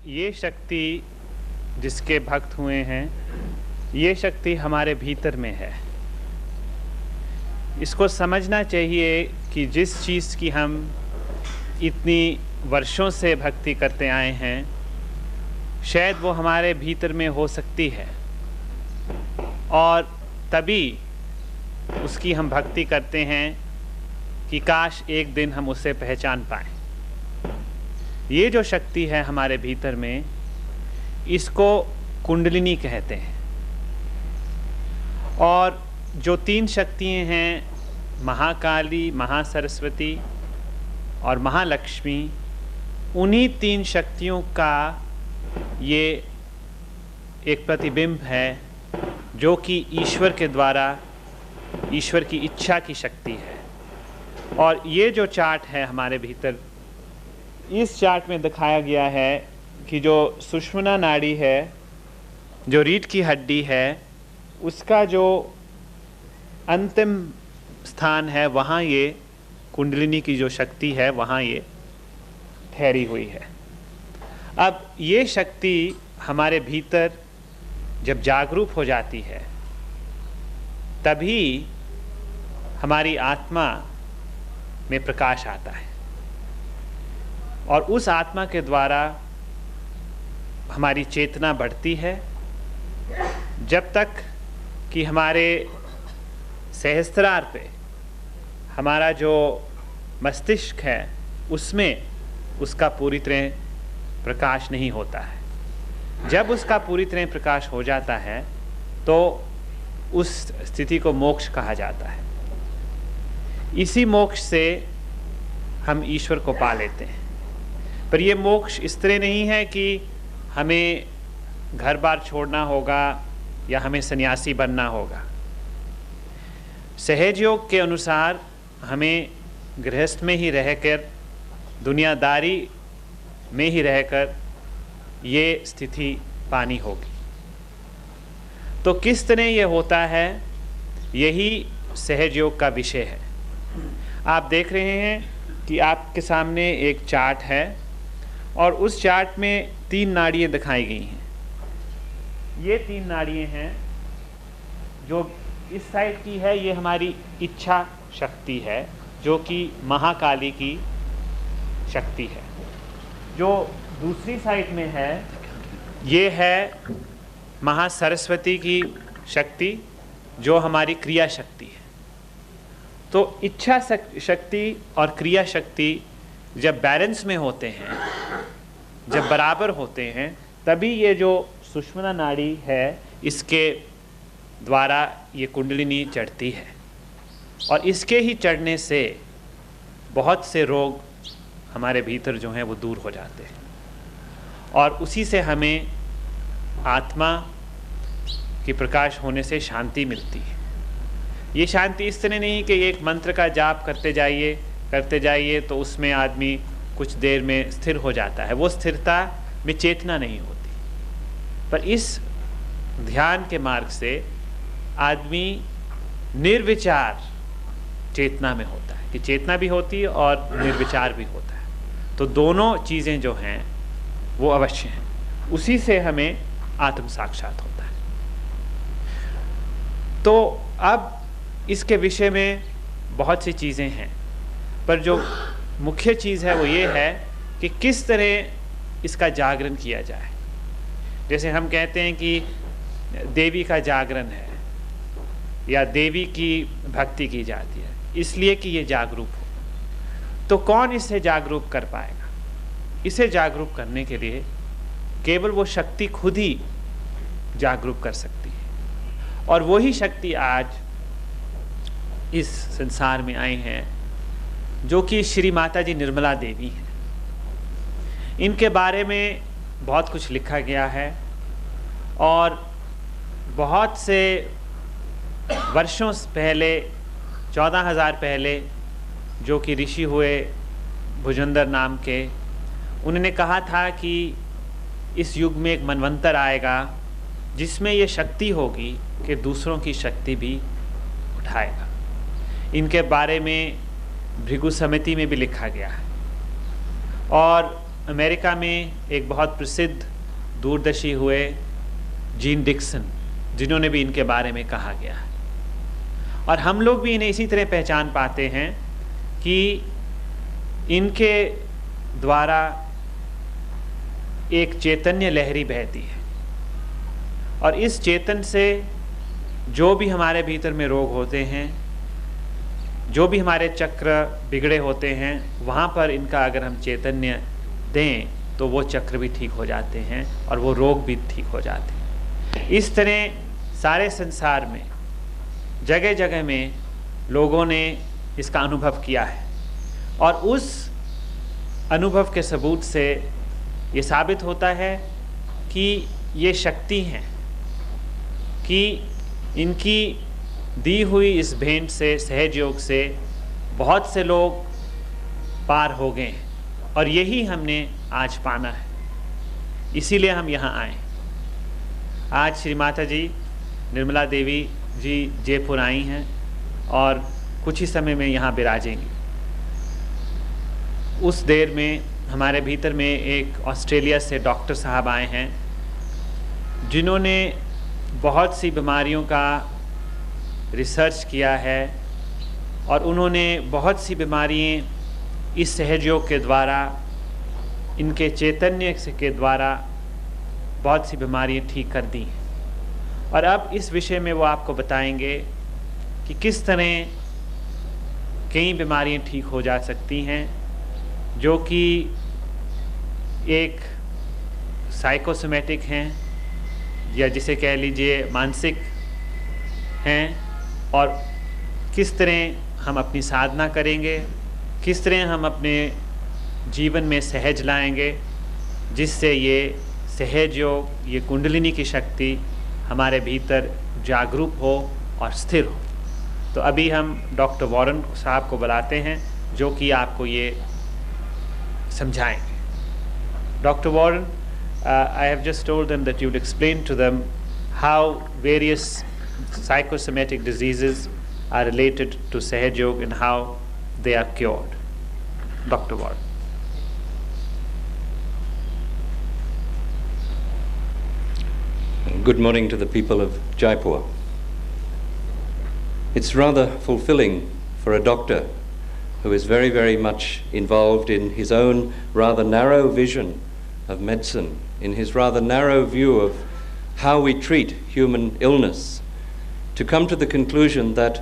ये शक्ति जिसके भक्त हुए हैं, ये शक्ति हमारे भीतर में है। इसको समझना चाहिए कि जिस चीज़ की हम इतनी वर्षों से भक्ति करते आए हैं, शायद वो हमारे भीतर में हो सकती है और तभी उसकी हम भक्ति करते हैं कि काश एक दिन हम उसे पहचान पाएं। ये जो शक्ति है हमारे भीतर में, इसको कुंडलिनी कहते हैं। और जो तीन शक्तियाँ हैं, महाकाली, महासरस्वती और महालक्ष्मी, उन्हीं तीन शक्तियों का ये एक प्रतिबिंब है जो कि ईश्वर के द्वारा, ईश्वर की इच्छा की शक्ति है। और ये जो चार्ट है हमारे भीतर, इस चार्ट में दिखाया गया है कि जो सुषुम्ना नाड़ी है, जो रीढ़ की हड्डी है, उसका जो अंतिम स्थान है, वहाँ ये कुंडलिनी की जो शक्ति है, वहाँ ये ठहरी हुई है। अब ये शक्ति हमारे भीतर जब जागरूक हो जाती है, तभी हमारी आत्मा में प्रकाश आता है और उस आत्मा के द्वारा हमारी चेतना बढ़ती है, जब तक कि हमारे सहस्त्रार पे हमारा जो मस्तिष्क है उसमें उसका पूरी तरह प्रकाश नहीं होता है। जब उसका पूरी तरह प्रकाश हो जाता है तो उस स्थिति को मोक्ष कहा जाता है। इसी मोक्ष से हम ईश्वर को पा लेते हैं। पर ये मोक्ष इस तरह नहीं है कि हमें घर बार छोड़ना होगा या हमें सन्यासी बनना होगा। सहज योग के अनुसार हमें गृहस्थ में ही रहकर, दुनियादारी में ही रहकर ये स्थिति पानी होगी। तो किस तरह ये होता है, यही सहज योग का विषय है। आप देख रहे हैं कि आपके सामने एक चार्ट है और उस चार्ट में तीन नाड़ियाँ दिखाई गई हैं। ये तीन नाड़ियाँ हैं। जो इस साइड की है, ये हमारी इच्छा शक्ति है, जो कि महाकाली की शक्ति है। जो दूसरी साइड में है, ये है महासरस्वती की शक्ति, जो हमारी क्रिया शक्ति है। तो इच्छा शक्ति और क्रिया शक्ति जब बैलेंस में होते हैं, जब बराबर होते हैं, तभी ये जो सुषुम्ना नाड़ी है, इसके द्वारा ये कुंडलिनी चढ़ती है। और इसके ही चढ़ने से बहुत से रोग हमारे भीतर जो हैं वो दूर हो जाते हैं और उसी से हमें आत्मा की प्रकाश होने से शांति मिलती है। ये शांति इस तरह नहीं कि एक मंत्र का जाप करते जाइए तो उसमें आदमी कुछ देर में स्थिर हो जाता है। वो स्थिरता में चेतना नहीं होती। पर इस ध्यान के मार्ग से आदमी निर्विचार चेतना में होता है, कि चेतना भी होती है और निर्विचार भी होता है। तो दोनों चीज़ें जो हैं वो अवश्य हैं। उसी से हमें आत्म साक्षात होता है। तो अब इसके विषय में बहुत सी चीज़ें हैं, पर जो मुख्य चीज़ है वो ये है कि किस तरह इसका जागरण किया जाए। जैसे हम कहते हैं कि देवी का जागरण है या देवी की भक्ति की जाती है, इसलिए कि ये जागरूक हो। तो कौन इसे जागरूक कर पाएगा? इसे जागरूक करने के लिए केवल वो शक्ति खुद ही जागरूक कर सकती है। और वही शक्ति आज इस संसार में आई हैं, जो कि श्री माता जी निर्मला देवी हैं। इनके बारे में बहुत कुछ लिखा गया है और बहुत से वर्षों पहले, 14,000 पहले, जो कि ऋषि हुए भुजंदर नाम के, उन्होंने कहा था कि इस युग में एक मनवंतर आएगा जिसमें ये शक्ति होगी कि दूसरों की शक्ति भी उठाएगा। इनके बारे में भृगु समिति में भी लिखा गया है। और अमेरिका में एक बहुत प्रसिद्ध दूरदर्शी हुए जीन डिक्सन, जिन्होंने भी इनके बारे में कहा गया है। और हम लोग भी इन्हें इसी तरह पहचान पाते हैं कि इनके द्वारा एक चैतन्य लहरी बहती है, और इस चेतन से जो भी हमारे भीतर में रोग होते हैं, जो भी हमारे चक्र बिगड़े होते हैं, वहाँ पर इनका अगर हम चैतन्य दें तो वो चक्र भी ठीक हो जाते हैं और वो रोग भी ठीक हो जाते हैं। इस तरह सारे संसार में जगह जगह में लोगों ने इसका अनुभव किया है, और उस अनुभव के सबूत से ये साबित होता है कि ये शक्ति हैं, कि इनकी दी हुई इस भेंट से, सहज योग से बहुत से लोग पार हो गए हैं, और यही हमने आज पाना है। इसीलिए हम यहाँ आए। आज श्री माता जी निर्मला देवी जी जयपुर आई हैं और कुछ ही समय में यहाँ विराजेंगी। उस देर में हमारे भीतर में एक ऑस्ट्रेलिया से डॉक्टर साहब आए हैं, जिन्होंने बहुत सी बीमारियों का रिसर्च किया है, और उन्होंने बहुत सी बीमारियाँ इस सहयोग के द्वारा, इनके चैतन्य के द्वारा बहुत सी बीमारियाँ ठीक कर दी हैं। और अब इस विषय में वो आपको बताएंगे कि किस तरह कई बीमारियाँ ठीक हो जा सकती हैं, जो कि एक साइकोसोमेटिक हैं, या जिसे कह लीजिए मानसिक हैं, और किस तरह हम अपनी साधना करेंगे, किस तरह हम अपने जीवन में सहज लाएंगे, जिससे ये सहज योग, ये कुंडलिनी की शक्ति हमारे भीतर जागरूक हो और स्थिर हो। तो अभी हम डॉक्टर वॉरेन साहब को बुलाते हैं, जो कि आपको ये समझाएंगे। Doctor Warren, I have just told them that you'll explain to them how various psychosomatic diseases are related to Sahaj Yoga and how they are cured. Dr. Ward. Good morning to the people of Jaipur. It's rather fulfilling for a doctor who is very, very much involved in his own rather narrow vision of medicine, in his rather narrow view of how we treat human illness, to come to the conclusion that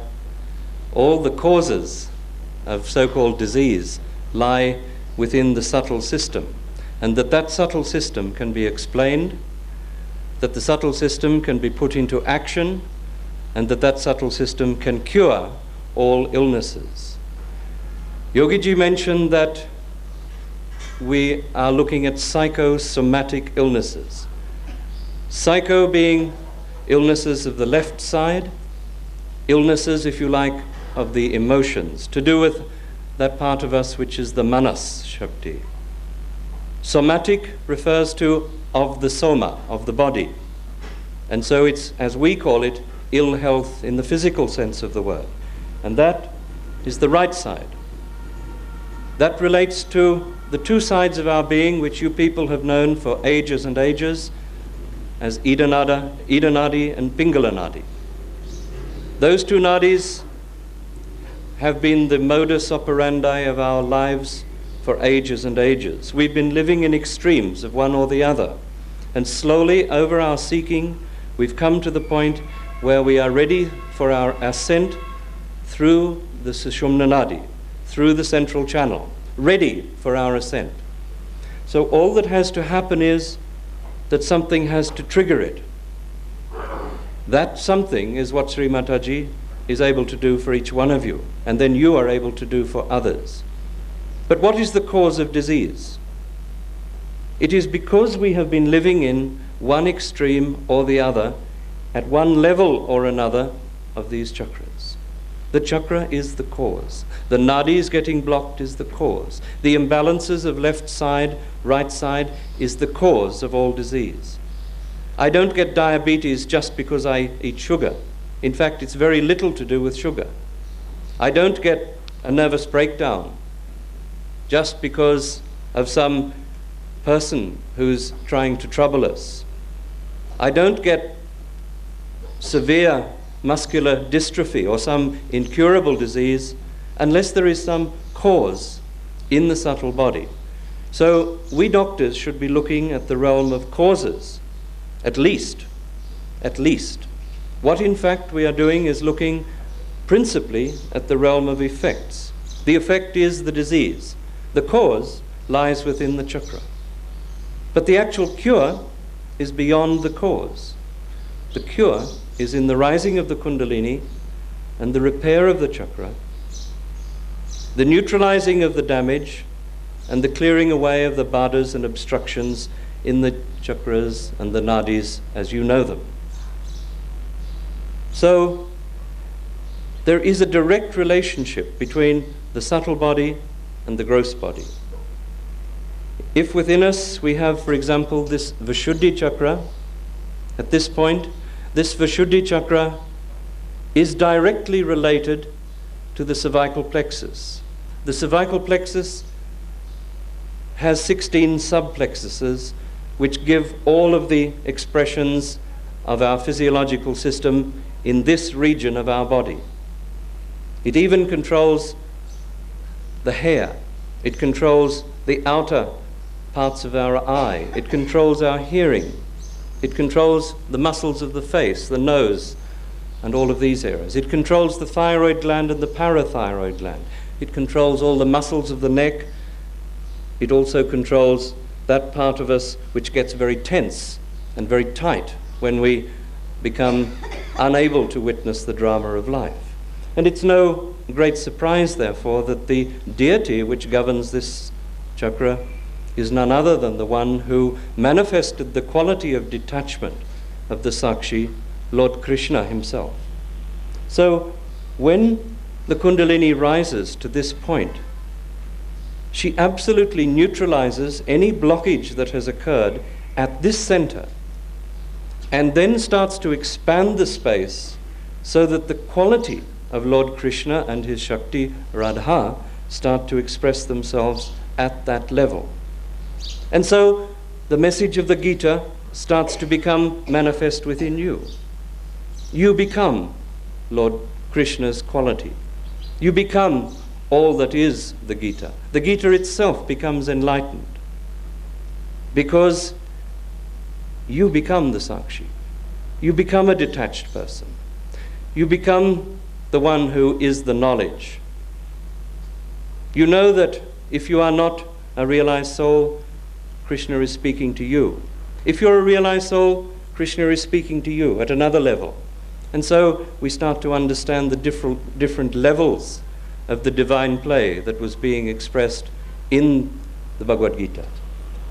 all the causes of so-called disease lie within the subtle system, and that that subtle system can be explained, that the subtle system can be put into action, and that that subtle system can cure all illnesses. Yogi Ji mentioned that we are looking at psychosomatic illnesses. Psycho being illnesses of the left side, illnesses, if you like, of the emotions, to do with that part of us which is the manas shakti. Somatic refers to of the soma, of the body. And so it's, as we call it, ill health in the physical sense of the word. And that is the right side. That relates to the two sides of our being which you people have known for ages and ages as Idanadi and Pingala Nadi. Those two nadis have been the modus operandi of our lives for ages and ages. We've been living in extremes of one or the other, and slowly over our seeking we've come to the point where we are ready for our ascent through the Sushumna Nadi, through the central channel, ready for our ascent. So all that has to happen is that something has to trigger it. That something is what Sri Mataji is able to do for each one of you, and then you are able to do for others. But what is the cause of disease? It is because we have been living in one extreme or the other, at one level or another of these chakras. The chakra is the cause. The nadis getting blocked is the cause. The imbalances of left side, right side is the cause of all disease. I don't get diabetes just because I eat sugar. In fact, it's very little to do with sugar. I don't get a nervous breakdown just because of some person who's trying to trouble us. I don't get severe muscular dystrophy or some incurable disease unless there is some cause in the subtle body. So we doctors should be looking at the realm of causes, at least. What in fact we are doing is looking principally at the realm of effects. The effect is the disease. The cause lies within the chakra. But the actual cure is beyond the cause. The cure is in the rising of the Kundalini and the repair of the chakra, the neutralizing of the damage, and the clearing away of the badas and obstructions in the chakras and the nadis as you know them. So there is a direct relationship between the subtle body and the gross body. If within us we have, for example, this Vishuddhi chakra, at this point, this Vishuddhi chakra is directly related to the cervical plexus. The cervical plexus has 16 subplexuses which give all of the expressions of our physiological system in this region of our body. It even controls the hair. It controls the outer parts of our eye. It controls our hearing. It controls the muscles of the face, the nose, and all of these areas. It controls the thyroid gland and the parathyroid gland. It controls all the muscles of the neck. It also controls that part of us which gets very tense and very tight when we become unable to witness the drama of life. And it's no great surprise, therefore, that the deity which governs this chakra is none other than the one who manifested the quality of detachment of the Sakshi, Lord Krishna himself. So when the Kundalini rises to this point, she absolutely neutralizes any blockage that has occurred at this center and then starts to expand the space so that the quality of Lord Krishna and his Shakti Radha start to express themselves at that level. And so the message of the Gita starts to become manifest within you. You become Lord Krishna's quality. You become all that is the Gita. The Gita itself becomes enlightened because you become the Sakshi. You become a detached person. You become the one who is the knowledge. You know that if you are not a realized soul, Krishna is speaking to you. If you're a realized soul, Krishna is speaking to you at another level. And so we start to understand the different levels of the divine play that was being expressed in the Bhagavad Gita.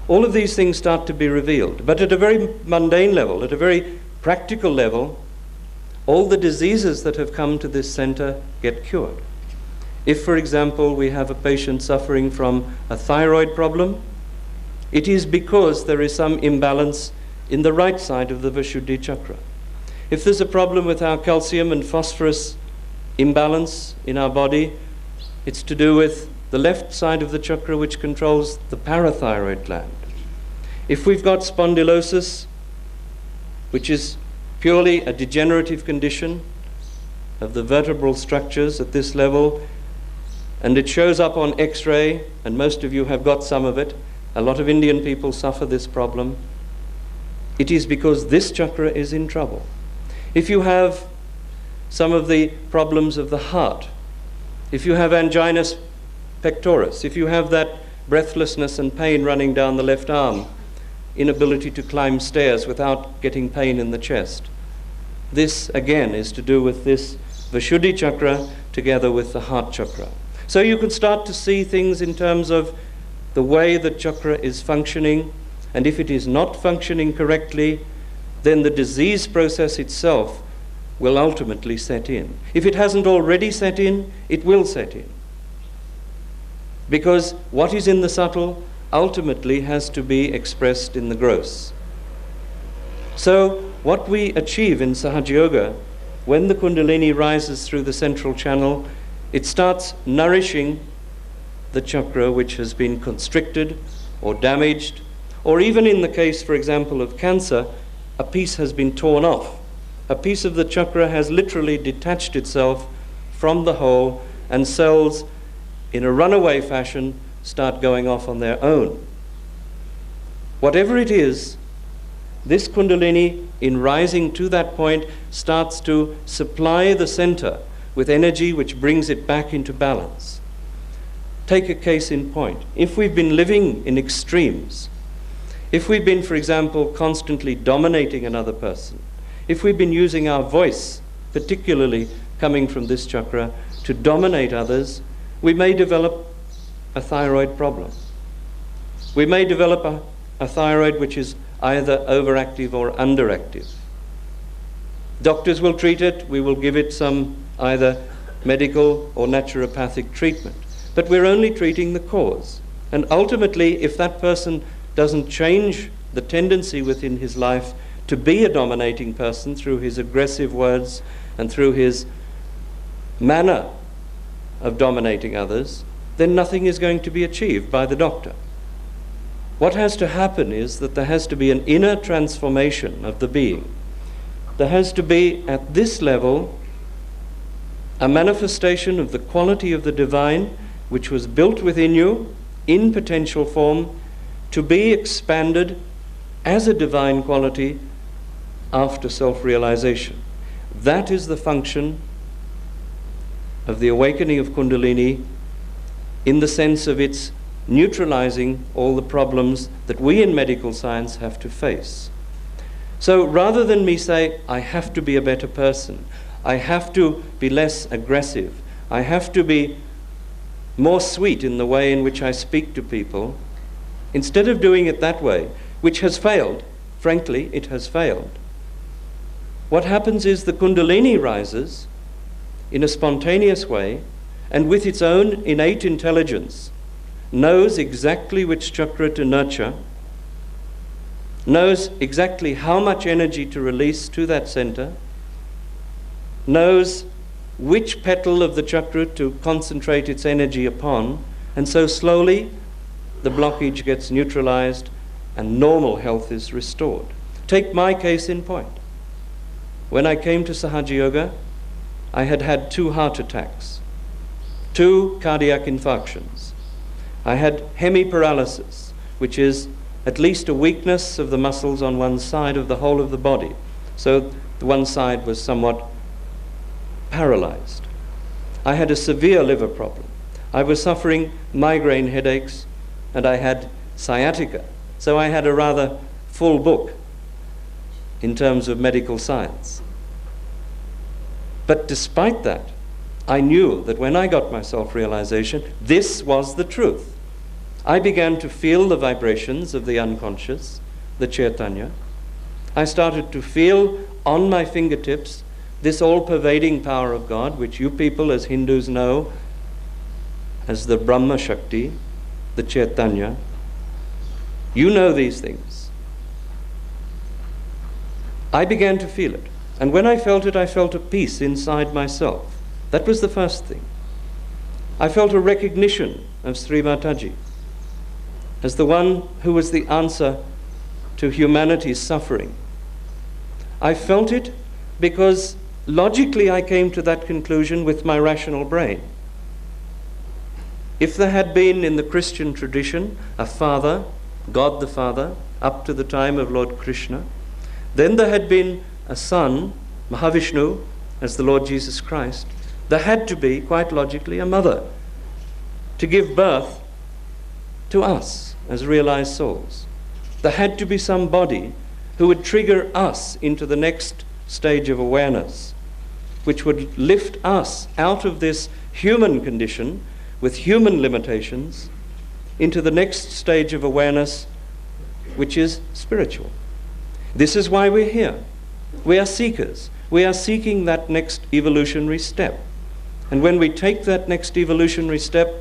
All of these things start to be revealed. But at a very mundane level, at a very practical level, all the diseases that have come to this center get cured. If, for example, we have a patient suffering from a thyroid problem, it is because there is some imbalance in the right side of the Vishuddhi chakra. If there's a problem with our calcium and phosphorus imbalance in our body, it's to do with the left side of the chakra which controls the parathyroid gland. If we've got spondylosis, which is purely a degenerative condition of the vertebral structures at this level, and it shows up on X-ray, and most of you have got some of it, a lot of Indian people suffer this problem, it is because this chakra is in trouble. If you have some of the problems of the heart, if you have angina pectoris, if you have that breathlessness and pain running down the left arm, inability to climb stairs without getting pain in the chest, this again is to do with this Vishuddhi chakra together with the heart chakra. So you can start to see things in terms of the way the chakra is functioning, and if it is not functioning correctly, then the disease process itself will ultimately set in. If it hasn't already set in, it will set in. Because what is in the subtle ultimately has to be expressed in the gross. So what we achieve in Sahaja Yoga, when the Kundalini rises through the central channel, it starts nourishing the chakra which has been constricted or damaged Or even in the case, for example, of cancer, a piece has been torn off. A piece of the chakra has literally detached itself from the whole, and cells in a runaway fashion start going off on their own. Whatever it is, this Kundalini, in rising to that point, starts to supply the center with energy which brings it back into balance. Take a case in point. If we've been living in extremes, if we've been, for example, constantly dominating another person, if we've been using our voice, particularly coming from this chakra, to dominate others, we may develop a thyroid problem. We may develop a thyroid which is either overactive or underactive. Doctors will treat it, we will give it some either medical or naturopathic treatment. But we're only treating the cause. And ultimately, if that person doesn't change the tendency within his life to be a dominating person through his aggressive words and through his manner of dominating others, then nothing is going to be achieved by the doctor. What has to happen is that there has to be an inner transformation of the being. There has to be, at this level, a manifestation of the quality of the divine which was built within you in potential form to be expanded as a divine quality after self-realization. That is the function of the awakening of Kundalini, in the sense of its neutralizing all the problems that we in medical science have to face. So rather than me say, I have to be a better person, I have to be less aggressive, I have to be more sweet in the way in which I speak to people, instead of doing it that way, which has failed, frankly, it has failed, what happens is the Kundalini rises in a spontaneous way, and with its own innate intelligence, knows exactly which chakra to nurture, knows exactly how much energy to release to that center, knows which petal of the chakra to concentrate its energy upon, and so slowly the blockage gets neutralized and normal health is restored. Take my case in point. When I came to Sahaja Yoga, I had had 2 heart attacks, 2 cardiac infarctions. I had hemiparalysis, which is at least a weakness of the muscles on one side of the whole of the body. So the one side was somewhat paralyzed. I had a severe liver problem. I was suffering migraine headaches, and I had sciatica. So I had a rather full book in terms of medical science. But despite that, I knew that when I got my self-realization, this was the truth. I began to feel the vibrations of the unconscious, the Chaitanya. I started to feel on my fingertips this all-pervading power of God, which you people as Hindus know as the Brahma Shakti, the Chaitanya. You know these things. I began to feel it. And when I felt it, I felt a peace inside myself. That was the first thing. I felt a recognition of Sri Mataji as the one who was the answer to humanity's suffering. I felt it because logically I came to that conclusion with my rational brain. If there had been in the Christian tradition a father, God the Father, up to the time of Lord Krishna, then there had been a son, Mahavishnu, as the Lord Jesus Christ, there had to be, quite logically, a mother to give birth to us as realized souls. There had to be somebody who would trigger us into the next stage of awareness, which would lift us out of this human condition with human limitations into the next stage of awareness, which is spiritual. This is why we're here. We are seekers. We are seeking that next evolutionary step. And when we take that next evolutionary step,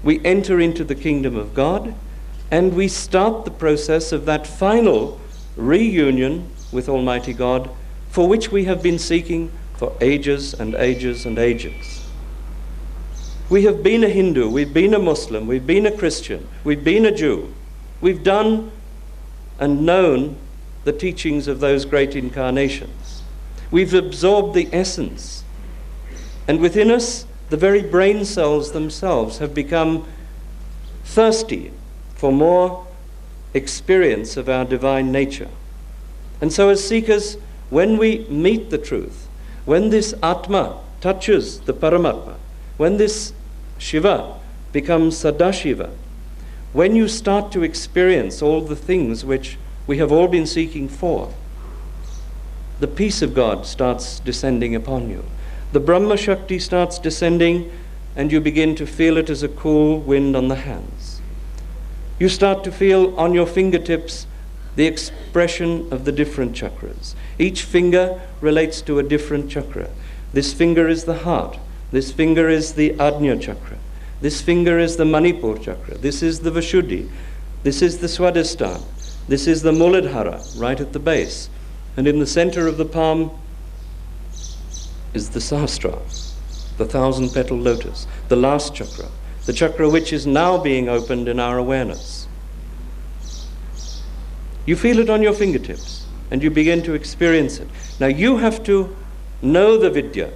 we enter into the kingdom of God, and we start the process of that final reunion with Almighty God, for which we have been seeking for ages and ages and ages. We have been a Hindu, we've been a Muslim, we've been a Christian, we've been a Jew, We've done and known the teachings of those great incarnations. We've absorbed the essence. And within us, the very brain cells themselves have become thirsty for more experience of our divine nature. And so as seekers, when we meet the truth, when this Atma touches the Paramatma, when this Shiva becomes Sadashiva, when you start to experience all the things which we have all been seeking for, the peace of God starts descending upon you. The Brahma Shakti starts descending, and you begin to feel it as a cool wind on the hands. You start to feel on your fingertips the expression of the different chakras. Each finger relates to a different chakra. This finger is the heart. This finger is the Ajna chakra. This finger is the Manipur chakra. This is the Vishuddhi. This is the Swadhisthana. This is the Muladhara, right at the base. And in the center of the palm is the Sahasrara, the 1,000-petal lotus, the last chakra, the chakra which is now being opened in our awareness. You feel it on your fingertips, and you begin to experience it. Now you have to know the Vidya.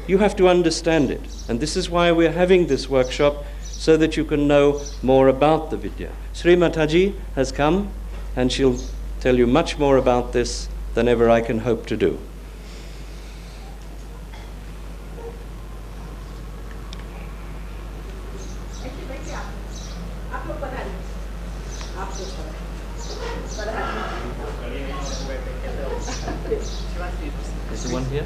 You have to understand it. And this is why we're having this workshop, so that you can know more about the Vidya. Sri Mataji has come, and she'll tell you much more about this than ever I can hope to do. Is the one here?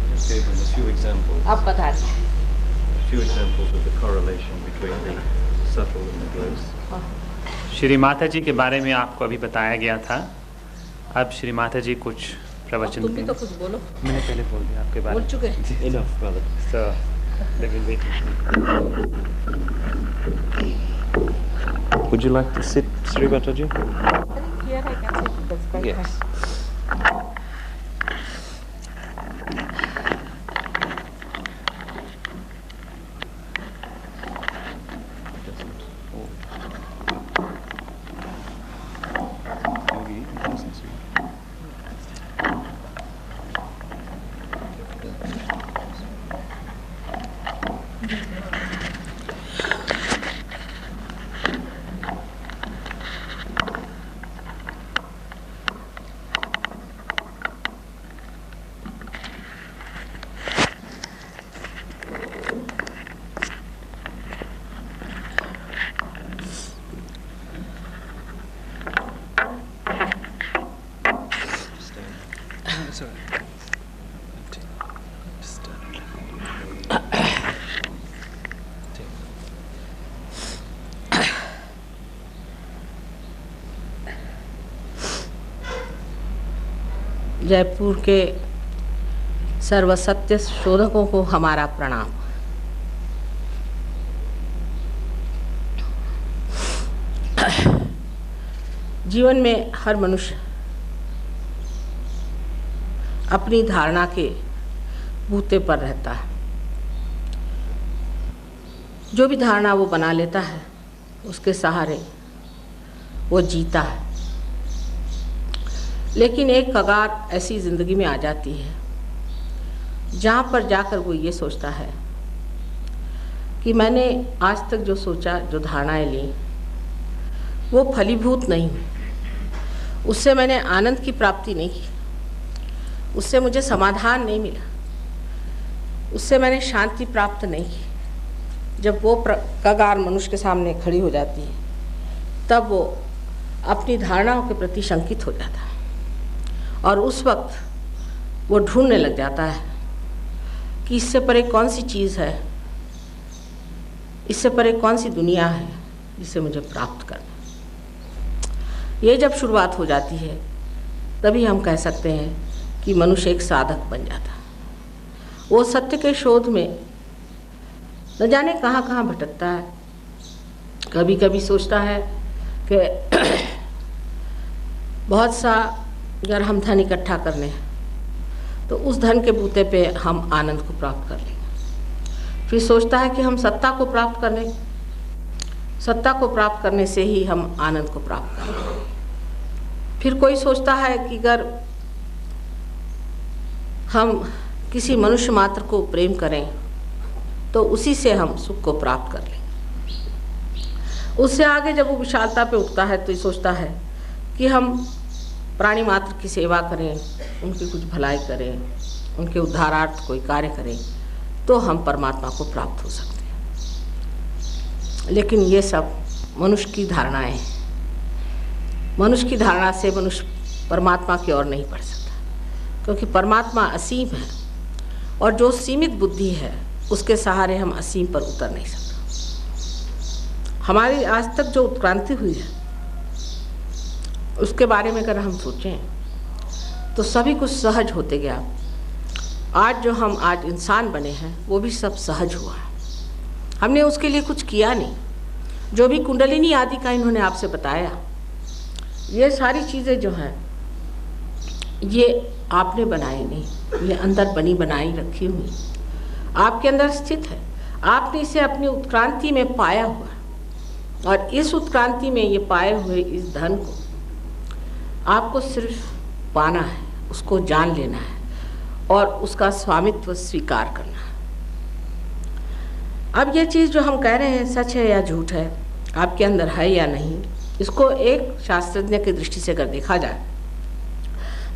Just gave them a few examples. आप बता दें. A few examples of the correlation between the subtle and the gross. Shri Mata जी के बारे में आपको अभी बताया गया था. अब श्री माता जी कुछ प्रवचन तुम भी दें. तो कुछ बोलो. मैंने पहले बोल दिया आपके बारे बोल में. चुके हैं. Enough, brother. So, they will wait. Would you like to sit, Sri Mataji? Here I can sit. That's quite Yes. Jaipur के सर्वसत्य शोधकों को हमारा प्रणाम. जीवन में हर मनुष्य अपनी धारणा के बूते पर रहता है. जो भी धारणा वो बना लेता है, उसके सहारे वो जीता है. लेकिन एक कगार ऐसी ज़िंदगी में आ जाती है जहाँ पर जाकर वो ये सोचता है कि मैंने आज तक जो सोचा, जो धारणाएं ली, वो फलीभूत नहीं हुई. उससे मैंने आनंद की प्राप्ति नहीं की, उससे मुझे समाधान नहीं मिला, उससे मैंने शांति प्राप्त नहीं की. जब वो कगार मनुष्य के सामने खड़ी हो जाती है, तब वो अपनी धारणाओं के प्रति शंकित हो जाता है. और उस वक्त वो ढूंढने लग जाता है कि इससे परे कौन सी चीज़ है, इससे परे कौन सी दुनिया है जिसे मुझे प्राप्त करना. ये जब शुरुआत हो जाती है, तभी हम कह सकते हैं कि मनुष्य एक साधक बन जाता है. वो सत्य के शोध में न जाने कहाँ कहाँ भटकता है. कभी कभी सोचता है कि बहुत सा अगर हम धन इकट्ठा कर लें तो उस धन के बूते पे हम आनंद को प्राप्त कर लेंगे। फिर सोचता है कि हम सत्ता को प्राप्त कर लें, सत्ता को प्राप्त करने से ही हम आनंद को प्राप्त करें। फिर कोई सोचता है कि अगर हम किसी मनुष्य मात्र को प्रेम करें तो उसी से हम सुख को प्राप्त कर लें। उससे आगे जब वो विशालता पे उठता है तो ये सोचता है कि हम प्राणी मात्र की सेवा करें, उनकी कुछ भलाई करें, उनके उद्धारार्थ कोई कार्य करें तो हम परमात्मा को प्राप्त हो सकते हैं। लेकिन ये सब मनुष्य की धारणाएं हैं। मनुष्य की धारणा से मनुष्य परमात्मा की ओर नहीं बढ़ सकता, क्योंकि परमात्मा असीम है और जो सीमित बुद्धि है उसके सहारे हम असीम पर उतर नहीं सकते। हमारी आज तक जो उत्क्रांति हुई है उसके बारे में अगर हम सोचें तो सभी कुछ सहज होते गया। आज जो हम आज इंसान बने हैं वो भी सब सहज हुआ है, हमने उसके लिए कुछ किया नहीं। जो भी कुंडलिनी आदि का इन्होंने आपसे बताया, ये सारी चीज़ें जो हैं ये आपने बनाई नहीं, ये अंदर बनी बनाई रखी हुई आपके अंदर स्थित है। आपने इसे अपनी उत्क्रांति में पाया हुआ है और इस उत्क्रांति में ये पाए हुए इस धन को आपको सिर्फ पाना है, उसको जान लेना है और उसका स्वामित्व स्वीकार करना है। अब ये चीज़ जो हम कह रहे हैं सच है या झूठ है, आपके अंदर है या नहीं, इसको एक शास्त्रज्ञ की दृष्टि से अगर देखा जाए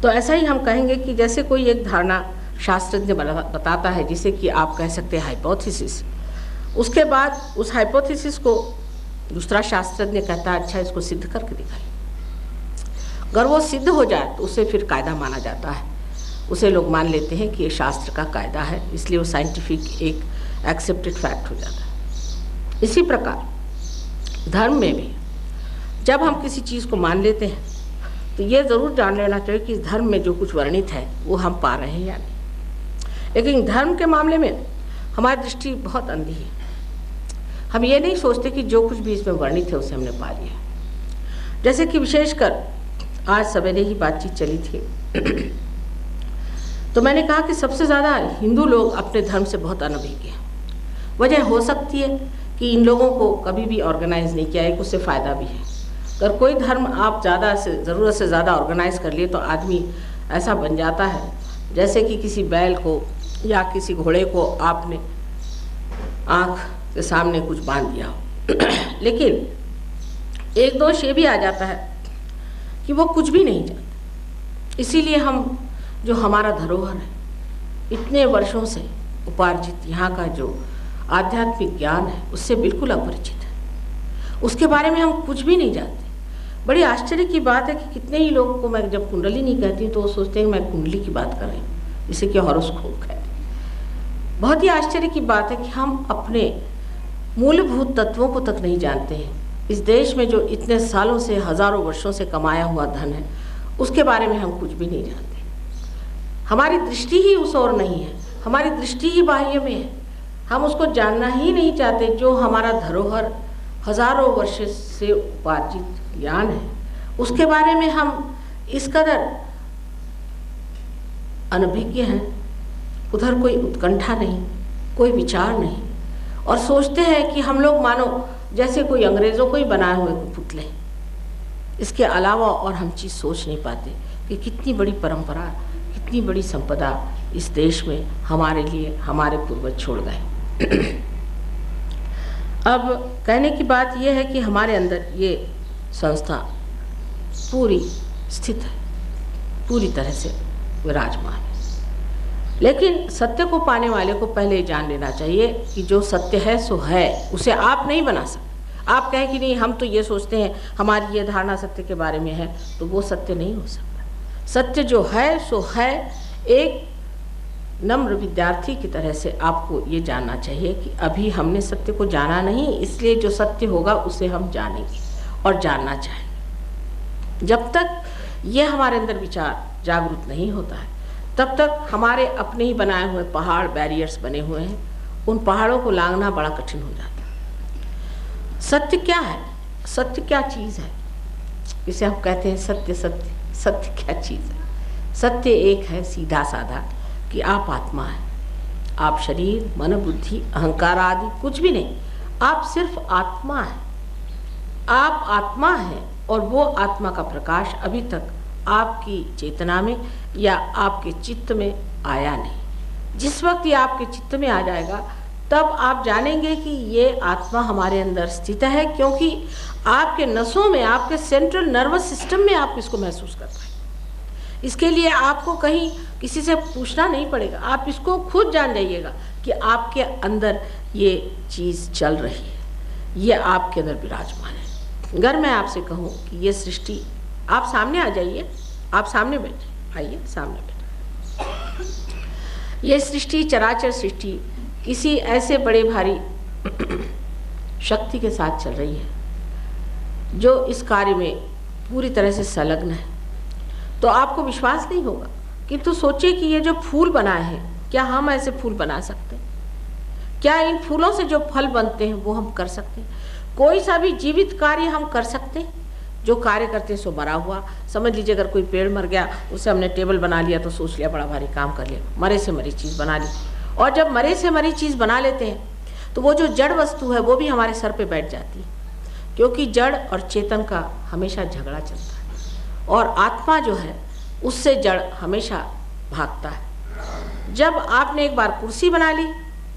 तो ऐसा ही हम कहेंगे कि जैसे कोई एक धारणा शास्त्रज्ञ बताता है, जिसे कि आप कह सकते हैं हाइपोथेसिस, उसके बाद उस हाइपोथेसिस को दूसरा शास्त्रज्ञ कहता है अच्छा इसको सिद्ध करके दिखाइए। अगर वो सिद्ध हो जाए तो उसे फिर कायदा माना जाता है, उसे लोग मान लेते हैं कि ये शास्त्र का कायदा है, इसलिए वो साइंटिफिक एक एक्सेप्टेड फैक्ट हो जाता है। इसी प्रकार धर्म में भी जब हम किसी चीज़ को मान लेते हैं तो ये ज़रूर जान लेना चाहिए कि इस धर्म में जो कुछ वर्णित है वो हम पा रहे हैं या नहीं। लेकिन धर्म के मामले में हमारी दृष्टि बहुत अंधी है। हम ये नहीं सोचते कि जो कुछ भी इसमें वर्णित है उसे हमने पा लिया। जैसे कि विशेषकर आज सवेरे ही बातचीत चली थी तो मैंने कहा कि सबसे ज़्यादा हिंदू लोग अपने धर्म से बहुत अनभिज्ञ हैं। वजह हो सकती है कि इन लोगों को कभी भी ऑर्गेनाइज नहीं किया, एक उससे फ़ायदा भी है। अगर कोई धर्म आप ज़्यादा से ज़रूरत से ज़्यादा ऑर्गेनाइज कर लिए तो आदमी ऐसा बन जाता है जैसे कि किसी बैल को या किसी घोड़े को आपने आँख के सामने कुछ बांध दिया हो। लेकिन एक दोष ये भी आ जाता है कि वो कुछ भी नहीं जानते। इसीलिए हम जो हमारा धरोहर है, इतने वर्षों से उपार्जित यहाँ का जो आध्यात्मिक ज्ञान है उससे बिल्कुल अपरिचित है, उसके बारे में हम कुछ भी नहीं जानते। बड़ी आश्चर्य की बात है कि कितने ही लोगों को मैं जब कुंडली नहीं कहती हूँ तो वो सोचते हैं मैं कुंडली की बात कर रही हूँ, जिसे कि हॉरोस्कोप कहते हैं। बहुत ही आश्चर्य की बात है कि हम अपने मूलभूत तत्वों को तक नहीं जानते हैं। इस देश में जो इतने सालों से हज़ारों वर्षों से कमाया हुआ धन है उसके बारे में हम कुछ भी नहीं जानते। हमारी दृष्टि ही उस ओर नहीं है, हमारी दृष्टि ही बाह्य में है। हम उसको जानना ही नहीं चाहते। जो हमारा धरोहर हज़ारों वर्ष से उपार्जित ज्ञान है उसके बारे में हम इस कदर अनभिज्ञ हैं, उधर कोई उत्कंठा नहीं, कोई विचार नहीं, और सोचते हैं कि हम लोग मानो जैसे कोई अंग्रेज़ों को ही बनाए हुए पुतले। इसके अलावा और हम चीज़ सोच नहीं पाते कि कितनी बड़ी परंपरा, कितनी बड़ी संपदा इस देश में हमारे लिए हमारे पूर्वज छोड़ गए। अब कहने की बात यह है कि हमारे अंदर ये संस्था पूरी स्थित है, पूरी तरह से विराजमान है। लेकिन सत्य को पाने वाले को पहले जान लेना चाहिए कि जो सत्य है सो है, उसे आप नहीं बना सकते। आप कहें कि नहीं हम तो ये सोचते हैं, हमारी ये धारणा सत्य के बारे में है, तो वो सत्य नहीं हो सकता। सत्य जो है सो है। एक नम्र विद्यार्थी की तरह से आपको ये जानना चाहिए कि अभी हमने सत्य को जाना नहीं, इसलिए जो सत्य होगा उसे हम जानेंगे और जानना चाहेंगे। जब तक ये हमारे अंदर विचार जागरूक नहीं होता है तब तक हमारे अपने ही बनाए हुए पहाड़, बैरियर्स बने हुए हैं, उन पहाड़ों को लांघना बड़ा कठिन हो जाता है। सत्य क्या है? सत्य क्या चीज़ है? इसे हम कहते हैं सत्य। सत्य क्या चीज़ है? सत्य एक है, सीधा साधा, कि आप आत्मा हैं। आप शरीर, मन, बुद्धि, अहंकार आदि कुछ भी नहीं, आप सिर्फ आत्मा हैं। आप आत्मा हैं और वो आत्मा का प्रकाश अभी तक आपकी चेतना में या आपके चित्त में आया नहीं। जिस वक्त ये आपके चित्त में आ जाएगा तब आप जानेंगे कि ये आत्मा हमारे अंदर स्थित है, क्योंकि आपके नसों में, आपके सेंट्रल नर्वस सिस्टम में आप इसको महसूस कर पाएंगे। इसके लिए आपको कहीं किसी से पूछना नहीं पड़ेगा, आप इसको खुद जान जाइएगा कि आपके अंदर ये चीज़ चल रही है, ये आपके अंदर विराजमान है। अगर मैं आपसे कहूँ कि ये सृष्टि, आप सामने आ जाइए, आप सामने बैठे, आइए सामने बैठे। ये सृष्टि, चराचर सृष्टि किसी ऐसे बड़े भारी शक्ति के साथ चल रही है जो इस कार्य में पूरी तरह से संलग्न है। तो आपको विश्वास नहीं होगा, किंतु सोचिए कि ये जो फूल बनाए हैं, क्या हम ऐसे फूल बना सकते हैं? क्या इन फूलों से जो फल बनते हैं वो हम कर सकते हैं? कोई सा भी जीवित कार्य हम कर सकते हैं? जो कार्य करते हैं सो मरा हुआ। समझ लीजिए अगर कोई पेड़ मर गया, उसे हमने टेबल बना लिया तो सोच लिया बड़ा भारी काम कर लिया, मरे से मरी चीज़ बना ली। और जब मरे से मरी चीज़ बना लेते हैं तो वो जो जड़ वस्तु है वो भी हमारे सर पे बैठ जाती है, क्योंकि जड़ और चेतन का हमेशा झगड़ा चलता है, और आत्मा जो है उससे जड़ हमेशा भागता है। जब आपने एक बार कुर्सी बना ली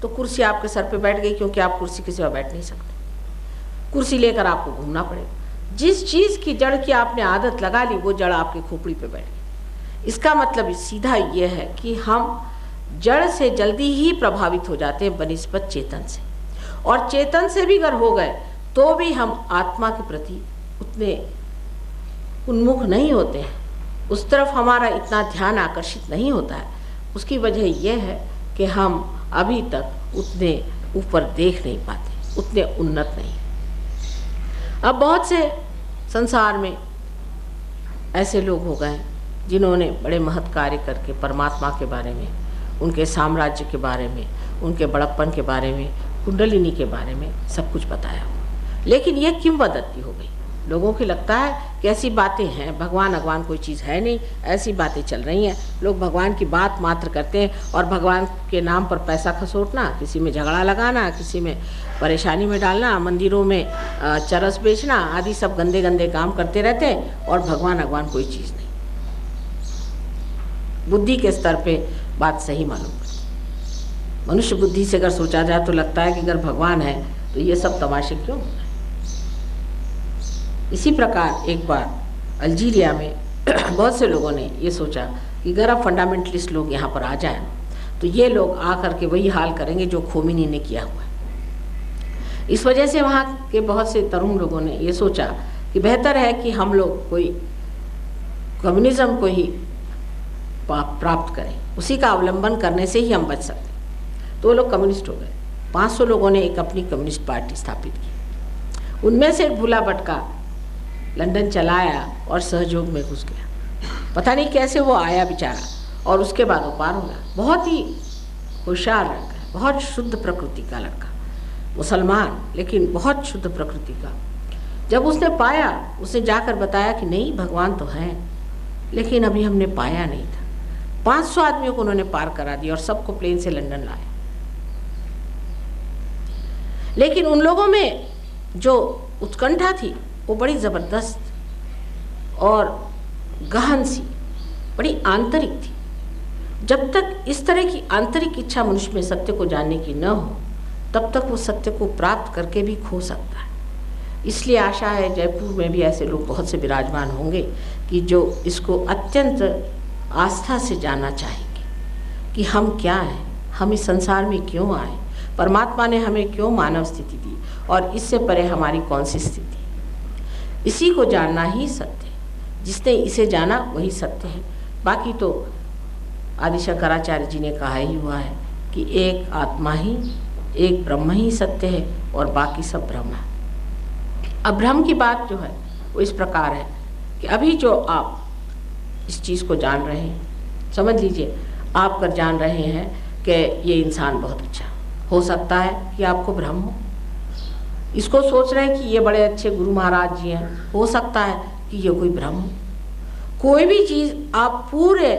तो कुर्सी आपके सर पे बैठ गई, क्योंकि आप कुर्सी के सिवा बैठ नहीं सकते, कुर्सी लेकर आपको घूमना पड़ेगा। जिस चीज़ की जड़ की आपने आदत लगा ली वो जड़ आपकी खोपड़ी पे बैठ गई। इसका मतलब सीधा ये है कि हम जड़ से जल्दी ही प्रभावित हो जाते हैं बनिस्बत चेतन से, और चेतन से भी अगर हो गए तो भी हम आत्मा के प्रति उतने उन्मुख नहीं होते हैं, उस तरफ हमारा इतना ध्यान आकर्षित नहीं होता है। उसकी वजह यह है कि हम अभी तक उतने ऊपर देख नहीं पाते, उतने उन्नत नहीं। अब बहुत से संसार में ऐसे लोग हो गए जिन्होंने बड़े महत् कार्य करके परमात्मा के बारे में, उनके साम्राज्य के बारे में, उनके बड़प्पन के बारे में, कुंडलिनी के बारे में सब कुछ बताया, लेकिन ये किंवदंती हो गई। लोगों को लगता है कि ऐसी बातें हैं, भगवान कोई चीज़ है नहीं, ऐसी बातें चल रही हैं। लोग भगवान की बात मात्र करते हैं और भगवान के नाम पर पैसा खसोटना, किसी में झगड़ा लगाना, किसी में परेशानी में डालना, मंदिरों में चरस बेचना आदि सब गंदे गंदे काम करते रहते हैं, और भगवान कोई चीज़ नहीं। बुद्धि के स्तर पे बात सही मालूम पड़ती। मनुष्य बुद्धि से अगर सोचा जाए तो लगता है कि अगर भगवान है तो ये सब तमाशे क्यों हो रहे हैं। इसी प्रकार एक बार अल्जीरिया में बहुत से लोगों ने ये सोचा कि अगर अब फंडामेंटलिस्ट लोग यहाँ पर आ जाएं तो ये लोग आकर के वही हाल करेंगे जो खोमेनी ने किया हुआ है। इस वजह से वहाँ के बहुत से तरुण लोगों ने ये सोचा कि बेहतर है कि हम लोग कोई कम्युनिज्म को ही प्राप्त करें, उसी का अवलंबन करने से ही हम बच सकते हैं। तो वो लोग कम्युनिस्ट हो गए। 500 लोगों ने एक अपनी कम्युनिस्ट पार्टी स्थापित की। उनमें से एक भूला भटका लंदन चला आया और सहयोग में घुस गया। पता नहीं कैसे वो आया बेचारा, और उसके बाद वो पार हो गया। बहुत ही होशियार लड़का है, बहुत शुद्ध प्रकृति का लड़का, मुसलमान लेकिन बहुत शुद्ध प्रकृति का। जब उसने पाया, उसने जाकर बताया कि नहीं भगवान तो है, लेकिन अभी हमने पाया नहीं था। 500 आदमियों को उन्होंने पार करा दिया और सबको प्लेन से लंदन लाया। लेकिन उन लोगों में जो उत्कंठा थी वो बड़ी ज़बरदस्त और गहन सी, बड़ी आंतरिक थी। जब तक इस तरह की आंतरिक इच्छा मनुष्य में सत्य को जानने की न हो, तब तक वो सत्य को प्राप्त करके भी खो सकता है। इसलिए आशा है जयपुर में भी ऐसे लोग बहुत से विराजमान होंगे कि जो इसको अत्यंत आस्था से जानना चाहेंगे कि हम क्या हैं, हम इस संसार में क्यों आए, परमात्मा ने हमें क्यों मानव स्थिति दी, और इससे परे हमारी कौन सी स्थिति। इसी को जानना ही सत्य है। जिसने इसे जाना वही सत्य है। बाकी तो आदि शंकराचार्य जी ने कहा ही हुआ है कि एक आत्मा ही, एक ब्रह्म ही सत्य है और बाकी सब भ्रम है। अब भ्रम की बात जो है वो इस प्रकार है कि अभी जो आप इस चीज़ को जान रहे हैं, समझ लीजिए आप कर जान रहे हैं कि ये इंसान बहुत अच्छा, हो सकता है कि आपको भ्रम हो। इसको सोच रहे हैं कि ये बड़े अच्छे गुरु महाराज जी हैं, हो सकता है कि ये कोई भ्रम हो। कोई भी चीज़ आप पूरे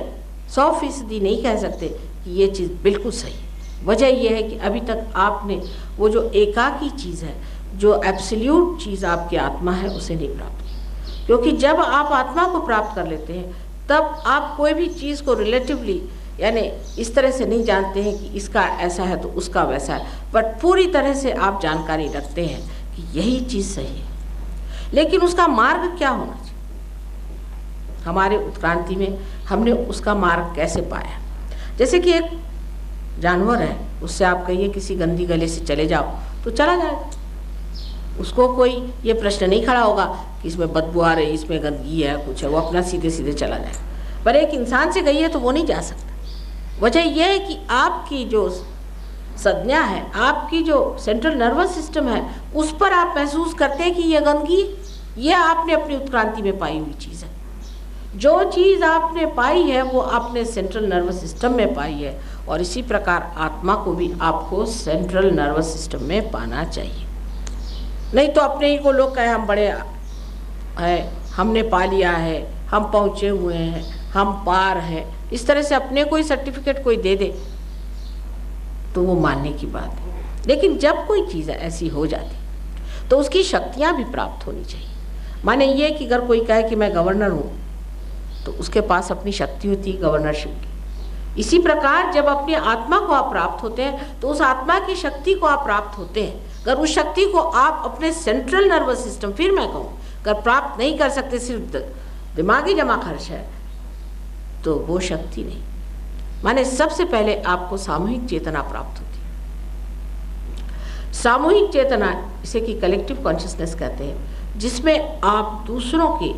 100% नहीं कह सकते कि ये चीज़ बिल्कुल सही है। वजह यह है कि अभी तक आपने वो जो एकाकी चीज़ है, जो एब्सोल्यूट चीज़ आपकी आत्मा है, उसे नहीं प्राप्त की। क्योंकि जब आप आत्मा को प्राप्त कर लेते हैं तब आप कोई भी चीज़ को रिलेटिवली यानी इस तरह से नहीं जानते हैं कि इसका ऐसा है तो उसका वैसा है, बट पूरी तरह से आप जानकारी रखते हैं कि यही चीज़ सही है। लेकिन उसका मार्ग क्या होना चाहिए? हमारे उत्क्रांति में हमने उसका मार्ग कैसे पाया? जैसे कि एक जानवर है, उससे आप कहिए किसी गंदी गले से चले जाओ तो चला जाएगा, उसको कोई ये प्रश्न नहीं खड़ा होगा कि इसमें बदबू आ रही, इसमें गंदगी है, कुछ है, वो अपना सीधे सीधे चला जाएगा। पर एक इंसान से कहिए तो वो नहीं जा सकता। वजह यह है कि आपकी जो संज्ञा है, आपकी जो सेंट्रल नर्वस सिस्टम है, उस पर आप महसूस करते हैं कि यह गंदगी, यह आपने अपनी उत्क्रांति में पाई हुई चीज़ है। जो चीज़ आपने पाई है वो आपने सेंट्रल नर्वस सिस्टम में पाई है, और इसी प्रकार आत्मा को भी आपको सेंट्रल नर्वस सिस्टम में पाना चाहिए। नहीं तो अपने ही को लोग कहे हम बड़े हैं, हमने पा लिया है, हम पहुँचे हुए हैं, हम पार हैं, इस तरह से अपने कोई सर्टिफिकेट कोई दे दे तो वो मानने की बात है। लेकिन जब कोई चीज़ ऐसी हो जाती तो उसकी शक्तियाँ भी प्राप्त होनी चाहिए। माने ये कि अगर कोई कहे कि मैं गवर्नर हूँ तो उसके पास अपनी शक्ति होती है गवर्नरशिप की। इसी प्रकार जब अपनी आत्मा को आप प्राप्त होते हैं तो उस आत्मा की शक्ति को आप प्राप्त होते हैं। अगर उस शक्ति को आप अपने सेंट्रल नर्वस सिस्टम, फिर मैं कहूँ अगर प्राप्त नहीं कर सकते, सिर्फ दिमागी जमा खर्च है, तो वो शक्ति नहीं। माने सबसे पहले आपको सामूहिक चेतना प्राप्त होती है। सामूहिक चेतना, इसे कि कलेक्टिव कॉन्शियसनेस कहते हैं, जिसमें आप दूसरों के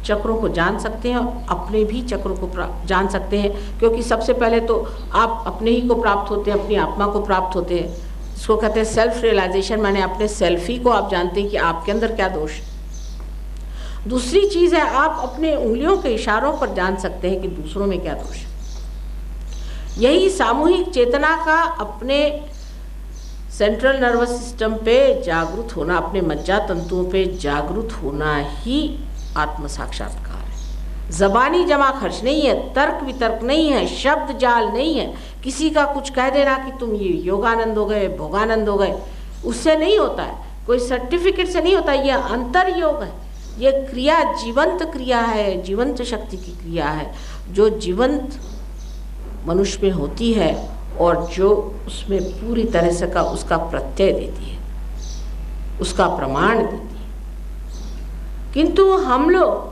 चक्रों को जान सकते हैं और अपने भी चक्रों को जान सकते हैं। क्योंकि सबसे पहले तो आप अपने ही को प्राप्त होते हैं, अपनी आत्मा को प्राप्त होते हैं। इसको कहते हैं सेल्फ रियलाइजेशन, माने अपने सेल्फ ही को आप जानते हैं कि आपके अंदर क्या दोष है। दूसरी चीज़ है आप अपने उंगलियों के इशारों पर जान सकते हैं कि दूसरों में क्या दोष है। यही सामूहिक चेतना का अपने सेंट्रल नर्वस सिस्टम पे जागरूक होना, अपने मज्जा तंतुओं पे जागरूक होना ही आत्म साक्षात्कार है। जबानी जमा खर्च नहीं है, तर्क वितर्क नहीं है, शब्द जाल नहीं है, किसी का कुछ कह देना कि तुम ये योगानंद हो गए, भोगानंद हो गए, उससे नहीं होता है। कोई सर्टिफिकेट से नहीं होता। ये अंतर योग है, ये क्रिया जीवंत क्रिया है, जीवंत शक्ति की क्रिया है, जो जीवंत मनुष्य में होती है और जो उसमें पूरी तरह से का उसका प्रत्यय देती है, उसका प्रमाण देती है। किंतु हम लोग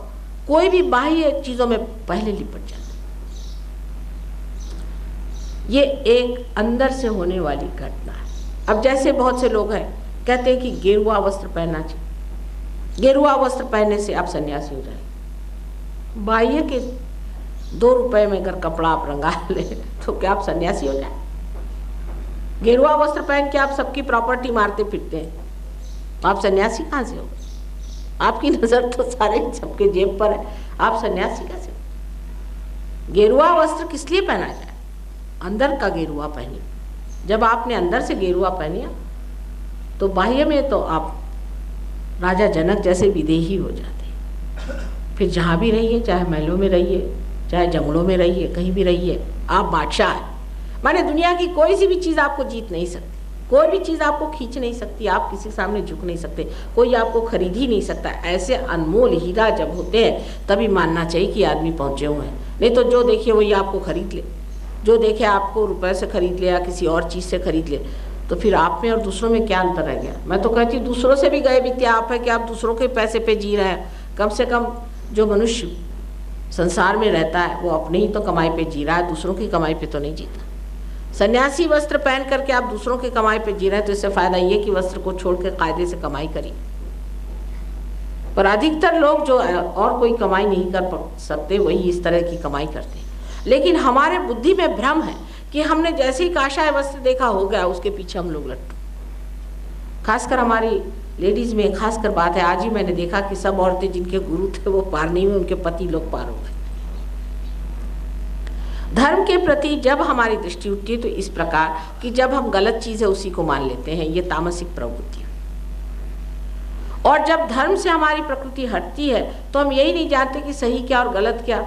कोई भी बाह्य चीज़ों में पहले लिपट जाते हैं। ये एक अंदर से होने वाली घटना है। अब जैसे बहुत से लोग हैं कहते हैं कि गेरुआ वस्त्र पहनना चाहिए, गेरुआ वस्त्र पहनने से आप सन्यासी हो जाए। बाह्य के 2 रुपए में अगर कपड़ा आप रंगा ले तो क्या आप सन्यासी हो जाए? गेरुआ वस्त्र पहन के आप सबकी प्रॉपर्टी मारते फिरते हैं, आप सन्यासी कहाँ से हो? आपकी नज़र तो सारे सबके जेब पर है, आप सन्यासी कैसे हो? गेरुआ वस्त्र किस लिए पहना जाए? अंदर का गेरुआ पहनिए। जब आपने अंदर से गेरुआ पहनिया तो बाह्य में तो आप राजा जनक जैसे विदेही हो जाते। फिर जहाँ भी रहिए, चाहे महलों में रहिए, चाहे जंगलों में रहिए, कहीं भी रहिए, आप बादशाह हैं। माने दुनिया की कोई सी भी चीज़ आपको जीत नहीं सकती, कोई भी चीज़ आपको खींच नहीं सकती, आप किसी सामने झुक नहीं सकते, कोई आपको खरीद ही नहीं सकता। ऐसे अनमोल हीरा जब होते हैं तभी मानना चाहिए कि आदमी पहुँचे हुए हैं। नहीं तो जो देखिए वही आपको खरीद ले, जो देखे आपको रुपए से खरीद ले या किसी और चीज़ से खरीद ले, तो फिर आप में और दूसरों में क्या अंतर रह गया? मैं तो कहती हूँ दूसरों से भी गए बीते आप है कि आप दूसरों के पैसे पे जी रहे हैं। कम से कम जो मनुष्य संसार में रहता है वो अपने ही तो कमाई पे जी रहा है, दूसरों की कमाई पे तो नहीं जीता। सन्यासी वस्त्र पहन करके आप दूसरों की कमाई पे जी रहे हैं तो इससे फायदा ये कि वस्त्र को छोड़ के कायदे से कमाई करिए। पर अधिकतर लोग जो और कोई कमाई नहीं कर सकते वही इस तरह की कमाई करते हैं। लेकिन हमारे बुद्धि में भ्रम है कि हमने जैसे ही काषाय वस्त्र देखा हो गया, उसके पीछे हम लोग लट्टू। खासकर हमारी लेडीज में खासकर बात है। आज ही मैंने देखा कि सब औरतें जिनके गुरु थे वो पार नहीं हुए, उनके पति लोग पार हो गए। धर्म के प्रति जब हमारी दृष्टि उठती है तो इस प्रकार कि जब हम गलत चीज है उसी को मान लेते हैं, ये तामसिक प्रवृत्ति है। और जब धर्म से हमारी प्रकृति हटती है तो हम यही नहीं जानते कि सही क्या और गलत क्या।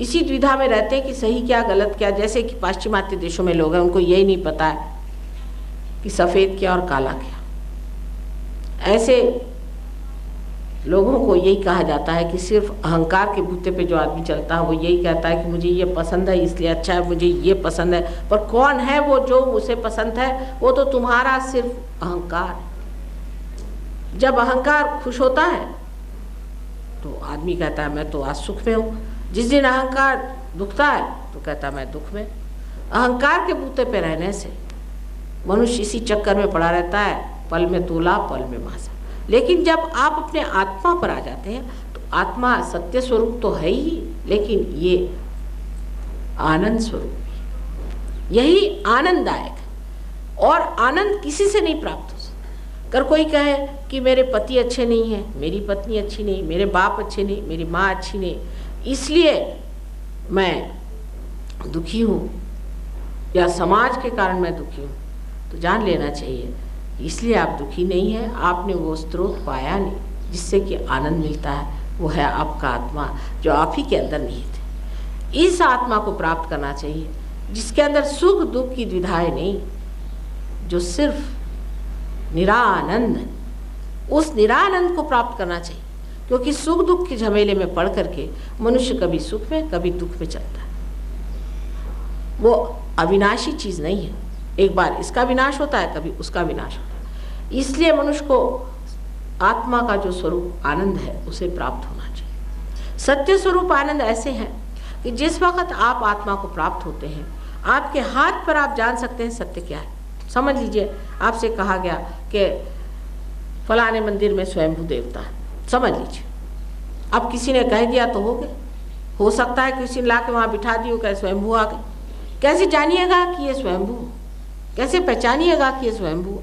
इसी द्विधा में रहते हैं कि सही क्या गलत क्या। जैसे कि पाश्चिमात्य देशों में लोग हैं, उनको यही नहीं पता है कि सफ़ेद क्या और काला क्या। ऐसे लोगों को यही कहा जाता है कि सिर्फ अहंकार के बूते पे जो आदमी चलता है वो यही कहता है कि मुझे ये पसंद है इसलिए अच्छा है, मुझे ये पसंद है। पर कौन है वो जो उसे पसंद है? वो तो तुम्हारा सिर्फ अहंकार है। जब अहंकार खुश होता है तो आदमी कहता है मैं तो आज सुख में हूँ। जिस दिन अहंकार दुखता है तो कहता है मैं दुख में। अहंकार के बूते पे रहने से मनुष्य इसी चक्कर में पड़ा रहता है, पल में तोला पल में मासा। लेकिन जब आप अपने आत्मा पर आ जाते हैं तो आत्मा सत्य स्वरूप तो है ही, लेकिन ये आनंद स्वरूप भी, यही आनंददायक है। और आनंद किसी से नहीं प्राप्त हो सकता। अगर कोई कहे कि मेरे पति अच्छे नहीं हैं, मेरी पत्नी अच्छी नहीं, मेरे बाप अच्छे नहीं, मेरी माँ अच्छी नहीं, इसलिए मैं दुखी हूँ या समाज के कारण मैं दुखी हूँ, तो जान लेना चाहिए इसलिए आप दुखी नहीं हैं, आपने वो स्रोत पाया नहीं जिससे कि आनंद मिलता है। वो है आपका आत्मा जो आप ही के अंदर निहित है। इस आत्मा को प्राप्त करना चाहिए जिसके अंदर सुख दुख की द्विधाएं नहीं, जो सिर्फ निरानंद है। उस निरानंद को प्राप्त करना चाहिए, क्योंकि सुख दुख के झमेले में पड़ करके मनुष्य कभी सुख में कभी दुख में चलता है। वो अविनाशी चीज़ नहीं है, एक बार इसका विनाश होता है कभी उसका विनाश होता है। इसलिए मनुष्य को आत्मा का जो स्वरूप आनंद है उसे प्राप्त होना चाहिए। सत्य स्वरूप आनंद ऐसे हैं कि जिस वक्त आप आत्मा को प्राप्त होते हैं आपके हाथ पर आप जान सकते हैं सत्य क्या है। समझ लीजिए आपसे कहा गया कि फलाने मंदिर में स्वयंभू देवता है, समझ लीजिए। अब किसी ने कह दिया तो हो गए, हो सकता है किसी ने ला के वहाँ बिठा दियो कहे स्वयंभू आ गए। कैसे जानिएगा कि ये स्वयंभू? कैसे पहचानिएगा कि ये स्वयंभू?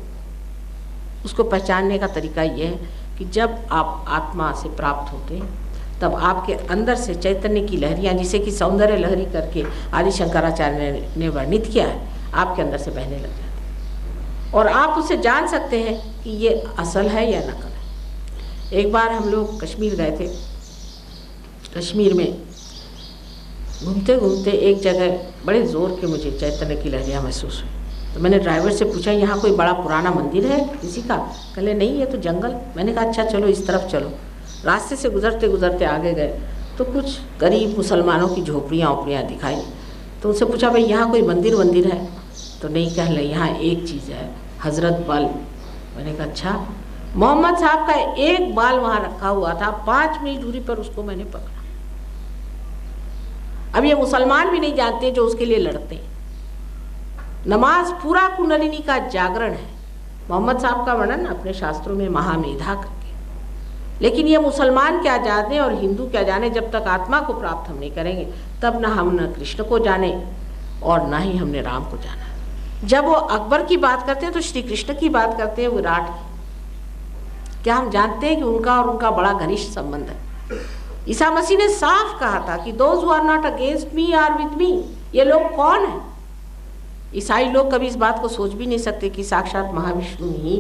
उसको पहचानने का तरीका ये है कि जब आप आत्मा से प्राप्त होते हैं तब आपके अंदर से चैतन्य की लहरियाँ, जिसे कि सौंदर्य लहरी करके आदि शंकराचार्य ने वर्णित किया है, आपके अंदर से बहने लग जाती है और आप उसे जान सकते हैं कि ये असल है या नकल है। एक बार हम लोग कश्मीर गए थे। कश्मीर में घूमते घूमते एक जगह बड़े ज़ोर के मुझे चैतन्य की लहरियाँ महसूस हुई। तो मैंने ड्राइवर से पूछा यहाँ कोई बड़ा पुराना मंदिर है किसी का? कहले नहीं, ये तो जंगल। मैंने कहा अच्छा चलो इस तरफ चलो। रास्ते से गुजरते गुजरते आगे गए तो कुछ गरीब मुसलमानों की झोपड़ियाँ ओपड़ियाँ दिखाई। तो उनसे पूछा भाई यहाँ कोई मंदिर है? तो नहीं, कह ले यहाँ एक चीज़ है, हज़रत बल। मैंने कहा अच्छा। मोहम्मद साहब का एक बाल वहाँ रखा हुआ था, 5 मील दूरी पर उसको मैंने पकड़ा। अब ये मुसलमान भी नहीं जानते जो उसके लिए लड़ते हैं। नमाज पूरा कुंडलिनी का जागरण है। मोहम्मद साहब का वर्णन अपने शास्त्रों में महामेधा करके। लेकिन ये मुसलमान क्या जाने और हिंदू क्या जाने, जब तक आत्मा को प्राप्त हम नहीं करेंगे तब ना हम न कृष्ण को जाने और ना ही हमने राम को जाना। जब वो अकबर की बात करते हैं तो श्री कृष्ण की बात करते हैं, विराट की। क्या हम जानते हैं कि उनका और उनका बड़ा घनिष्ठ संबंध है? ईसा मसीह ने साफ कहा था कि those who are not against me are with me. ये लोग कौन है? ईसाई लोग कभी इस बात को सोच भी नहीं सकते कि साक्षात महाविष्णु ही,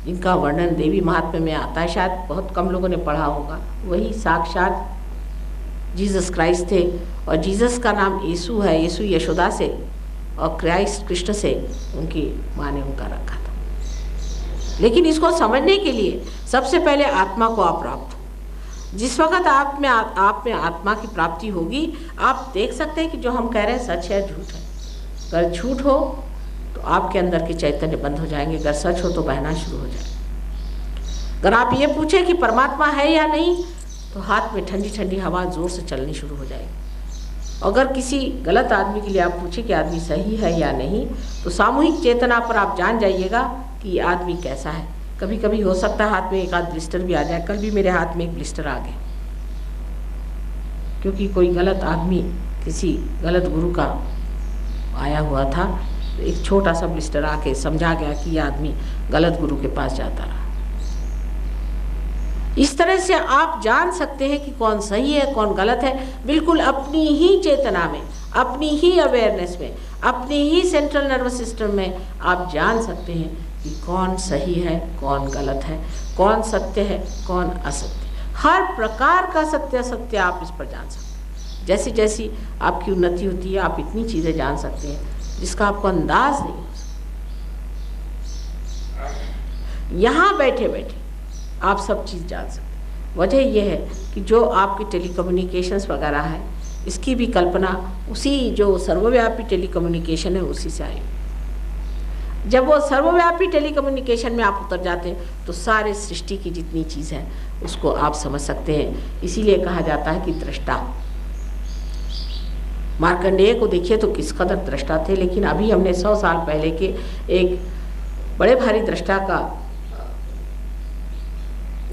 जिनका वर्णन देवी महात्म्य में आता है, शायद बहुत कम लोगों ने पढ़ा होगा, वही साक्षात जीसस क्राइस्ट थे। और जीसस का नाम यीशु है, यीशु यशोदा से और क्राइस्ट कृष्ण से उनकी माँ ने उनका रखा था। लेकिन इसको समझने के लिए सबसे पहले आत्मा को आप प्राप्त हो। जिस वक्त आप में आत्मा की प्राप्ति होगी, आप देख सकते हैं कि जो हम कह रहे हैं सच है झूठ है। अगर झूठ हो तो आपके अंदर के चैतन्य बंद हो जाएंगे, अगर सच हो तो बहना शुरू हो जाएगा। अगर आप ये पूछें कि परमात्मा है या नहीं, तो हाथ में ठंडी ठंडी हवा जोर से चलनी शुरू हो जाएगी। अगर किसी गलत आदमी के लिए आप पूछें कि आदमी सही है या नहीं, तो सामूहिक चेतना पर आप जान जाइएगा कि ये आदमी कैसा है। कभी कभी हो सकता है हाथ में एक आध ब्लिस्टर भी आ जाए। कल भी मेरे हाथ में एक ब्लिस्टर आ गया, क्योंकि कोई गलत आदमी किसी गलत गुरु का आया हुआ था। तो एक छोटा सा ब्लिस्टर आके समझा गया कि यह आदमी गलत गुरु के पास जाता रहा। इस तरह से आप जान सकते हैं कि कौन सही है कौन गलत है, बिल्कुल अपनी ही चेतना में, अपनी ही अवेयरनेस में, अपनी ही सेंट्रल नर्वस सिस्टम में आप जान सकते हैं कि कौन सही है कौन गलत है, कौन सत्य है कौन असत्य। हर प्रकार का सत्य असत्य आप इस पर जान सकते हैं। जैसी जैसी आपकी उन्नति होती है आप इतनी चीज़ें जान सकते हैं जिसका आपको अंदाज नहीं हो सकता। यहाँ बैठे बैठे आप सब चीज़ जान सकते हैं। वजह यह है कि जो आपकी टेलीकम्युनिकेशंस वगैरह है इसकी भी कल्पना उसी जो सर्वव्यापी टेलीकम्युनिकेशन है उसी से आई। जब वो सर्वव्यापी टेलीकम्युनिकेशन में आप उतर जाते हैं तो सारे सृष्टि की जितनी चीज़ है उसको आप समझ सकते हैं। इसीलिए कहा जाता है कि दृष्टा। मार्कंडेय को देखिए तो किस कदर दृष्टा थे, लेकिन अभी हमने 100 साल पहले के एक बड़े भारी दृष्टा का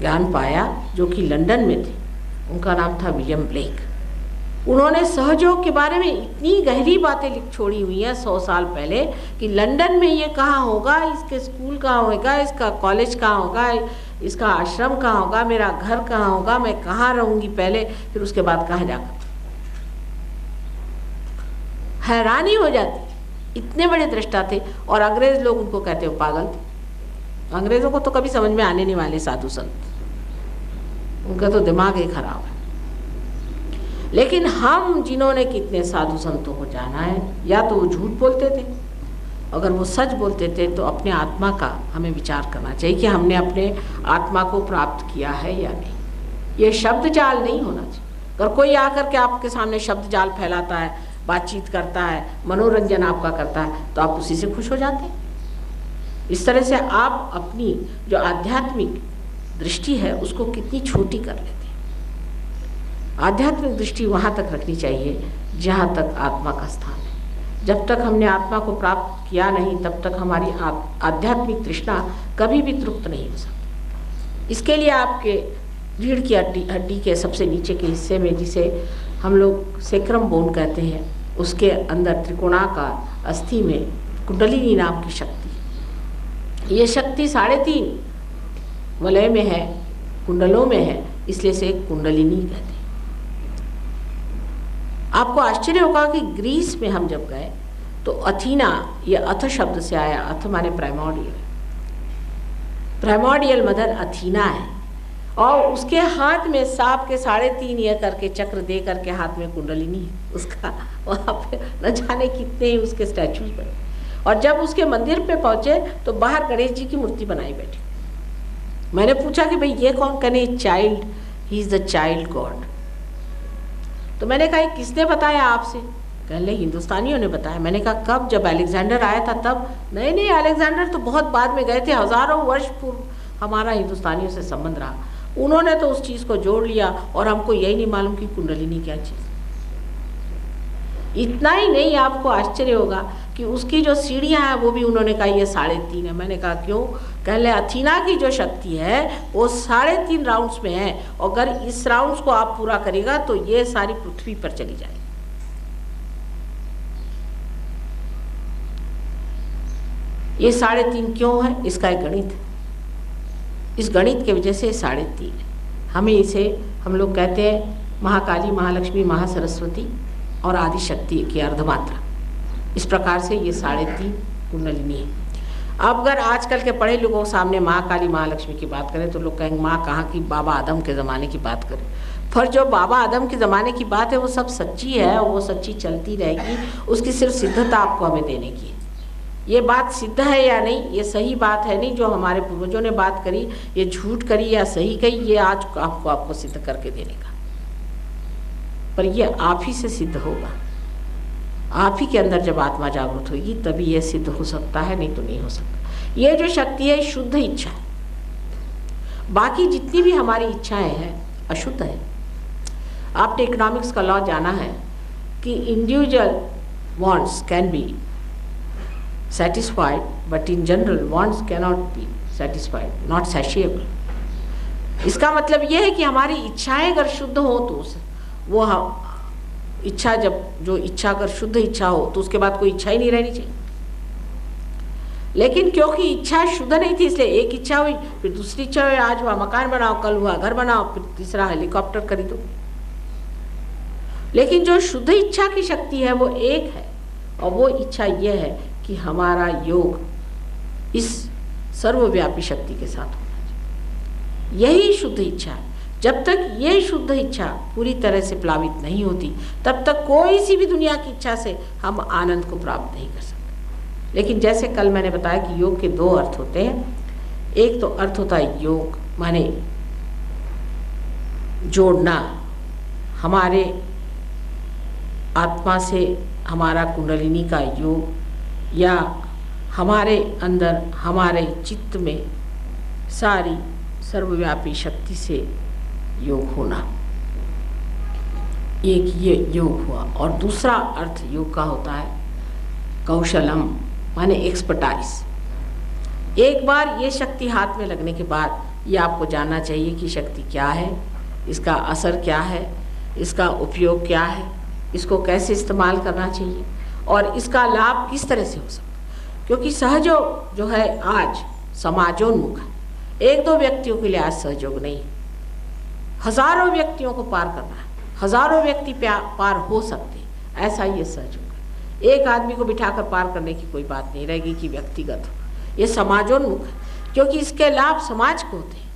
ज्ञान पाया जो कि लंदन में थे। उनका नाम था विलियम ब्लेक। उन्होंने सहयोग के बारे में इतनी गहरी बातें लिख छोड़ी हुई हैं 100 साल पहले कि लंदन में ये कहाँ होगा, इसके स्कूल कहाँ होगा, इसका कॉलेज कहाँ होगा, इसका आश्रम कहाँ होगा, मेरा घर कहाँ होगा, मैं कहाँ रहूँगी पहले, फिर उसके बाद कहाँ जाकर। हैरानी हो जाती, इतने बड़े दृष्टा थे और अंग्रेज लोग उनको कहते हो पागल थे। अंग्रेजों को तो कभी समझ में आने नहीं वाले साधु संत, उनका तो दिमाग ही खराब है। लेकिन हम जिन्होंने कितने साधु संतों को जाना है, या तो वो झूठ बोलते थे, अगर वो सच बोलते थे तो अपने आत्मा का हमें विचार करना चाहिए कि हमने अपने आत्मा को प्राप्त किया है या नहीं। ये शब्द जाल नहीं होना चाहिए। अगर कोई आकर के आपके सामने शब्द जाल फैलाता है, बातचीत करता है, मनोरंजन आपका करता है, तो आप उसी से खुश हो जाते हैं। इस तरह से आप अपनी जो आध्यात्मिक दृष्टि है उसको कितनी छोटी कर लेते हैं। आध्यात्मिक दृष्टि वहाँ तक रखनी चाहिए जहाँ तक आत्मा का स्थान है। जब तक हमने आत्मा को प्राप्त किया नहीं तब तक हमारी आध्यात्मिक तृष्णा कभी भी तृप्त नहीं हो सकती। इसके लिए आपके रीढ़ की हड्डी के सबसे नीचे के हिस्से में, जिसे हम लोग सेक्रम बोन कहते हैं, उसके अंदर त्रिकोणाकार अस्थि में कुंडलिनी नाम की शक्ति, ये शक्ति 3.5 वलय में है, कुंडलों में है, इसलिए से कुंडलिनी कहते हैं। आपको आश्चर्य होगा कि ग्रीस में हम जब गए तो अथीना, ये अथ शब्द से आया, अथ माने प्राइमोर्डियल, प्राइमोर्डियल मदर अथीना है, और उसके हाथ में सांप के 3.5 ये करके चक्र दे करके हाथ में कुंडलिनी है उसका। वहाँ पे न जाने कितने ही उसके स्टैचूज बने। और जब उसके मंदिर पे पहुँचे तो बाहर गणेश जी की मूर्ति बनाई बैठी। मैंने पूछा कि भाई ये कौन? कहने child, he is the child God. तो मैंने कहा किसने बताया आपसे? कहने हिंदुस्तानियों ने बताया। मैंने कहा कब? जब अलेक्जेंडर आया था तब? नहीं, अलेक्जेंडर तो बहुत बाद में गए थे, हज़ारों वर्ष पूर्व हमारा हिंदुस्तानियों से संबंध रहा। उन्होंने तो उस चीज़ को जोड़ लिया और हमको यही नहीं मालूम कि कुंडलिनी क्या चीज़। इतना ही नहीं, आपको आश्चर्य होगा कि उसकी जो सीढ़ियाँ हैं वो भी उन्होंने कहा ये 3.5 है। मैंने कहा क्यों? कहले अथीना की जो शक्ति है वो 3.5 राउंड्स में है, और अगर इस राउंड्स को आप पूरा करेगा तो ये सारी पृथ्वी पर चली जाएगी। ये 3.5 क्यों है? इसका एक गणित है। इस गणित के वजह से 3.5 है। हमें इसे हम लोग कहते हैं महाकाली, महालक्ष्मी, महासरस्वती और आदि शक्ति की अर्धमात्रा। इस प्रकार से ये 3.5 कुंडलिनी है। अब अगर आजकल के पढ़े लोगों के सामने महाकाली, महालक्ष्मी की बात करें तो लोग कहेंगे माँ कहाँ की, बाबा आदम के ज़माने की बात करें। पर जो बाबा आदम के ज़माने की बात है वो सब सच्ची है और वो सच्ची चलती रहेगी। उसकी सिर्फ सिद्धता आपको हमें देने की है। ये बात सिद्ध है या नहीं, ये सही बात है नहीं, जो हमारे पूर्वजों ने बात करी, ये झूठ करी या सही कही, ये आज आपको सिद्ध करके देने का। पर ये आप ही से सिद्ध होगा। आप ही के अंदर जब आत्मा जागृत होगी तभी ये सिद्ध हो सकता है, नहीं तो नहीं हो सकता। ये जो शक्ति है शुद्ध इच्छा है। बाकी जितनी भी हमारी इच्छाएं हैं अशुद्ध है। आपने इकोनॉमिक्स का लॉ जाना है कि individual wants can be satisfied, but in general wants cannot be satisfied, not satiable। इसका मतलब यह है कि हमारी इच्छाएं अगर शुद्ध हो तो वो इच्छा, जब जो इच्छा अगर शुद्ध इच्छा हो तो उसके बाद कोई इच्छा ही नहीं रहनी चाहिए। लेकिन क्योंकि इच्छा शुद्ध नहीं थी इसलिए एक इच्छा हुई, फिर दूसरी इच्छा हुई, आज हुआ मकान बनाओ, कल हुआ घर बनाओ, फिर तीसरा हेलीकॉप्टर खरीदो। लेकिन जो शुद्ध इच्छा की शक्ति है वो एक है, और वो इच्छा यह है कि हमारा योग इस सर्वव्यापी शक्ति के साथ होना चाहिए। यही शुद्ध इच्छा है। जब तक ये शुद्ध इच्छा पूरी तरह से प्लावित नहीं होती, तब तक कोई सी भी दुनिया की इच्छा से हम आनंद को प्राप्त नहीं कर सकते। लेकिन जैसे कल मैंने बताया कि योग के दो अर्थ होते हैं। एक तो अर्थ होता है योग माने जोड़ना, हमारे आत्मा से हमारा कुंडलिनी का योग, या हमारे अंदर हमारे चित्त में सारी सर्वव्यापी शक्ति से योग होना, एक ये योग हुआ। और दूसरा अर्थ योग का होता है कौशलम माने एक्सपर्टाइज। एक बार ये शक्ति हाथ में लगने के बाद ये आपको जानना चाहिए कि शक्ति क्या है, इसका असर क्या है, इसका उपयोग क्या है, इसको कैसे इस्तेमाल करना चाहिए और इसका लाभ किस तरह से हो सकता है। क्योंकि सहयोग जो है आज समाजोन्मुख है। एक दो व्यक्तियों के लिए आज सहयोग नहीं, हजारों व्यक्तियों को पार करना है, हजारों व्यक्ति पार हो सकते हैं, ऐसा ये सहयोग है। एक आदमी को बिठाकर पार करने की कोई बात नहीं रहेगी कि व्यक्तिगत हो, ये समाजोन्मुख है। क्योंकि इसके लाभ समाज को होते हैं।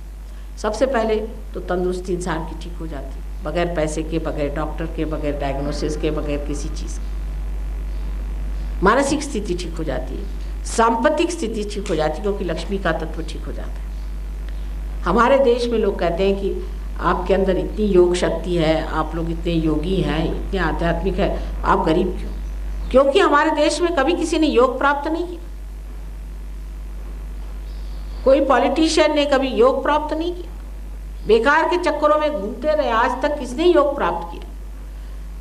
सबसे पहले तो तंदुरुस्ती इंसान की ठीक हो जाती है, बगैर पैसे के, बगैर डॉक्टर के, बगैर डायग्नोसिस के, बगैर किसी चीज़ के। मानसिक स्थिति ठीक हो जाती है, सांपत्तिक स्थिति ठीक हो जाती है, क्योंकि लक्ष्मी का तत्व ठीक हो जाता है। हमारे देश में लोग कहते हैं कि आपके अंदर इतनी योग शक्ति है, आप लोग इतने योगी हैं, इतने आध्यात्मिक है, आप गरीब क्यों? क्योंकि हमारे देश में कभी किसी ने योग प्राप्त नहीं किया, कोई पॉलिटिशियन ने कभी योग प्राप्त नहीं किया, बेकार के चक्करों में घूमते रहे। आज तक किसने योग प्राप्त किया?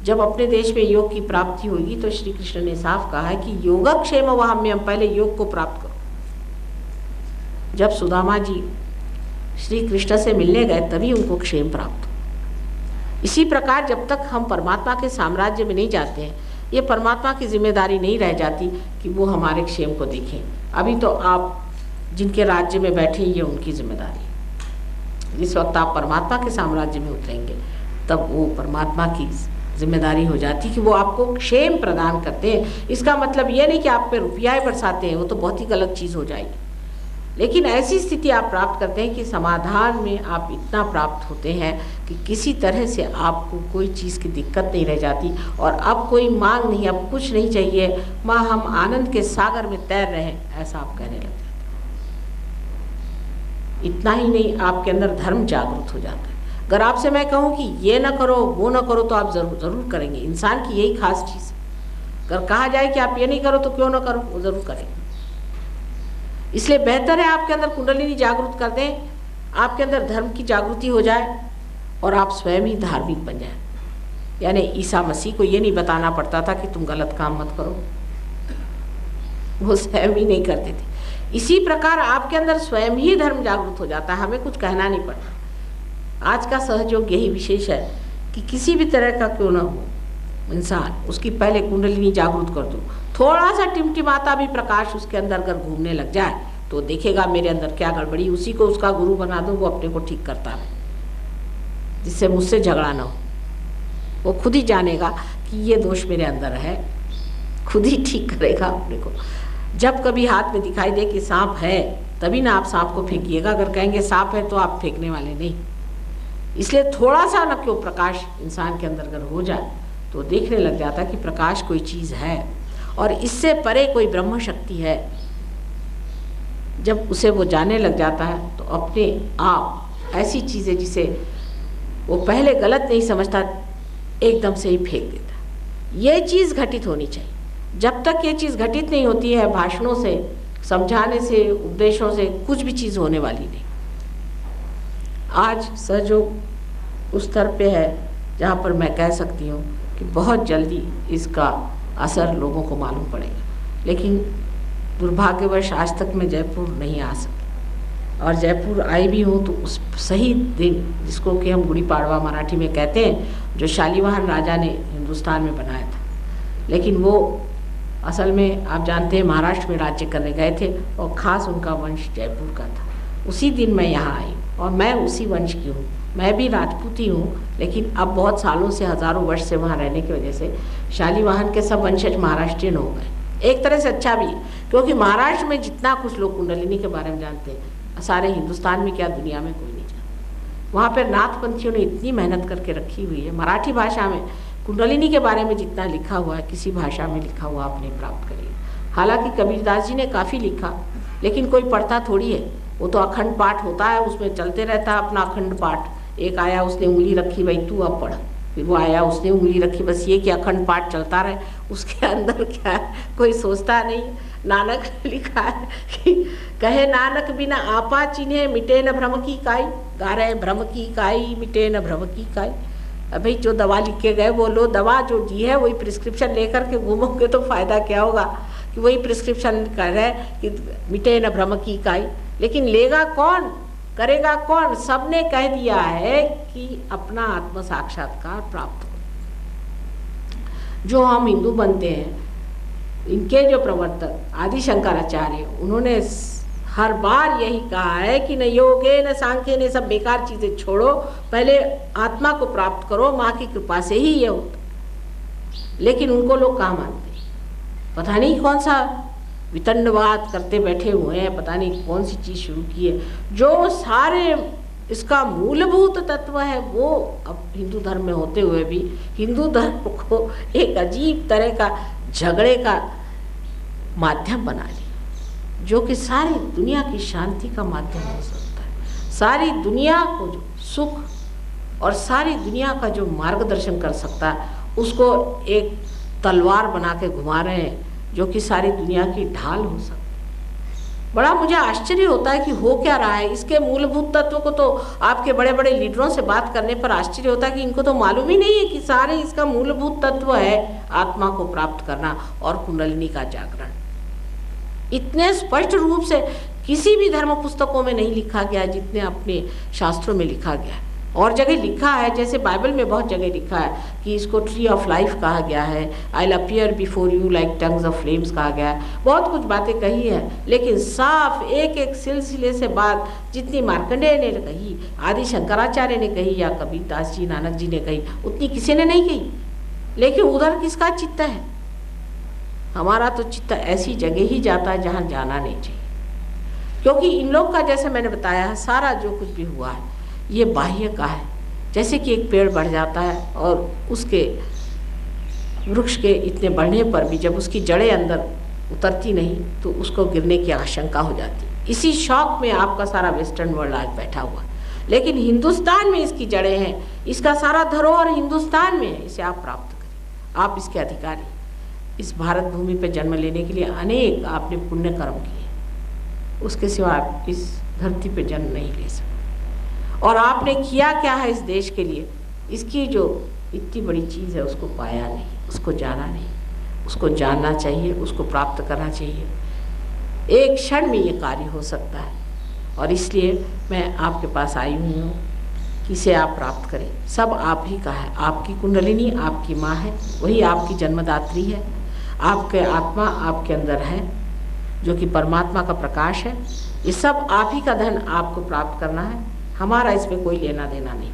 जब अपने देश में योग की प्राप्ति होगी तो श्री कृष्ण ने साफ कहा है कि योगक्षेम वहाम्यम, पहले योग को प्राप्त करो। जब सुदामा जी श्री कृष्ण से मिलने गए तभी उनको क्षेम प्राप्त हो। इसी प्रकार जब तक हम परमात्मा के साम्राज्य में नहीं जाते हैं, ये परमात्मा की जिम्मेदारी नहीं रह जाती कि वो हमारे क्षेम को देखें। अभी तो आप जिनके राज्य में बैठे ये उनकी जिम्मेदारी है। जिस वक्त आप परमात्मा के साम्राज्य में उतरेंगे तब वो परमात्मा की जिम्मेदारी हो जाती कि वो आपको क्षेम प्रदान करते हैं। इसका मतलब ये नहीं कि आप पे रुपया बरसाते हैं, वो तो बहुत ही गलत चीज़ हो जाएगी। लेकिन ऐसी स्थिति आप प्राप्त करते हैं कि समाधान में आप इतना प्राप्त होते हैं कि किसी तरह से आपको कोई चीज़ की दिक्कत नहीं रह जाती और अब कोई मांग नहीं, अब कुछ नहीं चाहिए, माँ हम आनंद के सागर में तैर रहे हैं, ऐसा आप कहने लगते हैं। इतना ही नहीं, आपके अंदर धर्म जागृत हो जाता है। अगर आपसे मैं कहूँ कि ये ना करो वो ना करो तो आप ज़रूर करेंगे। इंसान की यही खास चीज़ है। अगर कहा जाए कि आप ये नहीं करो तो क्यों ना करो, वो ज़रूर करेंगे। इसलिए बेहतर है आपके अंदर कुंडलिनी जागृत कर दें, आपके अंदर धर्म की जागृति हो जाए और आप स्वयं ही धार्मिक बन जाए। यानी ईसा मसीह को ये नहीं बताना पड़ता था कि तुम गलत काम मत करो, वो स्वयं ही नहीं करते थे। इसी प्रकार आपके अंदर स्वयं ही धर्म जागृत हो जाता है, हमें कुछ कहना नहीं पड़ता। आज का सहयोग यही विशेष है कि किसी भी तरह का क्यों ना हो इंसान, उसकी पहले कुंडलिनी जागृत कर दो। थोड़ा सा टिमटिमाता भी प्रकाश उसके अंदर अगर घूमने लग जाए तो देखेगा मेरे अंदर क्या गड़बड़ी, उसी को उसका गुरु बना दो, वो अपने को ठीक करता रहे, जिससे मुझसे झगड़ा ना हो। वो खुद ही जानेगा कि ये दोष मेरे अंदर है, खुद ही ठीक करेगा अपने को। जब कभी हाथ में दिखाई दे कि सांप है तभी ना आप सांप को फेंकिएगा, अगर कहेंगे सांप है तो आप फेंकने वाले नहीं। इसलिए थोड़ा सा न क्यों प्रकाश इंसान के अंदर अगर हो जाए तो देखने लग जाता कि प्रकाश कोई चीज़ है और इससे परे कोई ब्रह्म शक्ति है। जब उसे वो जानने लग जाता है तो अपने आप ऐसी चीज़ें जिसे वो पहले गलत नहीं समझता एकदम से ही फेंक देता। ये चीज़ घटित होनी चाहिए। जब तक ये चीज़ घटित नहीं होती है, भाषणों से, समझाने से, उपदेशों से कुछ भी चीज़ होने वाली नहीं। आज सहयोग उस स्तर पे है जहाँ पर मैं कह सकती हूँ कि बहुत जल्दी इसका असर लोगों को मालूम पड़ेगा। लेकिन दुर्भाग्यवश आज तक मैं जयपुर नहीं आ सकी, और जयपुर आई भी हूँ तो उस सही दिन जिसको कि हम गुड़ी पाड़वा मराठी में कहते हैं, जो शालीवाहन राजा ने हिंदुस्तान में बनाया था, लेकिन वो असल में आप जानते हैं महाराष्ट्र में राज्य करने गए थे और ख़ास उनका वंश जयपुर का था। उसी दिन मैं यहाँ आई और मैं उसी वंश की हूँ। मैं भी राजपूती हूँ, लेकिन अब बहुत सालों से, हज़ारों वर्ष से वहाँ रहने की वजह से शालीवाहन के सब वंशज महाराष्ट्रियन हो गए। एक तरह से अच्छा भी है, क्योंकि महाराष्ट्र में जितना कुछ लोग कुंडलिनी के बारे में जानते हैं, सारे हिंदुस्तान में क्या दुनिया में कोई नहीं जानता। वहाँ पर नाथपंथियों ने इतनी मेहनत करके रखी हुई है। मराठी भाषा में कुंडलिनी के बारे में जितना लिखा हुआ है किसी भाषा में लिखा हुआ आप नहीं प्राप्त करिए। हालांकि कबीरदास जी ने काफ़ी लिखा, लेकिन कोई पढ़ता थोड़ी है। वो तो अखंड पाठ होता है, उसमें चलते रहता है अपना अखंड पाठ। एक आया उसने उंगली रखी, भाई तू अब पढ़, फिर वो आया उसने उंगली रखी, बस ये कि अखंड पाठ चलता रहे। उसके अंदर क्या है कोई सोचता नहीं। नानक ने लिखा है कि कहे नानक बिना आपा चिन्हे मिटे न भ्रम की काई, गा रहे भ्रम की काई मिटे न भ्रम की काई। भाई जो दवा लिख के गए वो लो, दवा जो दी है वही प्रिस्क्रिप्शन लेकर के घूमोगे तो फायदा क्या होगा कि वही प्रिस्क्रिप्शन कर रहे कि मिटे न भ्रम की काई। लेकिन लेगा कौन, करेगा कौन? सबने कह दिया है कि अपना आत्म साक्षात्कार प्राप्त हो। जो हम हिंदू बनते हैं, इनके जो प्रवर्तक आदि शंकराचार्य, उन्होंने हर बार यही कहा है कि न योगे न सांख्य ने, सब बेकार चीजें छोड़ो, पहले आत्मा को प्राप्त करो, माँ की कृपा से ही ये होता। लेकिन उनको लोग कहाँ मानते हैं, पता नहीं कौन सा वितंडवाद करते बैठे हुए हैं, पता नहीं कौन सी चीज शुरू की है। जो सारे इसका मूलभूत तत्व है वो अब हिंदू धर्म में होते हुए भी हिंदू धर्म को एक अजीब तरह का झगड़े का माध्यम बना लिया, जो कि सारी दुनिया की शांति का माध्यम हो सकता है। सारी दुनिया को जो सुख और सारी दुनिया का जो मार्गदर्शन कर सकता है, उसको एक तलवार बना के घुमा रहे हैं, जो कि सारी दुनिया की ढाल हो सकती है। बड़ा मुझे आश्चर्य होता है कि हो क्या रहा है। इसके मूलभूत तत्व को तो आपके बड़े बड़े लीडरों से बात करने पर आश्चर्य होता है कि इनको तो मालूम ही नहीं है कि सारे इसका मूलभूत तत्व है आत्मा को प्राप्त करना और कुंडलिनी का जागरण। इतने स्पष्ट रूप से किसी भी धर्म पुस्तकों में नहीं लिखा गया जितने अपने शास्त्रों में लिखा गया है। और जगह लिखा है, जैसे बाइबल में बहुत जगह लिखा है कि इसको ट्री ऑफ लाइफ कहा गया है, I will appear before you like tongues of flames कहा गया है। बहुत कुछ बातें कही है, लेकिन साफ एक एक सिलसिले से बात जितनी मार्कंडेय ने कही, आदि शंकराचार्य ने कही या कबीरदास जी नानक जी ने कही, उतनी किसी ने नहीं कही। लेकिन उधर किसका चित्त है? हमारा तो चित्त ऐसी जगह ही जाता है जहाँ जाना नहीं चाहिए। क्योंकि इन लोग का जैसे मैंने बताया है, सारा जो कुछ भी हुआ है ये बाह्य का है। जैसे कि एक पेड़ बढ़ जाता है और उसके वृक्ष के इतने बढ़ने पर भी जब उसकी जड़ें अंदर उतरती नहीं तो उसको गिरने की आशंका हो जाती है। इसी शौक में आपका सारा वेस्टर्न वर्ल्ड आज बैठा हुआ। लेकिन हिंदुस्तान में इसकी जड़ें हैं, इसका सारा धरोहर हिंदुस्तान में है। इसे आप प्राप्त करें, आप इसके अधिकारी। इस भारत भूमि पर जन्म लेने के लिए अनेक आपने पुण्य कर्म किए, उसके सिवा आप इस धरती पर जन्म नहीं ले सकते। और आपने किया क्या है इस देश के लिए, इसकी जो इतनी बड़ी चीज़ है उसको पाया नहीं, उसको जाना नहीं। उसको जानना चाहिए, उसको प्राप्त करना चाहिए। एक क्षण में ये कार्य हो सकता है और इसलिए मैं आपके पास आई हुई हूँ कि इसे आप प्राप्त करें। सब आप ही का है। आपकी कुंडलिनी आपकी माँ है, वही आपकी जन्मदात्री है। आपके आत्मा आपके अंदर है जो कि परमात्मा का प्रकाश है। ये सब आप ही का धन आपको प्राप्त करना है, हमारा इसमें कोई लेना देना नहीं।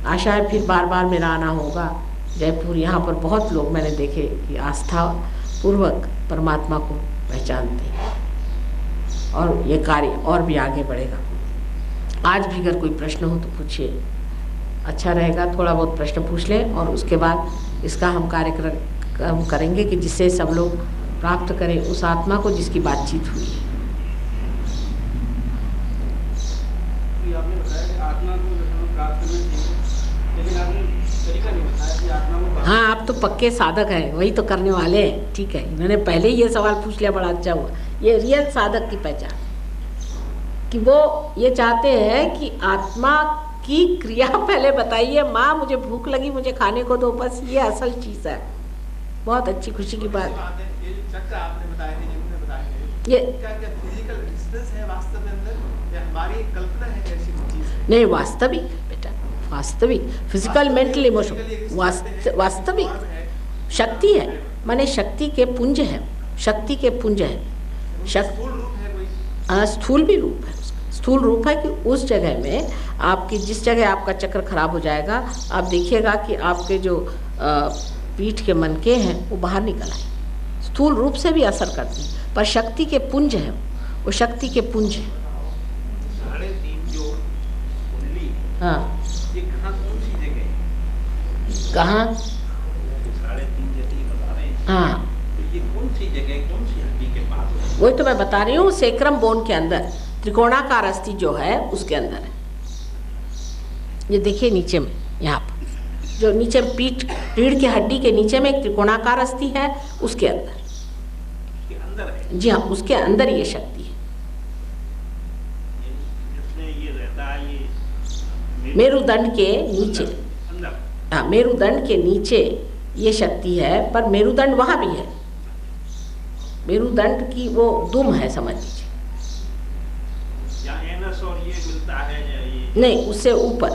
आशा है फिर बार बार मेरा आना होगा जयपुर। यहाँ पर बहुत लोग मैंने देखे कि आस्था पूर्वक परमात्मा को पहचानते हैं और ये कार्य और भी आगे बढ़ेगा। आज भी अगर कोई प्रश्न हो तो पूछिए, अच्छा रहेगा। थोड़ा बहुत प्रश्न पूछ लें और उसके बाद इसका हम कार्यक्रम करेंगे कि जिससे सब लोग प्राप्त करें उस आत्मा को जिसकी बातचीत हुई है। आपने बताया कि आत्मा को प्राप्त करना चाहिए, लेकिन आपने तरीका नहीं बताया कि आत्मा को। हाँ, आप तो पक्के साधक हैं, वही तो करने वाले हैं। ठीक है, इन्होंने पहले ही ये सवाल पूछ लिया, बड़ा अच्छा हुआ। ये रियल साधक की पहचान कि वो ये चाहते हैं कि आत्मा की क्रिया पहले बताइए। माँ मुझे भूख लगी, मुझे खाने को दो, बस ये असल चीज़ है। बहुत अच्छी खुशी की बात है। ये चक्र आपने बताए थे, जिन्होंने बताए थे, ये क्या क्या फिजिकल डिस्टेंस है वास्तव में अंदर, या हमारी कल्पना है ऐसी चीज़ है? नहीं, वास्तविक बेटा, वास्तविक फिजिकल मेंटल इमोशन वास्तविक शक्ति है। माने शक्ति के पुंज है, शक्ति के पुंज है। स्थूल रूप है कोई? स्थूल भी रूप है। स्थूल रूप है कि उस जगह में आपकी, जिस जगह आपका चक्र खराब हो जाएगा, आप देखिएगा कि आपके जो पीठ के मनके हैं वो बाहर निकल आए। स्थूल रूप से भी असर करती है, पर शक्ति के पुंज है, वो शक्ति के पुंज है। साढ़े 3 जो हाँ, ये कहाँ कौन सी जगह है? कहाँ? 3.5 जैसे बता रहे हैं। हाँ, तो ये कौन सी जगह, कौन सी हड्डी के पास है? वही तो मैं बता रही हूँ, सेक्रम बोन के अंदर त्रिकोणाकार अस्थि जो है उसके अंदर है। ये देखिए नीचे में, यहाँ पर जो नीचे रीढ़ की हड्डी के नीचे में एक त्रिकोणाकार अस्थि है, उसके अंदर। के अंदर है? जी हाँ, उसके अंदर ये शक्ति है। जिसमें ये रहता है, ये मेरुदंड के नीचे। अंदर। हाँ, मेरुदंड के नीचे ये शक्ति है, पर मेरुदंड वहाँ भी है। मेरुदंड की वो दुम है, समझ लीजिए। या एनस और ये मिलता है या ये? नहीं, उससे ऊपर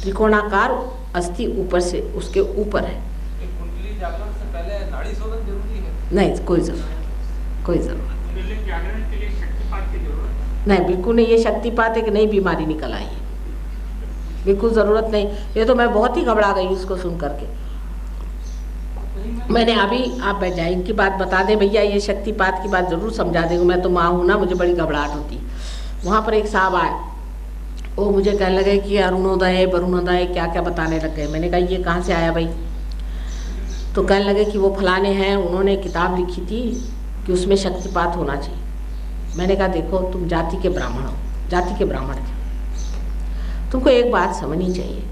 त्रिकोणाकार अस्थि ऊपर से, उसके ऊपर है। कुंडली जागरण से पहले नाड़ी शोधन जरूरी है? नहीं, कोई जरूरत, कोई जरूरत कुंडली जागरण के लिए शक्तिपात की जरूरत नहीं, बिल्कुल नहीं। ये शक्तिपात एक नई बीमारी निकल आई है, बिल्कुल जरूरत नहीं। ये तो मैं बहुत ही घबरा गई इसको सुन करके। मैंने अभी, आप बैठ जाए, इनकी बात बता दें भैया, ये शक्तिपात की बात जरूर समझा देंगे। मैं तो माँ हूँ ना, मुझे बड़ी घबराहट होती। वहाँ पर एक साहब आए, वो मुझे कहने लगे कि अरुणोदय वरुणोदय क्या क्या बताने लग गए। मैंने कहा ये कहाँ से आया भाई? तो कहने लगे कि वो फलाने हैं, उन्होंने किताब लिखी थी कि उसमें शक्तिपात होना चाहिए। मैंने कहा देखो, तुम जाति के ब्राह्मण हो, जाति के ब्राह्मण थे, तुमको एक बात समझनी चाहिए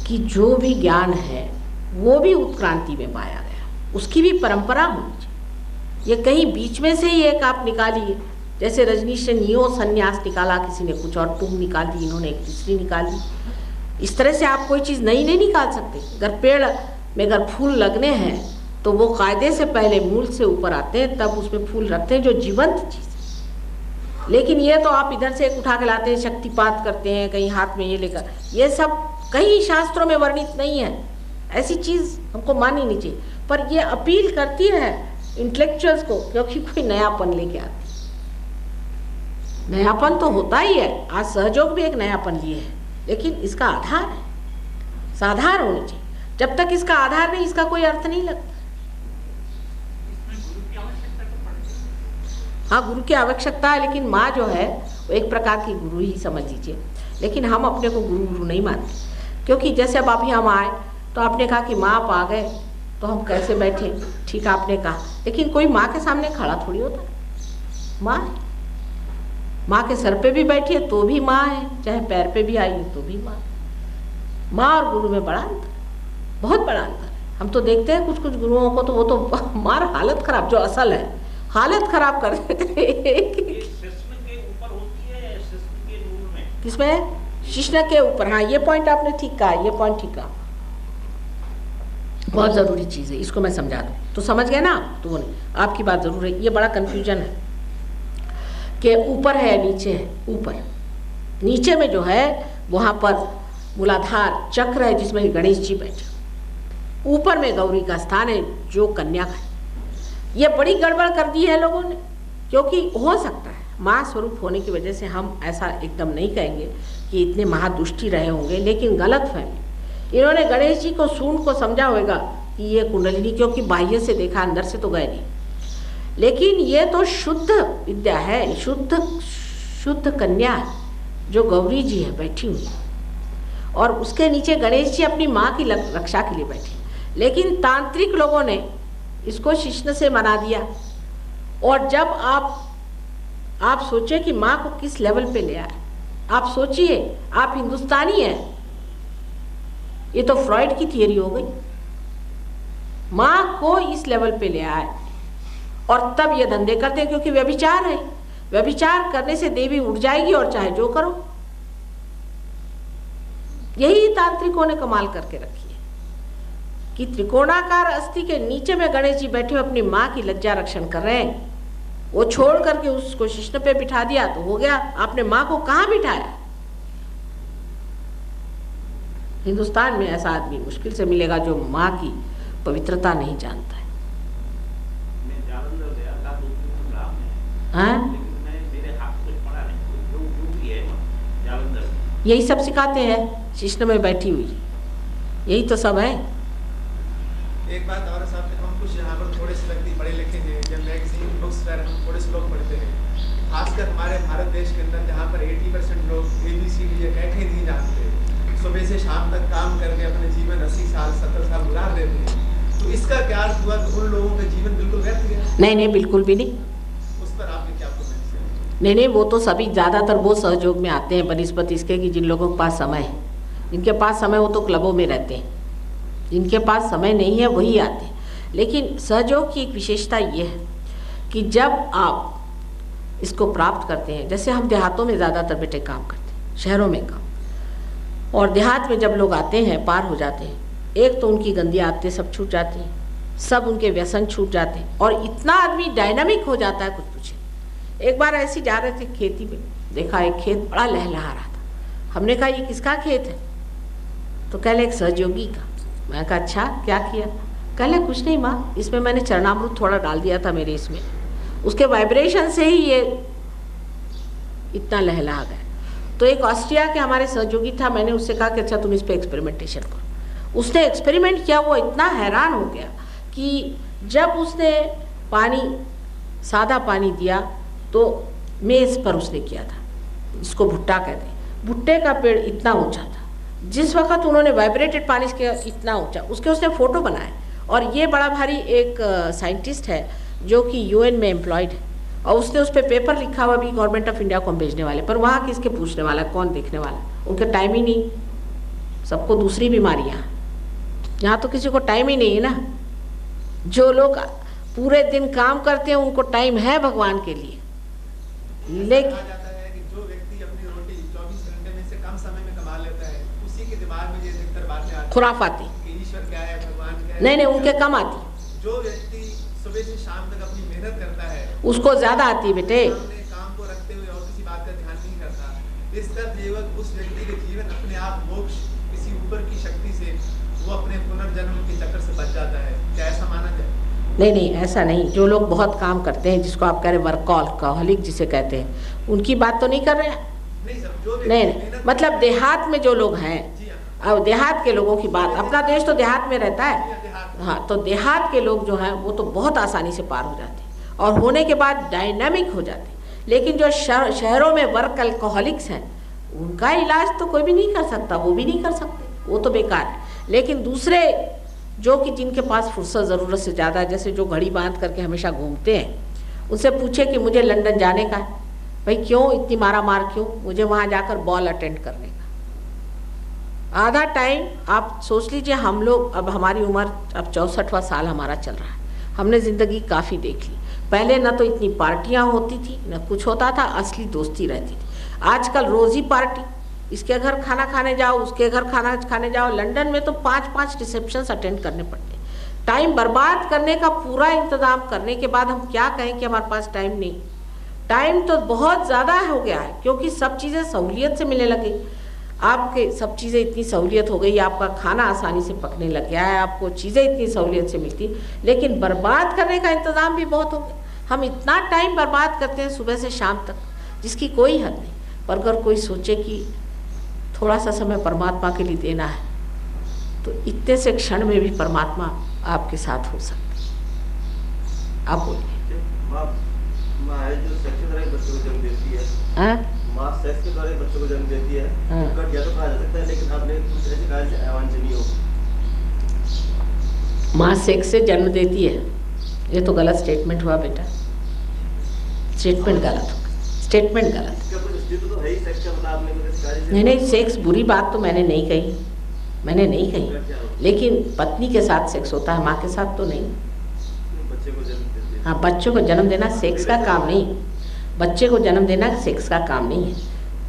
कि जो भी ज्ञान है वो भी उत्क्रांति में पाया गया, उसकी भी परंपरा होनी चाहिए। ये कहीं बीच में से ही एक आप निकालिए, जैसे रजनीश ने नियो संन्यास निकाला, किसी ने कुछ और टूम निकाल दी, इन्होंने एक तीसरी निकाल दी। इस तरह से आप कोई चीज़ नई नहीं निकाल सकते। अगर पेड़ में अगर फूल लगने हैं तो वो कायदे से पहले मूल से ऊपर आते हैं, तब उसमें फूल रखते हैं, जो जीवंत चीज़ है। लेकिन ये तो आप इधर से एक उठा के लाते हैं, शक्तिपात करते हैं, कहीं हाथ में ये लेकर, ये सब कहीं शास्त्रों में वर्णित नहीं है। ऐसी चीज़ हमको माननी नहीं चाहिए। पर ये अपील करती है इंटेलेक्चुअल्स को, क्योंकि कोई नयापन लेके आती है। नयापन तो होता ही है, आज सहयोग भी एक नयापन लिए है, लेकिन इसका आधार है, साधार होनी चाहिए। जब तक इसका आधार नहीं, इसका कोई अर्थ नहीं लगता। हाँ, गुरु की आवश्यकता है, लेकिन माँ जो है वो एक प्रकार की गुरु ही समझ लीजिए। लेकिन हम अपने को गुरु नहीं मानते, क्योंकि जैसे अब अभी हम आए तो आपने कहा कि माँ आप आ गए तो हम कैसे बैठे, ठीक आपने कहा, लेकिन कोई माँ के सामने खड़ा थोड़ी होता है। माँ के सर पे भी बैठी है तो भी माँ है, चाहे पैर पे भी आई है तो भी माँ। माँ और गुरु में बड़ा अंतर, बहुत बड़ा अंतर है। हम तो देखते हैं कुछ कुछ गुरुओं को तो वो तो मार हालत खराब, जो असल है हालत खराब कर देते हैं। किसमें? शिष्ण के ऊपर। हाँ, ये पॉइंट आपने ठीक कहा, ये पॉइंट ठीक कहा, बहुत ज़रूरी चीज़ है, इसको मैं समझा दूँ तो समझ गए ना। तो वो नहीं, आपकी बात ज़रूर है। ये बड़ा कन्फ्यूजन है कि ऊपर है नीचे है। ऊपर नीचे में जो है वहाँ पर मूलाधार चक्र है जिसमें गणेश जी बैठे, ऊपर में गौरी का स्थान है जो कन्या का है। ये बड़ी गड़बड़ कर दी है लोगों ने, क्योंकि हो सकता है माँ स्वरूप होने की वजह से हम ऐसा एकदम नहीं कहेंगे कि इतने महादुष्टि रहे होंगे, लेकिन गलत फहमी। इन्होंने गणेश जी को सूंड को समझा होगा कि ये कुंडलिनी, क्योंकि बाह्य से देखा, अंदर से तो गए नहीं। लेकिन ये तो शुद्ध विद्या है, शुद्ध कन्या जो गौरी जी है बैठी हुई, और उसके नीचे गणेश जी अपनी माँ की रक्षा के लिए बैठे। लेकिन तांत्रिक लोगों ने इसको शिष्ण से मना दिया। और जब आप सोचिए कि माँ को किस लेवल पे ले आए। आप सोचिए, आप हिंदुस्तानी हैं, ये तो फ्रॉइड की थियरी हो गई। माँ को इस लेवल पे ले आए और तब ये धंधे करते हैं, क्योंकि व्यभिचार है। व्यभिचार करने से देवी उठ जाएगी और चाहे जो करो। यही तांत्रिकों ने कमाल करके रखी है कि त्रिकोणाकार अस्थि के नीचे में गणेश जी बैठे हुए अपनी माँ की लज्जा रक्षण कर रहे हैं। वो छोड़ करके उसको शिष्ण पे बिठा दिया तो हो गया। आपने माँ को कहाँ बिठाया? हिंदुस्तान में ऐसा आदमी मुश्किल से मिलेगा जो माँ की पवित्रता नहीं जानता है। मैं जालंधर गया था 2-3 रात में, हाँ? लेकिन मैं मेरे हाथ कुछ पड़ा नहीं। जो भी है जालंधर, यही सब सिखाते हैं शिष्ण में बैठी हुई, यही तो सब है। एक बात और साहब, हम कुछ यहाँ पर थोड़े से व्यक्ति पढ़े लिखे हैं, जब मैगजीन बुक्स वगैरह हम थोड़े से लोग पढ़ते हैं, खासकर हमारे भारत देश के अंदर जहाँ पर 80% लोग ABCD या कैखे नहीं जानते, सुबह से शाम तक काम करके अपने जीवन 80 साल 70 साल गुजार देते हैं, तो इसका क्या अर्थ हुआ कि उन लोगों का जीवन बिल्कुल व्यर्थ गया? नहीं, बिल्कुल भी नहीं। उस पर आपने क्या कमेंट? नहीं, वो तो सभी ज़्यादातर वो सहयोग में आते हैं बनिस्बत इसके कि जिन लोगों के पास समय है। जिनके पास समय वो तो क्लबों में रहते हैं, जिनके पास समय नहीं है वही आते हैं। लेकिन सहयोग की एक विशेषता ये है कि जब आप इसको प्राप्त करते हैं, जैसे हम देहातों में ज़्यादातर बेटे काम करते हैं, शहरों में कम, और देहात में जब लोग आते हैं पार हो जाते हैं, एक तो उनकी गंदी आदतें सब छूट जाती हैं, सब उनके व्यसन छूट जाते हैं, और इतना आदमी डायनामिक हो जाता है कुछ पूछे। एक बार ऐसी जा रहे थे खेती में, देखा एक खेत बड़ा लहलहा रहा था। हमने कहा ये किसका खेत है? तो कह ले एक सहयोगी का। मैं कहा अच्छा, क्या किया? कह ले कुछ नहीं माँ, इसमें मैंने चरणामृत थोड़ा डाल दिया था मेरे इसमें, उसके वाइब्रेशन से ही ये इतना लहलहा गया। तो एक ऑस्ट्रिया के हमारे सहयोगी था, मैंने उससे कहा कि अच्छा तुम इस पर एक्सपेरिमेंटेशन करो। उसने एक्सपेरिमेंट किया, वो इतना हैरान हो गया कि जब उसने पानी, सादा पानी दिया तो मेज़ पर उसने किया था, जिसको भुट्टा कहते हैं। भुट्टे का पेड़ इतना ऊंचा था, जिस वक्त उन्होंने वाइब्रेटेड पानी के इतना ऊंचा, उसके उसने फ़ोटो बनाए। और ये बड़ा भारी एक साइंटिस्ट है जो कि UN में एम्प्लॉयड है, और उसने उस पर पेपर लिखा हुआ भी गवर्नमेंट ऑफ इंडिया को हम भेजने वाले, पर वहाँ किसके पूछने वाला, कौन देखने वाला? उनके टाइम ही नहीं, सबको दूसरी बीमारियाँ। यहाँ तो किसी को टाइम ही नहीं है ना। जो लोग पूरे दिन काम करते हैं उनको टाइम है भगवान के लिए, लेकिन जाता है कि जो व्यक्ति अपनी रोटी 24 घंटे में से कम समय में कमा लेता है, उसी के दिमाग में ये अधिकतर बातें आती हैं खुराफाती कि ईश्वर क्या है, भगवान क्या है। नहीं, उनके कम आती। जो व्यक्ति सुबह से शाम तक अपनी मेहनत करता है उसको ज्यादा आती बेटे। अपने काम को रखते हुए और किसी बात का ध्यान नहीं करता, इस तरह उस व्यक्ति के जीवन अपने आप मोक्ष किसी ऊपर की शक्ति से वो अपने पुनर्जन्म के चक्कर से बच जाता है। क्या ऐसा माना जाए? नहीं, ऐसा नहीं। जो लोग बहुत काम करते हैं, जिसको आप कह रहे वर्कहॉलिक जिसे कहते हैं, उनकी बात तो नहीं कर रहे हैं। नहीं सर, जो नहीं, मतलब देहात में जो लोग हैं, अब देहात के लोगों की बात, अपना देश तो देहात में रहता है। हाँ, तो देहात के लोग जो हैं वो तो बहुत आसानी से पार हो जाते हैं, और होने के बाद डायनामिक हो जाते हैं। लेकिन जो शहरों में वर्क अल्कोहलिक्स हैं, उनका इलाज तो कोई भी नहीं कर सकता, वो भी नहीं कर सकते, वो तो बेकार है। लेकिन दूसरे जो कि जिनके पास फुर्सत ज़रूरत से ज़्यादा है, जैसे जो घड़ी बांध करके हमेशा घूमते हैं, उनसे पूछे कि मुझे लंदन जाने का है। भाई क्यों इतनी मारा मार क्यों? मुझे वहाँ जाकर बॉल अटेंड करने का। आधा टाइम आप सोच लीजिए, हम लोग अब हमारी उम्र अब 64वां साल हमारा चल रहा है, हमने ज़िंदगी काफ़ी देख ली। पहले ना तो इतनी पार्टियाँ होती थी, न कुछ होता था, असली दोस्ती रहती थी। आजकल रोज़ ही पार्टी, इसके घर खाना खाने जाओ, उसके घर खाना खाने जाओ। लंदन में तो 5-5 रिसेप्शंस अटेंड करने पड़ते हैं। टाइम बर्बाद करने का पूरा इंतज़ाम करने के बाद हम क्या कहें कि हमारे पास टाइम नहीं? टाइम तो बहुत ज़्यादा हो गया है, क्योंकि सब चीज़ें सहूलियत से मिलने लगी। आपके सब चीज़ें इतनी सहूलियत हो गई, आपका खाना आसानी से पकने लग गया है, आपको चीज़ें इतनी सहूलियत से मिलती, लेकिन बर्बाद करने का इंतज़ाम भी बहुत हो गया। हम इतना टाइम बर्बाद करते हैं सुबह से शाम तक, जिसकी कोई हद नहीं। पर अगर कोई सोचे कि थोड़ा सा समय परमात्मा के लिए देना है, तो इतने से क्षण में भी परमात्मा आपके साथ हो सकते हैं। आप बोलिए। माँ है जो सेक्स के द्वारा बच्चों को जन्म देती है। हाँ? माँ सेक्स के द्वारा बच्चों को जन्म देती है। कट या तो कहा जा सकता है, लेकिन आपने कुछ ऐसे कहा है अवांछनीय हो। माँ सेक्स से जन्म देती है, ये तो गलत स्टेटमेंट हुआ बेटा। स्टेटमेंट गलत हो, स्टेटमेंट गलत। तो है ही सेक्स का, मतलब आपने कुछ ऐसे कहा। नहीं, सेक्स बुरी बात तो मैंने नहीं कही, मैंने नहीं कही। लेकिन पत्नी के साथ सेक्स होता है, माँ के साथ तो नहीं। बच्चे को जन्म देती है। हाँ, बच्चों को जन्म देना सेक्स का काम नहीं, बच्चे को जन्म देना सेक्स का काम नहीं है।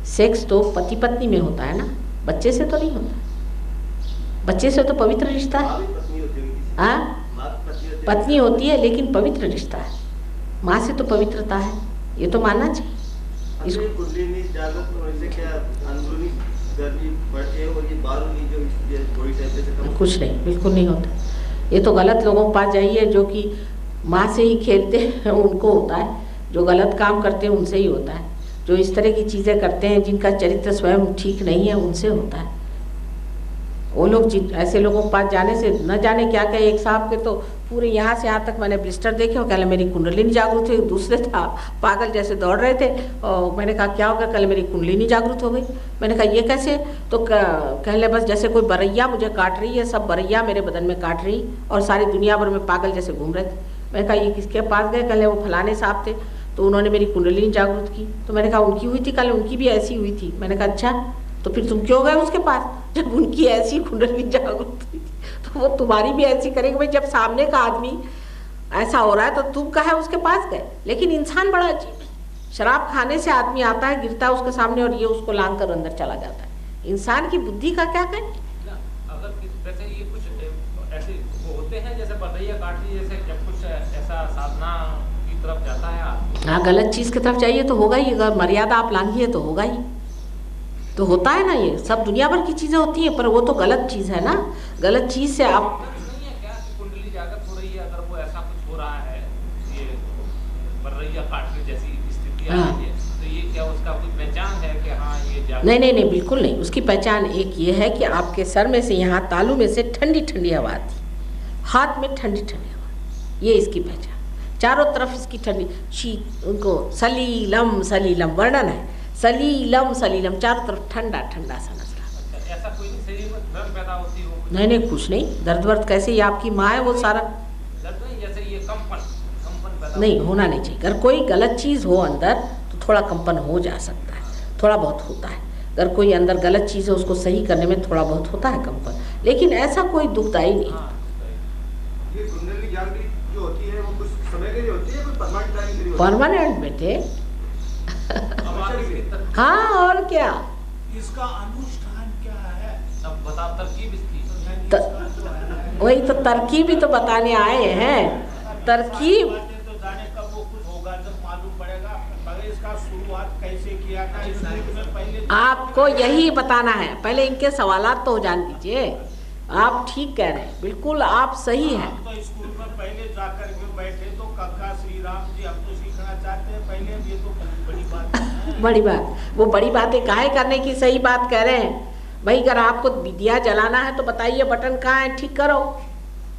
सेक्स तो पति पत्नी में होता है ना, बच्चे से तो नहीं होता। बच्चे से तो पवित्र रिश्ता है। हाँ, पत्नी होती है, लेकिन पवित्र रिश्ता है। माँ से तो पवित्रता है, ये तो मानना चाहिए। कुछ नहीं, बिल्कुल नहीं होता। ये तो गलत लोगों के पास जाइए, जो कि माँ से ही खेलते हैं उनको होता है, जो गलत काम करते हैं उनसे ही होता है, जो इस तरह की चीज़ें करते हैं जिनका चरित्र स्वयं ठीक नहीं है, उनसे होता है। वो लोग ऐसे लोगों के पास जाने से न जाने क्या क्या, एक साहब के तो पूरे यहाँ से यहाँ तक मैंने ब्लिस्टर देखे और कहले मेरी कुंडलिनी जागरूक हुई। दूसरे था पागल जैसे दौड़ रहे थे और मैंने कहा क्या हो गया, कहले मेरी कुंडलिनी जागरूक हो गई। मैंने कहा ये कैसे, तो कहले बस जैसे कोई बरैया मुझे काट रही है, सब बरैया मेरे बदन में काट रही और सारी दुनिया भर में पागल जैसे घूम रहे थे। मैंने कहा ये किसके पास गए, कहले वो फलाने साहब थे तो उन्होंने मेरी कुंडलिनी जागरूक की। तो मैंने कहा उनकी हुई थी, कहले उनकी भी ऐसी हुई थी। मैंने कहा अच्छा तो फिर तुम क्यों गए उसके पास, जब उनकी ऐसी कुंडली जागरूक थी तो वो तुम्हारी भी ऐसी करेगी। भाई जब सामने का आदमी ऐसा हो रहा है तो तुम कहे उसके पास गए। लेकिन इंसान बड़ा अजीब है, शराब खाने से आदमी आता है, गिरता है उसके सामने और ये उसको लांग कर अंदर चला जाता है। इंसान की बुद्धि का क्या करें। अगर वैसे ये कुछ ऐसे वो होते हैं जैसे बरैया काटती, जैसे जब कुछ ऐसा साधना की तरफ जाता है आदमी, हाँ गलत चीज की तरफ चाहिए तो होगा ही, अगर मर्यादा आप लांघिए तो होगा ही, तो होता है ना। ये सब दुनिया भर की चीजें होती हैं पर वो तो गलत चीज है ना। गलत चीज से आप नहीं है क्या कि कुंडली जागृत हो रही है, अगर वो ऐसा कुछ हो रहा है, ये बरैया काटने जैसी स्थिति आ रही है, तो ये क्या उसका कुछ पहचान है कि हाँ ये जागृत? नहीं बिल्कुल नहीं। उसकी पहचान एक ये है कि आपके सर में से यहाँ तालू में से ठंडी ठंडी हवा आती, हाथ में ठंडी ठंडी हवा, ये इसकी पहचान। चारों तरफ इसकी ठंडी शीत, उनको सलीलम सलीलम वर्णन है, सलीलम सलीलम, चारों तरफ ठंडा ठंडा सा नजर आता है। ऐसा कोई नहीं शरीर में दर्द पैदा होती हो? नहीं कुछ नहीं, दर्द वर्द कैसे, ये आपकी माँ है वो सारा दर्द नहीं, जैसे ये कंपन पैदा नहीं होना नहीं चाहिए। अगर कोई गलत चीज़ हो अंदर तो थोड़ा कंपन हो जा सकता है, थोड़ा बहुत होता है। अगर कोई अंदर गलत चीज़ है उसको सही करने में थोड़ा बहुत होता है कंपन, लेकिन ऐसा कोई दुखदायी नहीं। ये कुंडली जागृति जो होती है वो कुछ समय के लिए होती है, कोई परमानेंट टाइम के लिए होती है? परमानेंट बेटे हाँ और क्या। इसका अनुष्ठान क्या है? अब बता तरकीब इसकी। वही तो तरकीब ही तो बताने आए हैं। तरकीब तो जाने कब वो कुछ होगा जब मालूम पड़ेगा, पहले इसका शुरुआत कैसे किया था इसमें पहले आपको यही बताना है। पहले इनके सवालात तो जान लीजिए। आप ठीक कह रहे हैं, बिल्कुल आप सही हैं। तो स्कूल में पहले जाकर के बैठे तो कक्का श्री राम जी हम तो सीखना चाहते हैं पहले, ये तो बड़ी बात है। बड़ी बात, वो बड़ी बातें काहे करने की, सही बात कह रहे हैं भाई। अगर आपको दिया जलाना है तो बताइए बटन कहाँ है, ठीक करो।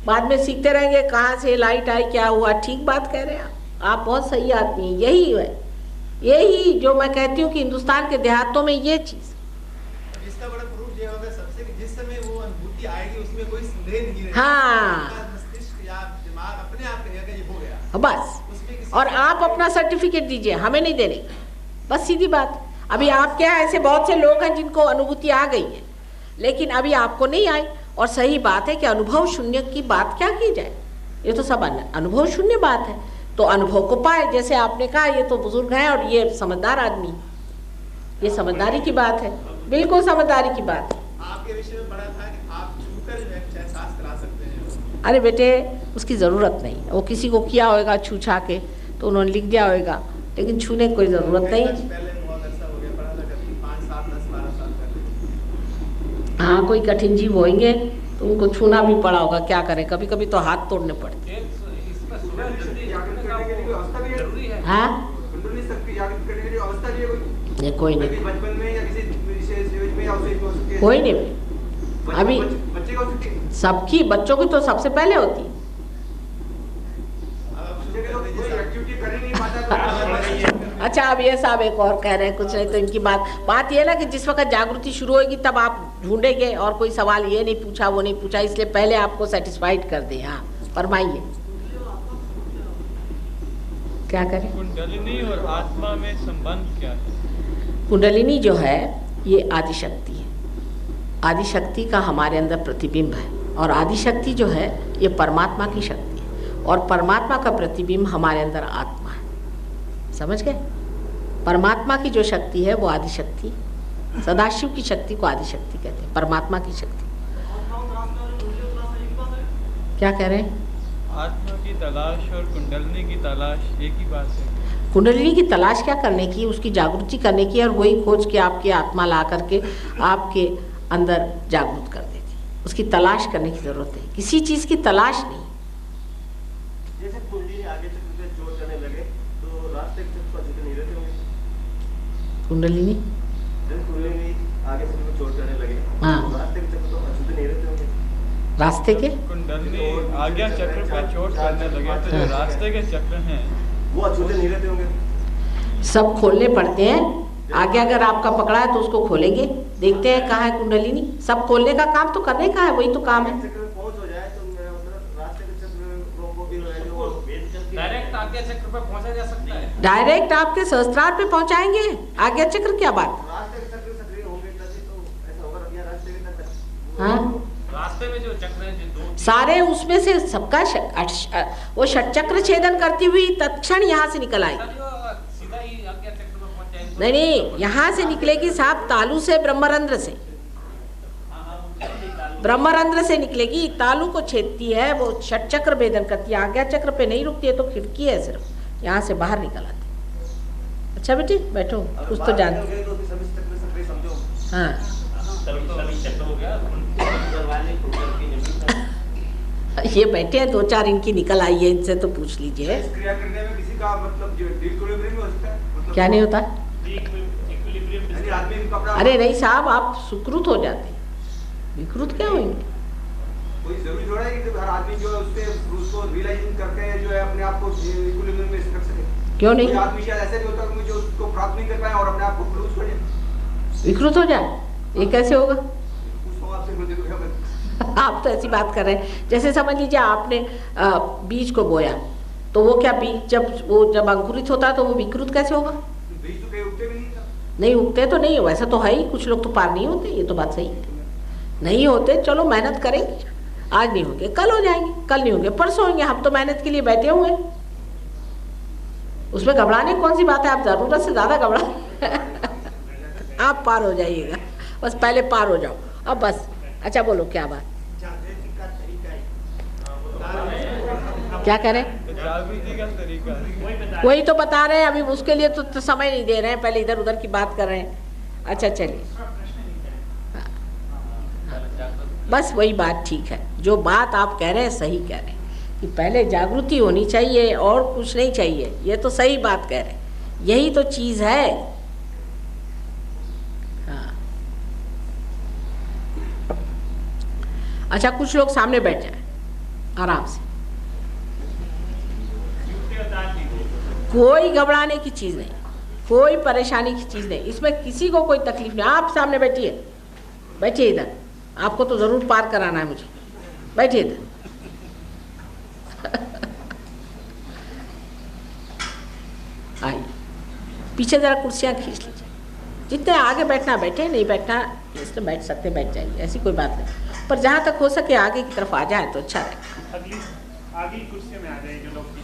बाद में सीखते रहेंगे कहाँ से लाइट आई क्या हुआ। ठीक बात कह रहे हैं आप बहुत सही आदमी हैं। यही है, यही जो मैं कहती हूँ कि हिंदुस्तान के देहातों में ये चीज़। इसका बड़ा प्रूफ ये होगा सबसे कि जिस समय वो अनुभूति आएगी उसमें कोई संदेह नहीं रहेगा। हाँ मस्तिष्क या दिमाग अपने आप कहेगा ये हो गया बस। और आप अपना सर्टिफिकेट दीजिए, हमें नहीं देने का, बस सीधी बात। अभी आपके यहाँ ऐसे बहुत से लोग हैं जिनको अनुभूति आ गई है, लेकिन अभी आपको नहीं आई। और सही बात है कि अनुभव शून्य की बात क्या की जाए, ये तो सब अनुभव शून्य बात है। तो अनुभव को पाए, जैसे आपने कहा ये तो बुजुर्ग हैं और ये समझदार आदमी, ये समझदारी की बात है, बिल्कुल समझदारी की बात है। आपके विषय में पढ़ा था कि आप छूकर जो है कुछ एहसास करा सकते हैं। अरे बेटे उसकी ज़रूरत नहीं, वो किसी को किया होगा छू छा के तो उन्होंने लिख दिया होगा, लेकिन छूने की कोई ज़रूरत नहीं। पहले बहुत अच्छा हो गया, पढ़ा था कभी 5 साल 10 12 साल पहले। हाँ कोई कठिन जीव होंगे तो उनको छूना भी पड़ा होगा, क्या करें, कभी कभी तो हाथ तोड़ने पड़ते हैं। हाँ नहीं कोई नहीं, बचपन में या किसी विशेष एज में या उसे हो सकती है? कोई नहीं। अभी बच्चे का हो सकती है? सबकी, बच्चों की तो सबसे पहले होती है। बच्चे के लोग कोई एक्टिविटी कर ही नहीं पाता। अच्छा अब ये साहब एक और कह रहे हैं, कुछ नहीं तो इनकी बात ये ना कि जिस वक्त जागृति शुरू होगी तब आप ढूंढेंगे और कोई सवाल ये नहीं पूछा वो नहीं पूछा, इसलिए पहले आपको सेटिस्फाइड कर दे। हाँ फरमाइए क्या करें। कुंडलिनी और आत्मा में संबंध क्या है? कुंडलिनी जो है ये आदिशक्ति है, आदिशक्ति का हमारे अंदर प्रतिबिंब है। और आदिशक्ति जो है ये परमात्मा की शक्ति है, और परमात्मा का प्रतिबिंब हमारे अंदर आत्मा है। समझ गए? परमात्मा की जो शक्ति है वो आदिशक्ति, सदाशिव की शक्ति को आदिशक्ति कहते हैं, परमात्मा की शक्ति। क्या कह रहे हैं? आत्मा की तलाश और कुंडलिनी की तलाश एक ही बात है? कुंडलिनी की तलाश क्या करने की, उसकी जागृति करने की, और वही खोज के आपके आत्मा ला करके आपके अंदर जागृत कर देती। उसकी तलाश करने की जरूरत है, किसी चीज की तलाश नहीं। जैसे कुंडली आगे चलते जोर करने लगे तो रास्ते नहीं रहते होंगे। कुंडलिनी कुंडली आगे से वो चोट करने लगे, हाँ। तो रास्ते के चक्र तो अछूते नहीं रहते होंगे। रास्ते के कुंडलनी आज्ञा चक्र पे चोट करने लगे तो जो रास्ते के चक्र हैं वो अछूते नहीं रहते होंगे। सब खोलने पड़ते हैं। आगे अगर आपका पकड़ा है तो उसको खोलेंगे, देखते हैं कहाँ है कुंडलिनी। सब खोलने का काम तो करने का है, वही तो काम है। चक्र में पहुंच हो जाए तो मेरा मतलब रास्ते के चक्र में वो भी जो डायरेक्ट आज्ञा चक्र पे पहुंचा जा सकता है। डायरेक्ट आपके सहस्त्रार पे पहुंचाएंगे। आज्ञा चक्र क्या बात। रास्ते के चक्र सक्रिय होंगे तभी तो ऐसा होगा। या रास्ते के चक्र हाँ, रास्ते में जो चक्र है जो दो सारे उसमें से सबका वो षटचक्र छेदन करती हुई तत्क्षण यहाँ से निकल आई। सीधा ही आज्ञा चक्र में पहुंच जाएंगे। नहीं नहीं, यहाँ से निकलेगी साहब तालु से, ब्रह्मरंध्र से। ब्रह्मरंध्र से निकलेगी, तालु को छेदती है, वो षटचक्र भेदन करती है। आज्ञा चक्र पे नहीं रुकती है तो खिड़की है सिर्फ, यहाँ से बाहर निकल आती। अच्छा बेटी बैठो, कुछ तो जानते। तो सभी चक्र सक्रिय समझो। हाँ, सभी चक्र हो गया। ये बैठे हैं, दो चार इनकी निकल आई है, इनसे तो पूछ लीजिए। इस क्रिया करने में किसी का मतलब जो इक्विलिब्रियम हो सकता है, मतलब क्या नहीं होता? यानी आदमी कपड़ा अरे नहीं साहब, आप सुकृत हो जाते हैं, विकृत क्या होंगे? कोई जरूरी थोड़ा है कि हर आदमी जो है उसको रियलाइजिंग करके जो है अपने आप को इक्विलिब्रियम में रख सके। क्यों नहीं? कोई आदमी शायद ऐसे भी होता है जो उसको प्राप्त नहीं कर पाए और अपने आप को लूज कर जाए, विकृत हो जाए, ये कैसे होगा? उसको आपसे मुझे आप तो ऐसी बात कर रहे हैं जैसे समझ लीजिए आपने बीज को बोया, तो वो क्या बीज जब अंकुरित होता है तो वो विकृत कैसे होगा? बीज तो कहीं उगते भी नहीं था। नहीं उगते तो नहीं, वैसा तो है ही, कुछ लोग तो पार नहीं होते, ये तो बात सही है। नहीं होते, चलो मेहनत करेंगे, आज नहीं होंगे कल हो जाएंगे, कल नहीं होंगे परसों होंगे, हम तो मेहनत के लिए बैठे हुए हैं। उसमें घबराने कौन सी बात है? आप जरूरत से ज्यादा घबरा आप पार हो जाइएगा, बस पहले पार हो जाओ अब बस। अच्छा बोलो क्या बात, क्या करें? जागृति का तरीका है। वही तो बता रहे हैं, अभी उसके लिए तो समय नहीं दे रहे हैं, पहले इधर उधर की बात कर रहे हैं। अच्छा चलिए, बस वही बात ठीक है, जो बात आप कह रहे हैं सही कह रहे हैं कि पहले जागृति होनी चाहिए और कुछ नहीं चाहिए, ये तो सही बात कह रहे हैं, यही तो चीज है। हाँ, अच्छा कुछ लोग सामने बैठ जाए आराम से, कोई घबराने की चीज नहीं, कोई परेशानी की चीज नहीं, इसमें किसी को कोई तकलीफ नहीं। आप सामने बैठिए, बैठिए इधर, आपको तो जरूर पार कराना है मुझे, बैठिए इधर। आइए पीछे जरा कुर्सियां खींच लीजिए, जितने आगे बैठना बैठे, नहीं बैठना इसमें बैठ सकते बैठ जाइए, ऐसी कोई बात नहीं, पर जहाँ तक हो सके आगे की तरफ आ जाए तो अच्छा रहेगा। अगली आगे कुर्सी में आ जाए जो लोग पीछे।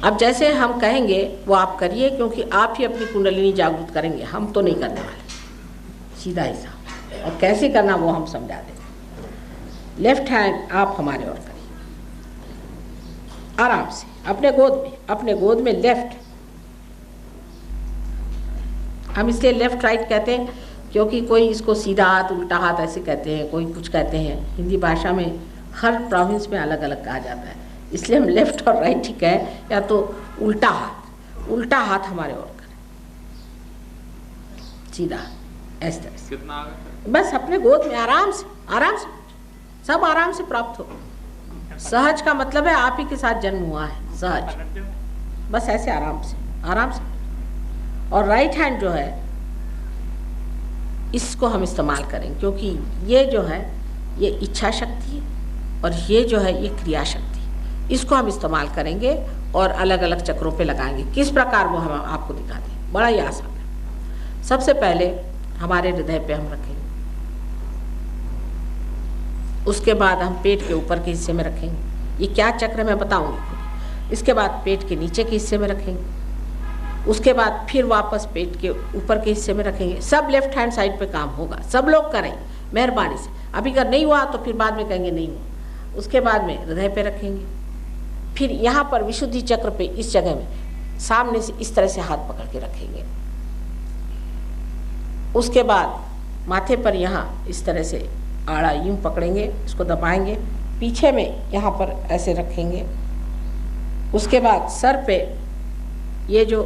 अब जैसे हम कहेंगे वो आप करिए, क्योंकि आप ही अपनी कुंडलिनी जागृत करेंगे, हम तो नहीं करने वाले, सीधा ही साहब। और कैसे करना वो हम समझा देंगे। लेफ्ट हैंड आप हमारे और करिए आराम से, अपने गोद में लेफ्ट। हम इसलिए लेफ्ट राइट कहते हैं क्योंकि कोई इसको सीधा हाथ उल्टा हाथ ऐसे कहते हैं, कोई कुछ कहते हैं, हिंदी भाषा में हर प्रोविंस में अलग अलग कहा जाता है, इसलिए हम लेफ्ट और राइट ही कहें, या तो उल्टा हाथ हमारे और करें, सीधा इस तरह से। कितना आगे? बस अपने गोद में आराम से सब आराम से प्राप्त हो। सहज का मतलब है आप ही के साथ जन्म हुआ है, सहज, बस ऐसे आराम से। और राइट हैंड जो है इसको हम इस्तेमाल करें, क्योंकि ये जो है ये इच्छा शक्ति है और ये जो है ये क्रिया शक्ति, इसको हम इस्तेमाल करेंगे और अलग अलग चक्रों पे लगाएंगे। किस प्रकार वो हम आपको दिखा दें, बड़ा ही आसान है। सबसे पहले हमारे हृदय पे हम रखेंगे, उसके बाद हम पेट के ऊपर के हिस्से में रखेंगे, ये क्या चक्र मैं बताऊंगी। इसके बाद पेट के नीचे के हिस्से में रखेंगे, उसके बाद फिर वापस पेट के ऊपर के हिस्से में रखेंगे। सब लेफ्ट हैंड साइड पे काम होगा, सब लोग करें मेहरबानी से। अभी अगर नहीं हुआ तो फिर बाद में कहेंगे नहीं हुआ। उसके बाद में हृदय पे रखेंगे, फिर यहाँ पर विशुद्धि चक्र पे इस जगह में सामने से इस तरह से हाथ पकड़ के रखेंगे। उसके बाद माथे पर यहाँ इस तरह से आड़ा यूं पकड़ेंगे, इसको दबाएंगे, पीछे में यहाँ पर ऐसे रखेंगे। उसके बाद सर पे ये जो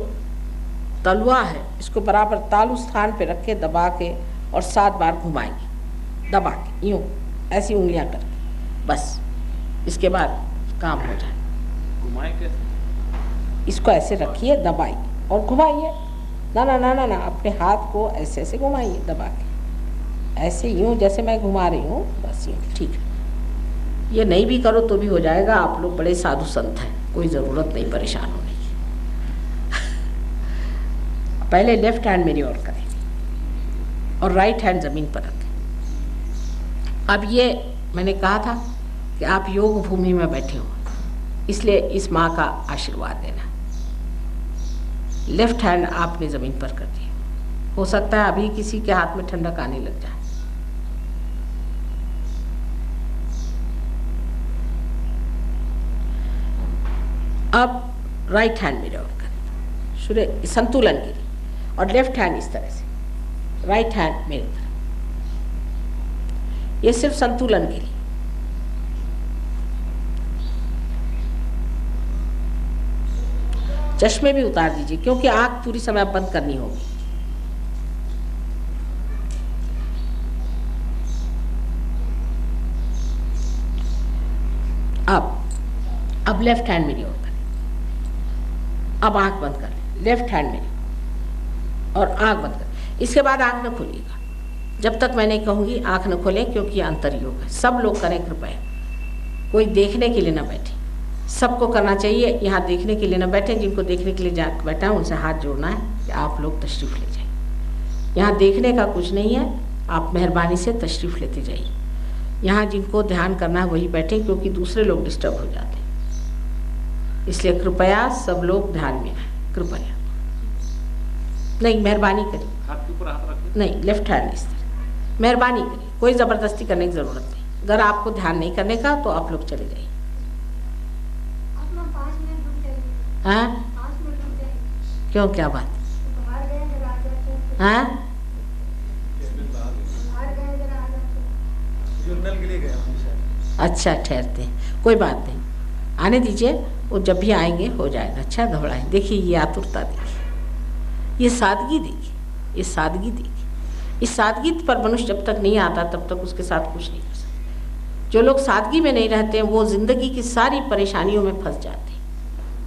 तलवा है, इसको बराबर तालु स्थान पे रख के दबा के और 7 बार घुमाएंगे, दबा के यूँ ऐसी उंगलियां करके, बस इसके बाद काम हो जाए। घुमाए कैसे? इसको ऐसे रखिए, दबाइए और घुमाइए। ना ना ना ना ना, अपने हाथ को ऐसे ऐसे घुमाइए दबा के, ऐसे यूँ जैसे मैं घुमा रही हूँ, बस यूँ, ठीक है। ये नहीं भी करो तो भी हो जाएगा, आप लोग बड़े साधु संत हैं, कोई ज़रूरत नहीं परेशान होने की। पहले लेफ्ट हैंड मेरी ओर करें और राइट हैंड ज़मीन पर रखें। अब ये मैंने कहा था कि आप योग भूमि में बैठे हो, इसलिए इस माँ का आशीर्वाद देना। लेफ्ट हैंड आपने ज़मीन पर कर दी, हो सकता है अभी किसी के हाथ में ठंडक आने लग जाए। अब राइट हैंड मेरे ओर करें, सूर्य संतुलन के लिए, और लेफ्ट हैंड इस तरह से, राइट हैंड मेरे तरफ, ये सिर्फ संतुलन के लिए। चश्मे भी उतार दीजिए, क्योंकि आंख पूरी समय अब बंद करनी होगी। अब लेफ्ट हैंड मेरी ओर करें, अब आंख बंद कर लें, लेफ्ट हैंड मेरी और आंख बंद कर। इसके बाद आंख न खोलिएगा जब तक मैं नहीं कहूँगी आंख न खोलें, क्योंकि अंतर योग है। सब लोग करें कृपया, कोई देखने के लिए ना बैठे, सबको करना चाहिए। यहाँ देखने के लिए ना बैठे, जिनको देखने के लिए जा बैठा है उनसे हाथ जोड़ना है कि आप लोग तशरीफ़ ले जाइए। यहाँ देखने का कुछ नहीं है, आप मेहरबानी से तशरीफ़ लेते जाइए। यहाँ जिनको ध्यान करना है वही बैठे, क्योंकि दूसरे लोग डिस्टर्ब हो जाते हैं। इसलिए कृपया सब लोग ध्यान में आए, कृपया। नहीं, मेहरबानी करिए, हाथ के ऊपर हाथ रखिए। नहीं, लेफ्ट हैंड इस तरह, मेहरबानी करिए, कोई ज़बरदस्ती करने की ज़रूरत नहीं। अगर आपको ध्यान नहीं करने का तो आप लोग चले जाइए। हाँ, क्यों, क्या बात? हाँ, जर्नल के लिए गया। अच्छा, ठहरते हैं, कोई बात नहीं, आने दीजिए, वो जब भी आएंगे हो जाएगा। अच्छा, घबराएं। देखिए ये आतुरता देखिए, ये सादगी देखिए, ये सादगी देखिए। इस सादगी पर मनुष्य जब तक नहीं आता तब तक उसके साथ कुछ नहीं कर सकते। जो लोग सादगी में नहीं रहते हैं वो ज़िंदगी की सारी परेशानियों में फंस जाते हैं।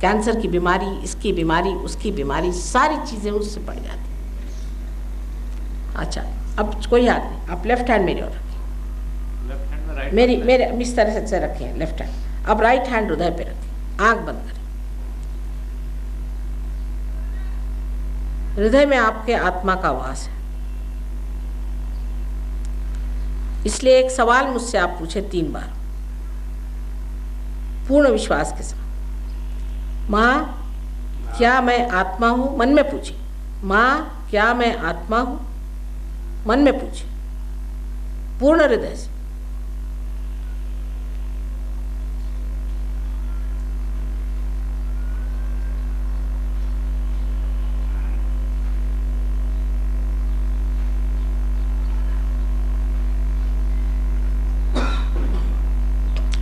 कैंसर की बीमारी, इसकी बीमारी, उसकी बीमारी, सारी चीज़ें उससे पड़ जाती हैं। अच्छा, अब कोई याद नहीं, आप लेफ्ट हैंड मेरी ओर रखें, मेरे इस तरह से रखें लेफ्ट हैंड। अब राइट हैंड हृदय पे रखें, आंख बंद करें। हृदय में आपके आत्मा का वास है, इसलिए एक सवाल मुझसे आप पूछे 3 बार पूर्ण विश्वास के साथ। माँ, क्या मैं आत्मा हूँ? मन में पूछिए, माँ क्या मैं आत्मा हूँ? मन में पूछिए, पूर्ण हृदय से।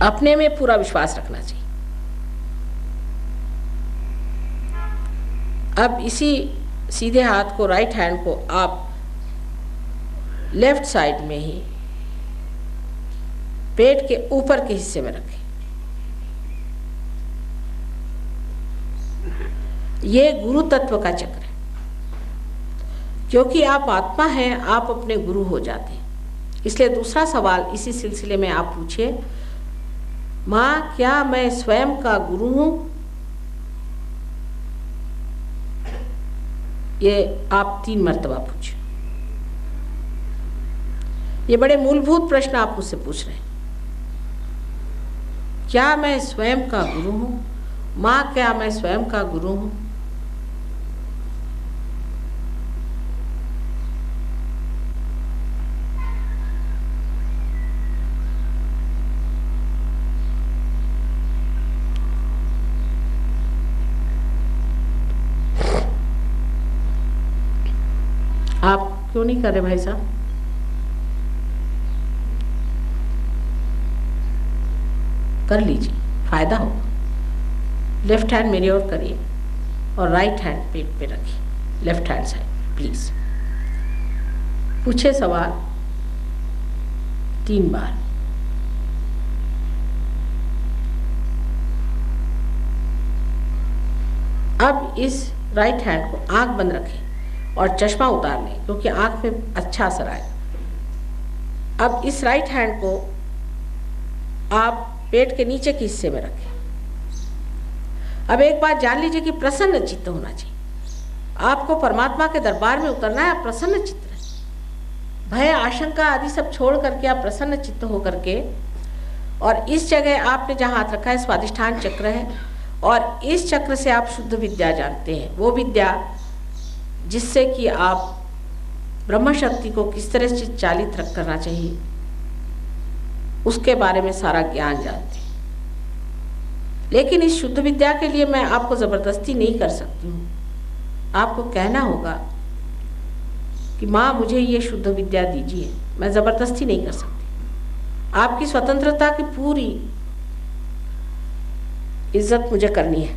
अपने में पूरा विश्वास रखना चाहिए। अब इसी सीधे हाथ को, राइट हैंड को आप लेफ्ट साइड में ही पेट के ऊपर के हिस्से में रखें। ये गुरु तत्व का चक्र है, क्योंकि आप आत्मा हैं, आप अपने गुरु हो जाते हैं। इसलिए दूसरा सवाल इसी सिलसिले में आप पूछिए, माँ क्या मैं स्वयं का गुरु हूँ? ये आप 3 मर्तबा पूछिए। ये बड़े मूलभूत प्रश्न आप मुझसे पूछ रहे हैं। क्या मैं स्वयं का गुरु हूँ? माँ क्या मैं स्वयं का गुरु हूँ? आप क्यों नहीं कर रहे भाई साहब? कर लीजिए, फायदा होगा। लेफ्ट हैंड मेरी ओर करिए और राइट हैंड पेट पे रखिए। Left hand side, please. पूछे सवाल 3 बार। अब इस राइट हैंड को आंख बंद रखें और चश्मा उतार लें, क्योंकि आंख में अच्छा असर आएगा। अब इस राइट हैंड को आप पेट के नीचे के हिस्से में रखें। अब एक बात जान लीजिए कि प्रसन्न चित्त होना चाहिए। आपको परमात्मा के दरबार में उतरना है, आप प्रसन्न चित्त रहें। भय आशंका आदि सब छोड़ करके आप प्रसन्न चित्त हो करके, और इस जगह आपने जहाँ हाथ रखा है स्वादिष्ठान चक्र है, और इस चक्र से आप शुद्ध विद्या जानते हैं, वो विद्या जिससे कि आप ब्रह्म शक्ति को किस तरह से चालित रख करना चाहिए उसके बारे में सारा ज्ञान जानते हैं। लेकिन इस शुद्ध विद्या के लिए मैं आपको ज़बरदस्ती नहीं कर सकती हूँ। आपको कहना होगा कि माँ मुझे ये शुद्ध विद्या दीजिए, मैं ज़बरदस्ती नहीं कर सकती। आपकी स्वतंत्रता की पूरी इज्जत मुझे करनी है,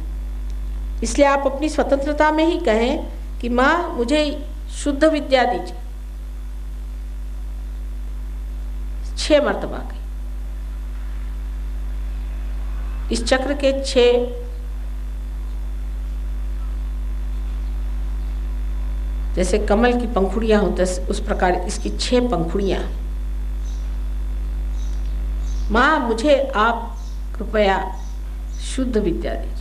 इसलिए आप अपनी स्वतंत्रता में ही कहें कि माँ मुझे शुद्ध विद्या दीजिए। 6 मर्तबा कहें। इस चक्र के 6 जैसे कमल की पंखुड़ियां होती है उस प्रकार इसकी 6 पंखुड़ियां। माँ मुझे आप कृपया शुद्ध विद्या दीजिए।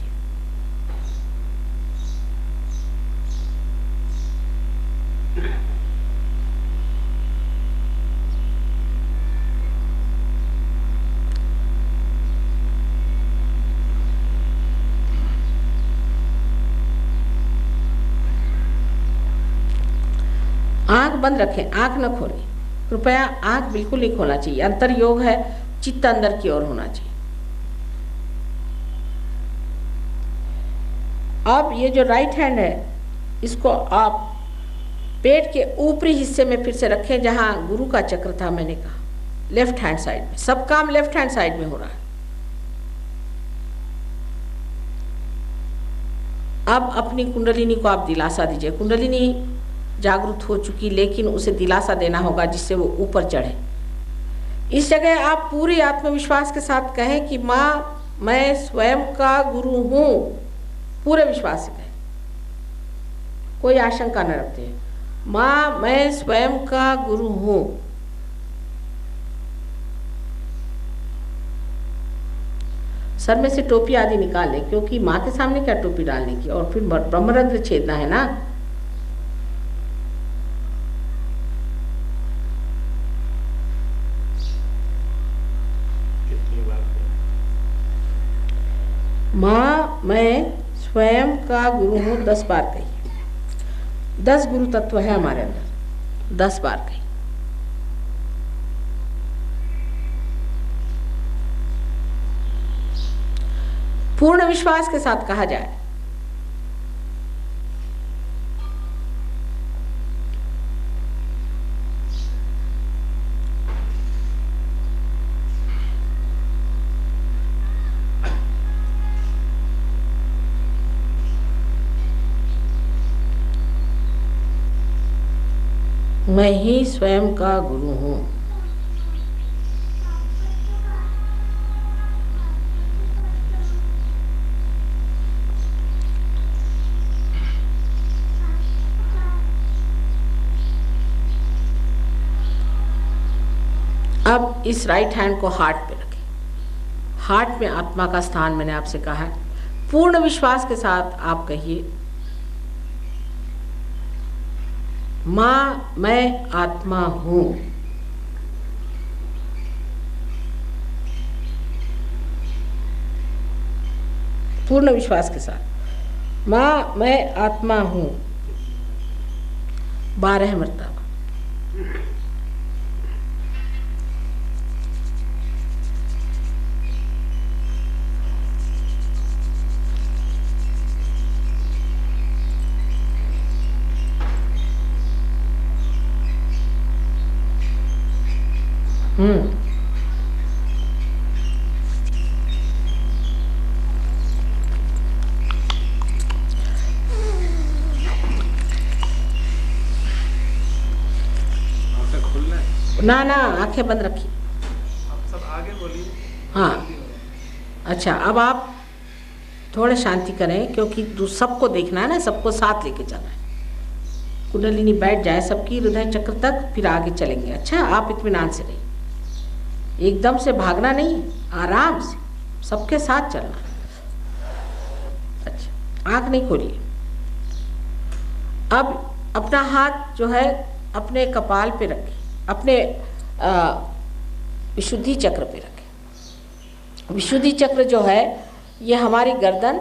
आंख बंद रखें, आंख न खोलें, कृपया आंख बिल्कुल नहीं खोलना चाहिए। अंतर योग है, चित्त अंदर की ओर होना चाहिए। अब ये जो राइट हैंड है इसको आप पेट के ऊपरी हिस्से में फिर से रखें जहां गुरु का चक्र था, मैंने कहा लेफ्ट हैंड साइड में। सब काम लेफ्ट हैंड साइड में हो रहा है। अब अपनी कुंडलिनी को आप दिलासा दीजिए। कुंडलिनी जागरूक हो चुकी, लेकिन उसे दिलासा देना होगा जिससे वो ऊपर चढ़े। इस जगह आप पूरी आत्मविश्वास के साथ कहें कि माँ मैं स्वयं का गुरु हूँ। पूरे विश्वास से कहें, कोई आशंका न रखते हैं। माँ मैं स्वयं का गुरु हूँ। सर में से टोपी आदि निकाल लें, क्योंकि माँ के सामने क्या टोपी डालने की, और फिर ब्रह्मरंध्र छेदना है ना। माँ मैं स्वयं का गुरु हूँ 10 बार कही। 10 गुरु तत्व है हमारे अंदर, 10 बार कही। पूर्ण विश्वास के साथ कहा जाए। मैं ही स्वयं का गुरु हूँ। अब इस राइट हैंड को हार्ट पे रखें। हार्ट में आत्मा का स्थान मैंने आपसे कहा है। पूर्ण विश्वास के साथ आप कहिए, माँ मैं आत्मा हूँ। पूर्ण विश्वास के साथ, माँ मैं आत्मा हूँ। 12 मर्तबा। ना ना, आंखें बंद रखिए। आप सब आगे बोलिए। हाँ, अच्छा, अब आप थोड़े शांति करें, क्योंकि सबको देखना है ना, सबको साथ लेके चलना है। कुंडलिनी बैठ जाए सबकी हृदय चक्र तक, फिर आगे चलेंगे। अच्छा, आप इत्मीनान से रहिए, एकदम से भागना नहीं, आराम से सबके साथ चलना है। अच्छा, आँख नहीं खोलिए। अब अपना हाथ जो है अपने कपाल पे रखें, अपने विशुद्धि चक्र पे रखें। विशुद्धि चक्र जो है ये हमारी गर्दन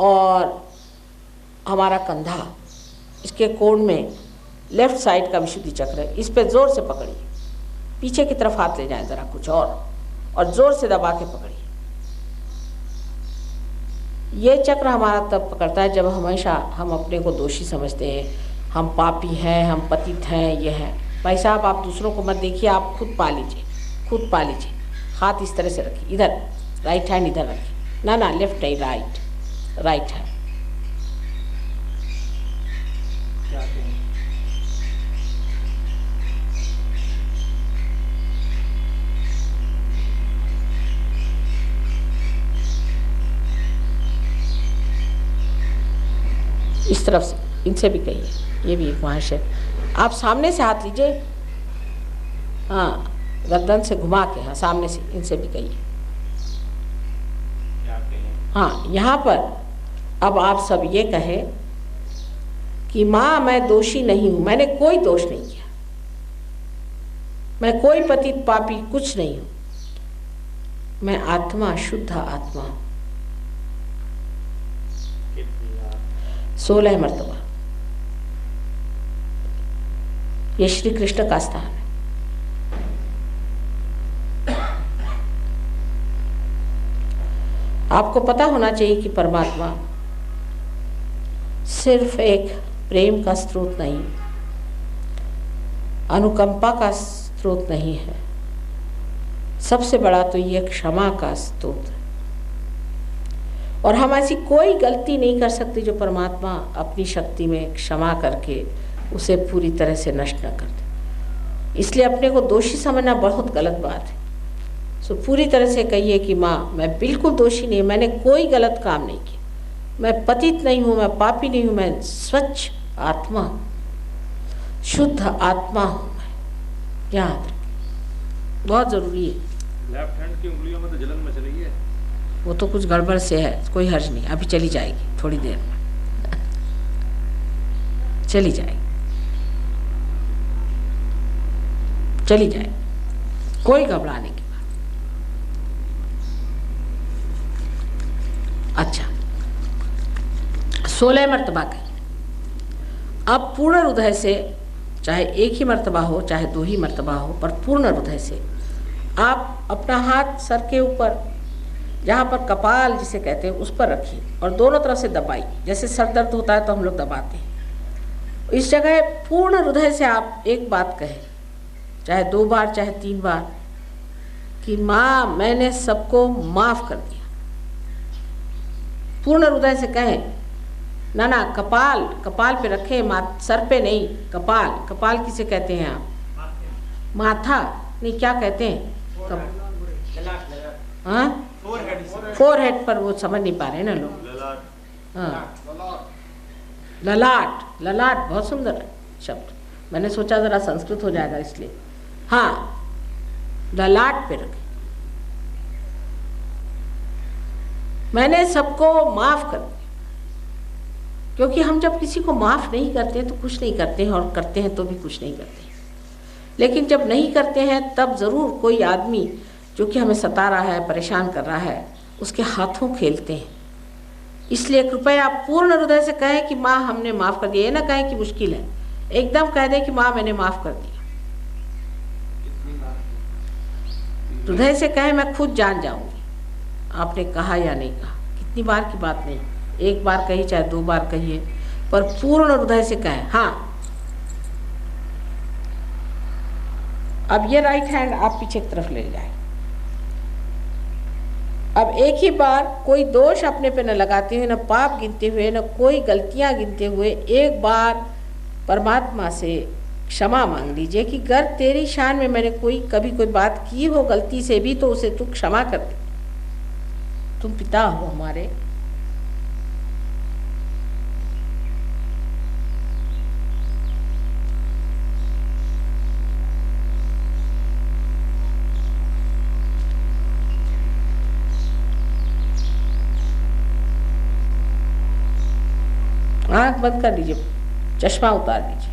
और हमारा कंधा, इसके कोण में लेफ्ट साइड का विशुद्धि चक्र है। इस पे जोर से पकड़िए, पीछे की तरफ हाथ ले जाएं ज़रा कुछ और जोर से दबा के पकड़िए। ये चक्र हमारा तब पकड़ता है जब हमेशा हम अपने को दोषी समझते हैं, हम पापी हैं, हम पतित हैं, ये हैं। भाई साहब, आप दूसरों को मत देखिए, आप खुद पा लीजिए, खुद पा लीजिए। हाथ इस तरह से रखिए, इधर राइट हैंड इधर रखिए, ना ना लेफ्ट नहीं, राइट हैंड। इस तरफ से इनसे भी कहिए, ये भी एक वहाँ से। आप सामने से हाथ लीजिए, हाँ, गर्दन से घुमा के, हाँ सामने से, इनसे भी कहिए। हाँ, यहाँ पर अब आप सब ये कहें कि माँ मैं दोषी नहीं हूँ, मैंने कोई दोष नहीं किया, मैं कोई पतित पापी कुछ नहीं हूँ, मैं आत्मा, शुद्ध आत्मा हूँ। 16 मर्तबा। ये श्री कृष्ण का स्थान है। आपको पता होना चाहिए कि परमात्मा सिर्फ एक प्रेम का स्रोत नहीं, अनुकंपा का स्रोत नहीं है, सबसे बड़ा तो ये क्षमा का स्रोत है। और हम ऐसी कोई गलती नहीं कर सकते जो परमात्मा अपनी शक्ति में क्षमा करके उसे पूरी तरह से नष्ट न कर दे। इसलिए अपने को दोषी समझना बहुत गलत बात है। सो पूरी तरह से कहिए कि माँ मैं बिल्कुल दोषी नहीं, मैंने कोई गलत काम नहीं किया, मैं पतित नहीं हूँ, मैं पापी नहीं हूँ, मैं स्वच्छ आत्मा हूँ, शुद्ध आत्मा हूँ मैं। याद रखें, बहुत ज़रूरी है। लेफ्ट हैंड की उंगलियों में तो जलन मच रही है। वो तो कुछ गड़बड़ से है, कोई हर्ज नहीं, अभी चली जाएगी थोड़ी देर में, चली जाएगी, चली जाएगी, कोई घबराने की बात। अच्छा, 16 मर्तबा कही। अब पूर्ण हृदय से, चाहे एक ही मर्तबा हो चाहे 2 ही मर्तबा हो, पर पूर्ण हृदय से आप अपना हाथ सर के ऊपर, जहाँ पर कपाल जिसे कहते हैं, उस पर रखिए और दोनों तरफ से दबाइए। जैसे सर दर्द होता है तो हम लोग दबाते हैं, इस जगह पूर्ण हृदय से आप एक बात कहें, चाहे 2 बार चाहे 3 बार, कि माँ मैंने सबको माफ़ कर दिया। पूर्ण हृदय से कहें, ना ना, कपाल पे रखें, सर पे नहीं, कपाल किसे कहते हैं आप? माथा नहीं, क्या कहते हैं? हाँ, फोरहेड पर, वो समझ नहीं पा रहे ना लोग। हाँ, ललाट बहुत सुंदर शब्द, मैंने सोचा जरा संस्कृत हो जाएगा इसलिए। हाँ, ललाट पे रखें, मैंने सबको माफ कर दिया। क्योंकि हम जब किसी को माफ नहीं करते तो कुछ नहीं करते हैं, और करते हैं तो भी कुछ नहीं करते हैं। लेकिन जब नहीं करते हैं तब ज़रूर कोई आदमी जो कि हमें सता रहा है, परेशान कर रहा है, उसके हाथों खेलते हैं। इसलिए कृपया पूर्ण हृदय से कहें कि माँ हमने माफ़ कर दिया। ये ना कहें कि मुश्किल है, एकदम कह दें कि माँ मैंने माफ़ कर दिया। हृदय से कहें, मैं खुद जान जाऊंगी आपने कहा या नहीं कहा। कितनी बार की बात नहीं, 1 बार कही चाहे 2 बार कहिए, पर पूर्ण हृदय से कहें। हाँ, अब ये राइट हैंड आप पीछे की तरफ ले जाए। अब एक ही बार कोई दोष अपने पे न लगाते हुए, न पाप गिनते हुए, न कोई गलतियां गिनते हुए, एक बार परमात्मा से क्षमा मांग लीजिए कि अगर तेरी शान में मैंने कभी कोई बात की हो गलती से भी तो उसे तू क्षमा कर दे। तुम पिता हो हमारे। आंख बंद कर लीजिए, चश्मा उतार लीजिए,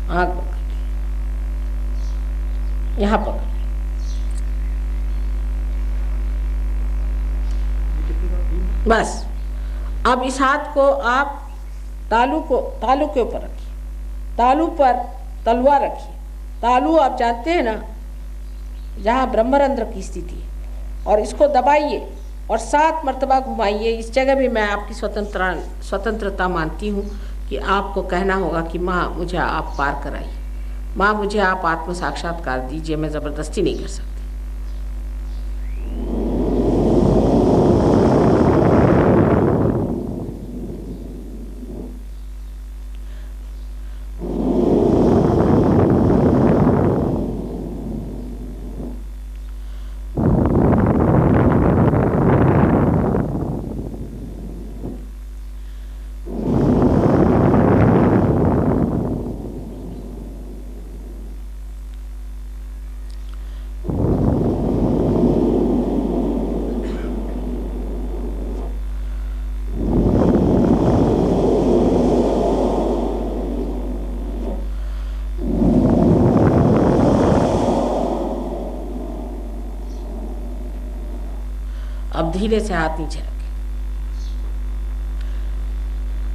आंख बंद कर लीजिए, यहाँ पकड़। बस अब इस हाथ को आप तालू के ऊपर रखिए, तालू पर तलवार रखिए। तालू आप जानते हैं ना, जहाँ ब्रह्मरंध्र की स्थिति है, और इसको दबाइए और 7 मर्तबा घुमाइए। इस जगह भी मैं आपकी स्वतंत्रता मानती हूँ कि आपको कहना होगा कि माँ मुझे आप पार कराइए, माँ मुझे आप आत्म साक्षात्कार दीजिए, मैं ज़बरदस्ती नहीं कर सकती। अब धीरे से हाथ नीचे रखें,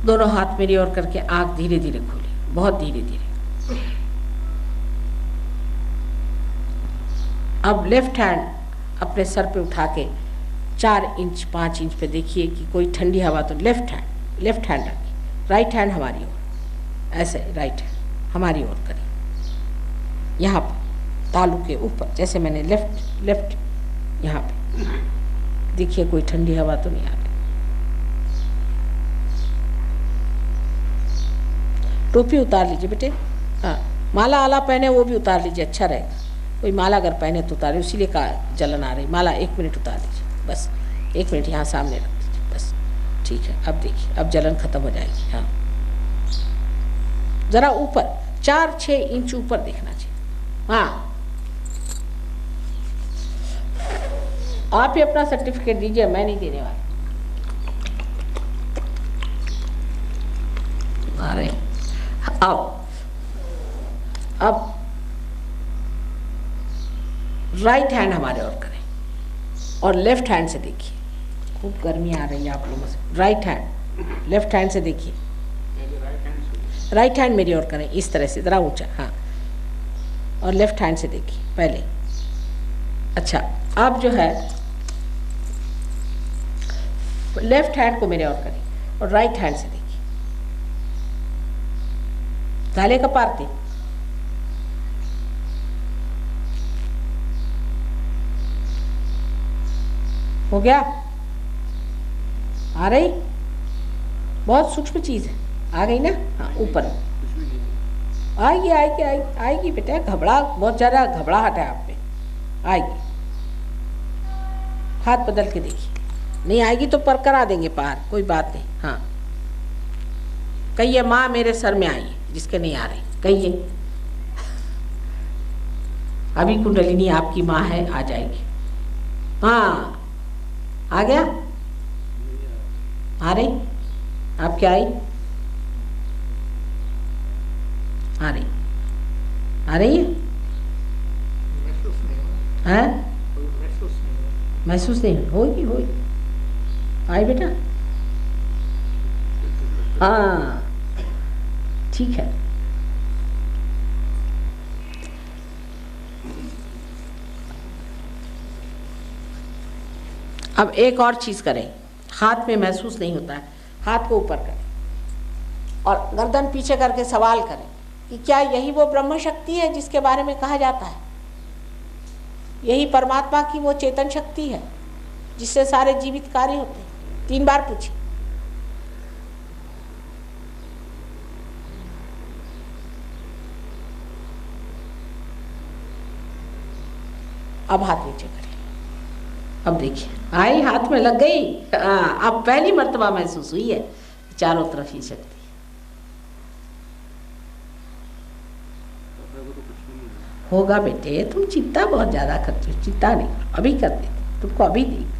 दोनों हाथ मेरी ओर करके आंख धीरे धीरे खोलें, बहुत धीरे धीरे। अब लेफ्ट हैंड अपने सर पे उठा के 4 इंच 5 इंच पे देखिए कि कोई ठंडी हवा तो लेफ्ट हैंड रखिए, राइट हैंड हमारी ओर, ऐसे राइट हैंड हमारी ओर करें, यहाँ पर तालू के ऊपर, जैसे मैंने लेफ्ट यहाँ पे देखिए कोई ठंडी हवा तो नहीं आ रही। टोपी उतार लीजिए बेटे, हाँ माला आला पहने वो भी उतार लीजिए, अच्छा रहेगा। कोई माला अगर पहने तो उतारे, उसीलिए का जलन आ रही। माला 1 मिनट उतार लीजिए, बस 1 मिनट यहाँ सामने रख दीजिए, बस ठीक है। अब देखिए, अब जलन खत्म हो जाएगी। हाँ जरा ऊपर 4-6 इंच ऊपर देखना चाहिए। हाँ आप ही अपना सर्टिफिकेट दीजिए, मैं नहीं देने वाला। अरे अब राइट हैंड हमारे ओर करें और लेफ्ट हैंड से देखिए। खूब गर्मी आ रही है आप लोगों से। राइट हैंड लेफ्ट हैंड से देखिए, राइट हैंड मेरी ओर करें इस तरह से, जरा ऊंचा। हाँ और लेफ्ट हैंड से देखिए पहले। अच्छा अब जो है लेफ्ट हैंड को मेरे ओर करें और राइट हैंड से देखिए। गाले का पारते हो गया, आ रही, बहुत सूक्ष्म चीज है, आ गई ना। हाँ ऊपर आएगी आएगी आएगी आएगी बेटा, घबरा बहुत ज़्यादा घबराहट है आप पे, आएगी। हाथ बदल के देखिए, नहीं आएगी तो पर करा देंगे पार, कोई बात नहीं। हाँ कहिए माँ मेरे सर में आई, जिसके नहीं आ रही कहिए। अभी कुंडलिनी आपकी माँ है, आ जाएगी। हाँ आ गया, आ रही, आप क्या आई, आ रही, आ रही है, हैं? महसूस नहीं होगी, होगी, आई बेटा। हाँ ठीक है। अब एक और चीज करें, हाथ में महसूस नहीं होता है, हाथ को ऊपर करें और गर्दन पीछे करके सवाल करें कि क्या यही वो ब्रह्म शक्ति है जिसके बारे में कहा जाता है? यही परमात्मा की वो चेतन शक्ति है जिससे सारे जीवित कार्य होते हैं? 3 बार पूछिए। अब हाथ नीचे करिए, अब देखिए आई हाथ में लग गई। अब पहली मर्तबा महसूस हुई है चारों तरफ ही शक्ति। होगा बेटे, तुम चिंता बहुत ज्यादा करते हो, चिंता नहीं करो, अभी कर देते, तुमको अभी देंगे।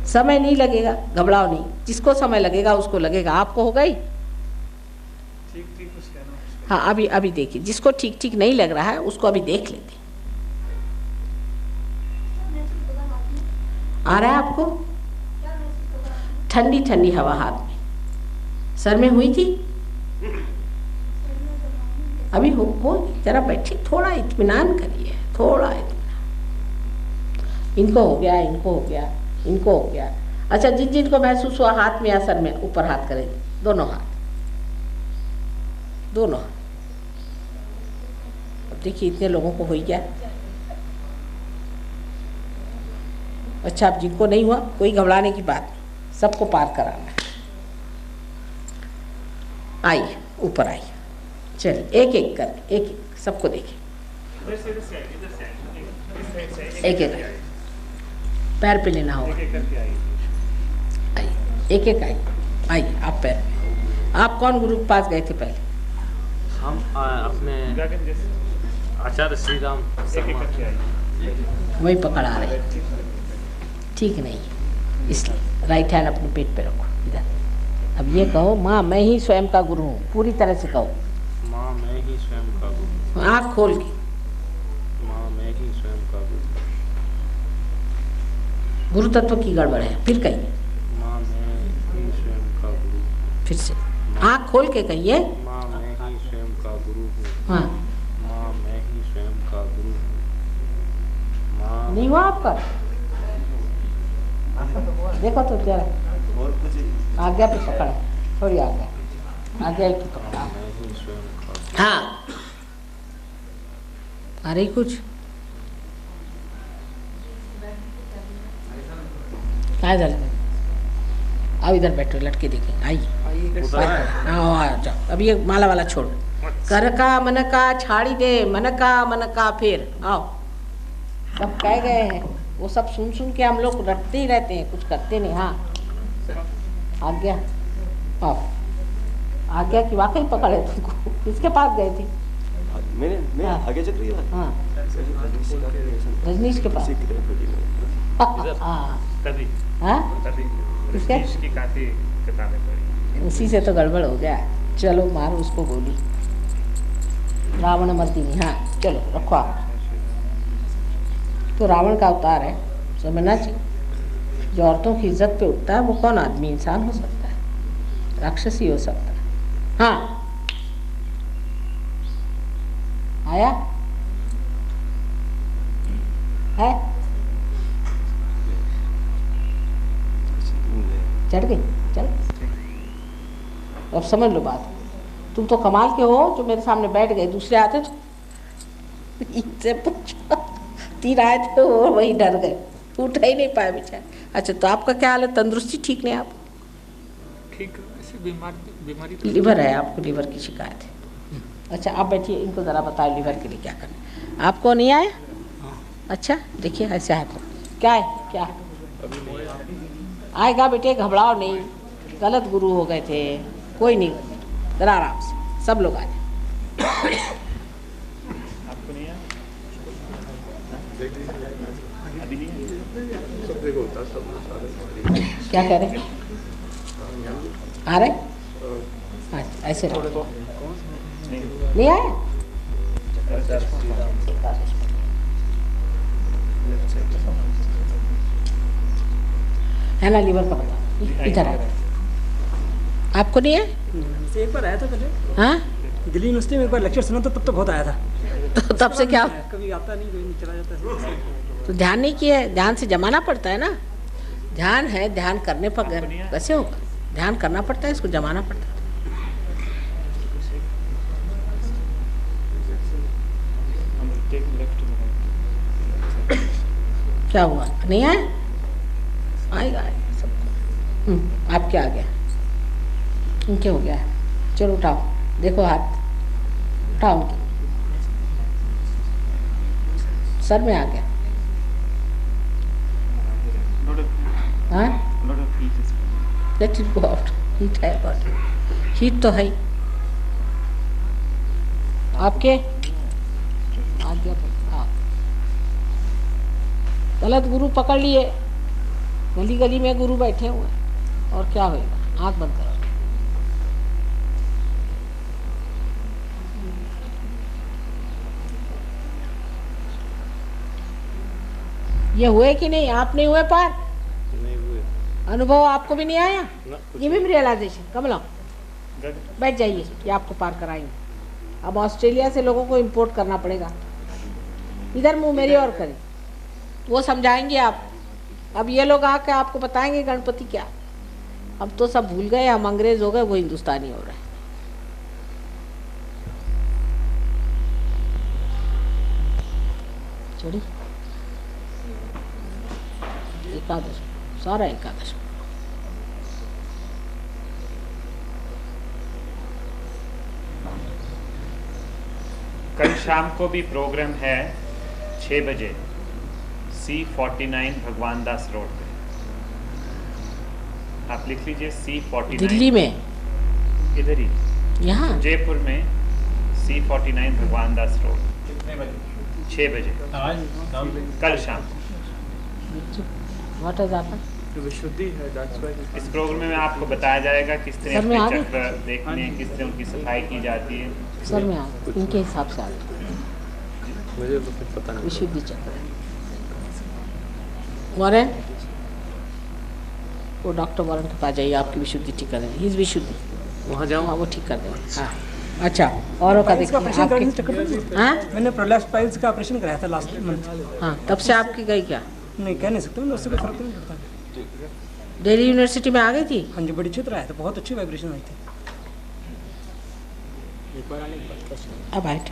समय नहीं लगेगा, घबराओ नहीं, जिसको समय लगेगा उसको लगेगा। आपको हो गई ठीक ठीक कुछ कहना। हाँ अभी अभी देखिए, जिसको ठीक ठीक नहीं लग रहा है उसको अभी देख लेते। आ रहा है आपको? ठंडी ठंडी हवा हाथ में, सर में हुई थी, अभी हो जरा बैठिए, थोड़ा इत्मीनान करिए, थोड़ा इत्मीनान। इनको हो गया, इनको हो गया, इनको हो गया। अच्छा, जिन जिनको महसूस हुआ हाथ में या सर में, ऊपर हाथ करेंगे, दोनों हाथ, दोनों हाथ। अब देखिए इतने लोगों को हो गया। अच्छा, अब जिनको नहीं हुआ कोई घबराने की बात नहीं, सबको पार कराना है। आइए ऊपर आइए, चलिए एक एक कर, एक एक सबको देखिए, एक एक पैर पे लेना होगा। आइए एक एक आइए, आइए आप पैर पे। आप कौन गुरु के पास गए थे पहले? हम अपने आचार्य श्री राम वही पकड़ आ रहे, ठीक नहीं, इसलिए राइट हैंड अपने पेट पे रखो इधर। अब ये कहो, माँ मैं ही स्वयं का गुरु हूँ, पूरी तरह से कहो। माँ मैं ही स्वयं का गुरु। आँख खोल के। माँ मैं ही स्वयं का गुरु। गुरु तत्व की गड़बड़ है, फिर कहिए। माँ मैं ही स्वयं का गुरु। फिर से आँख खोल के कहिए। माँ मैं ही स्वयं का गुरु हूँ। हाँ, माँ मैं ही स्वयं का गुरु हूँ। माँ नहीं हुआ आपका? देखो तो जरा, आज्ञा पे पकड़, थोड़ी आज्ञा, आज्ञा की पकड़। हाँ, आ रही कुछ? क्या इधर? अब इधर बैठो, लटके देखें, आइए। हाँ जाओ, अभी ये माला वाला छोड़। कर का मन का छाड़ी दे, मन का फिर आओ। सब कह गए हैं, वो सब सुन सुन के हम लोग रटते ही रहते हैं, कुछ करते नहीं। हाँ आज्ञा, आओ। आज्ञा की वाकई पकड़े तुमको, किसके पास गए थे? मैं आगे चल रही हूँ। हाँ रजनीश के पास। हाँ किसके? उसी से तो गड़बड़ हो गया। चलो मारो उसको गोली, रावण मर्दिनी। हाँ चलो रखो आप। तो रावण का अवतार है, समझना चाहिए। जो औरतों की इज्जत पे उठता है वो कौन आदमी? इंसान हो सकता है, राक्षसी हो सकता है। हाँ आया है, चढ़ गई। चल अब समझ लो बात। तुम तो कमाल के हो जो मेरे सामने बैठ गए, दूसरे आते तो इनसे पूछो, 3 आए थे वो वही डर गए, उठ ही नहीं पाए बेचारे। अच्छा तो आपका क्या हाल है? तंदुरुस्ती ठीक नहीं? आप ठीक, ऐसी बीमारी तो लीवर है, आपको लीवर की शिकायत है। अच्छा आप बैठिए, इनको ज़रा बताओ लीवर के लिए क्या करना। आपको नहीं आया? अच्छा देखिए ऐसा है, क्या है? क्या आएगा बेटे, घबराओ नहीं, गलत गुरु हो गए थे, कोई नहीं, जरा आराम से, सब लोग आ जाए। आपको नहीं आया? क्या कह रहे? आ रहे? ऐसे रहो। नहीं आया? है ना लीवर का? बता, इधर है। आपको नहीं है? एक बार आया था पहले। हाँ दिल्ली यूनिवर्सिटी में एक बार लेक्चर सुना तो तब तो बहुत आया था। तो तब से क्या? कभी आता नहीं, कभी चला जाता है। तो ध्यान नहीं किया है, ध्यान से जमाना पड़ता है ना। ध्यान है, ध्यान करने पर कैसे होगा? ध्यान करना पड़ता है, इसको जमाना पड़ता है। क्या हुआ? नहीं आया? आएगा सबको। आप क्या आ गया? इनके हो गया है। चलो उठाओ, देखो हाथ उठाओ उनके। सर में आ गया। हाँ, let it go out. Heat है बॉडी, हीट तो है ही। आपके आ गया तो गलत गुरु पकड़ लिए, गली गली में गुरु बैठे हुए हैं, और क्या होगा। आँख बंद करो। ये हुए कि नहीं? आप नहीं हुए पार? नहीं हुए। अनुभव आपको भी नहीं आया? ये भी रियलाइजेशन। कमला बैठ जाइए, ये आपको पार कराएंगे। अब ऑस्ट्रेलिया से लोगों को इंपोर्ट करना पड़ेगा। इधर मुंह मेरी और करें, वो समझाएंगे आप। अब ये लोग आके आपको बताएंगे गणपति क्या। अब तो सब भूल गए, हम अंग्रेज हो गए, वो हिंदुस्तानी हो रहे हैं। छोड़ी एकादश, सारा एकादश। कल शाम को भी प्रोग्राम है 6 बजे C49 भगवान दास रोड पे। आप लिख लीजिए C49। दिल्ली में? इधर ही, यहाँ जयपुर में C49 भगवान दास रोड। कितने बजे? 6 बजे कल शाम। What is happen? विशुद्धि है, दैट्स व्हाई। इस प्रोग्राम में आपको बताया जाएगा किस तरह सर में अपने आ चक्र देखने हैं, किस तरह उनकी सफाई की जाती है। सर में आ, इनके हिसाब से आ गए। मुझे तो कुछ पता नहीं। विशुद्धि चक्र वॉरेन, वो डॉक्टर वॉरेन के पास जाइए, आपकी विशुद्धि ठीक कर देंगे। हिज विशुद्धि वहाँ जाऊँ? हाँ, वो ठीक कर देंगे। हाँ अच्छा, और का देखिए आपके। हाँ, मैंने प्रोलैप्स पाइल्स का ऑपरेशन कराया था लास्ट मंथ। हाँ, तब से आपकी गई क्या? नहीं, कह नहीं सकते, मतलब उससे कोई फर्क नहीं पड़ता। दिल्ली यूनिवर्सिटी में आ गई थी? हाँ जी, बड़ी चित्र आया था, बहुत अच्छी वाइब्रेशन आई थी। अब हाइट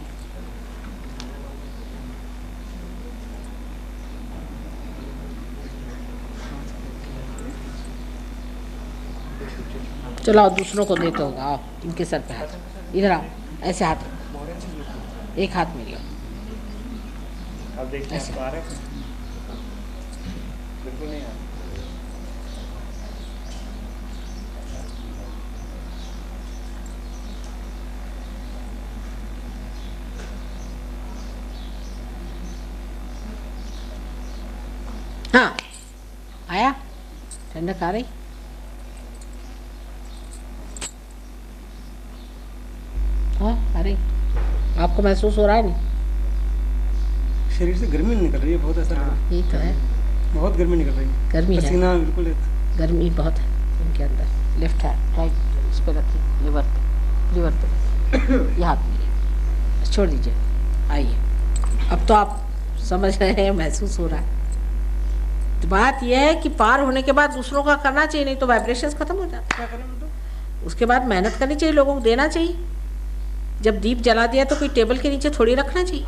चलो आओ, दूसरों को देते होगा। आओ, इनके सर पे हाथ, इधर आओ, ऐसे हाथ, एक हाथ में लियो। अब देखिए आपको आ रहा है? बिल्कुल नहीं आ रहा। हाँ, आया? ठंडक आ रही? हाँ, आ रही। आपको महसूस हो रहा है? नहीं, शरीर से गर्मी निकल रही है, बहुत ऐसा लग रहा है। यही तो है, बहुत गर्मी निकल रही है। गर्मी है, पसीना बिल्कुल गर्मी बहुत है इनके अंदर। लेफ्ट हैंड, राइट, इस पे रखिए, लिवर पे, लिवर पे ये हाथ लीजिए, छोड़ दीजिए। आइए, अब तो आप समझ रहे हैं, महसूस हो रहा है। तो बात यह है कि पार होने के बाद दूसरों का करना चाहिए, नहीं तो वाइब्रेशंस खत्म हो जाते हैं। उसके बाद मेहनत करनी चाहिए, लोगों को देना चाहिए। जब दीप जला दिया तो कोई टेबल के नीचे थोड़ी रखना चाहिए।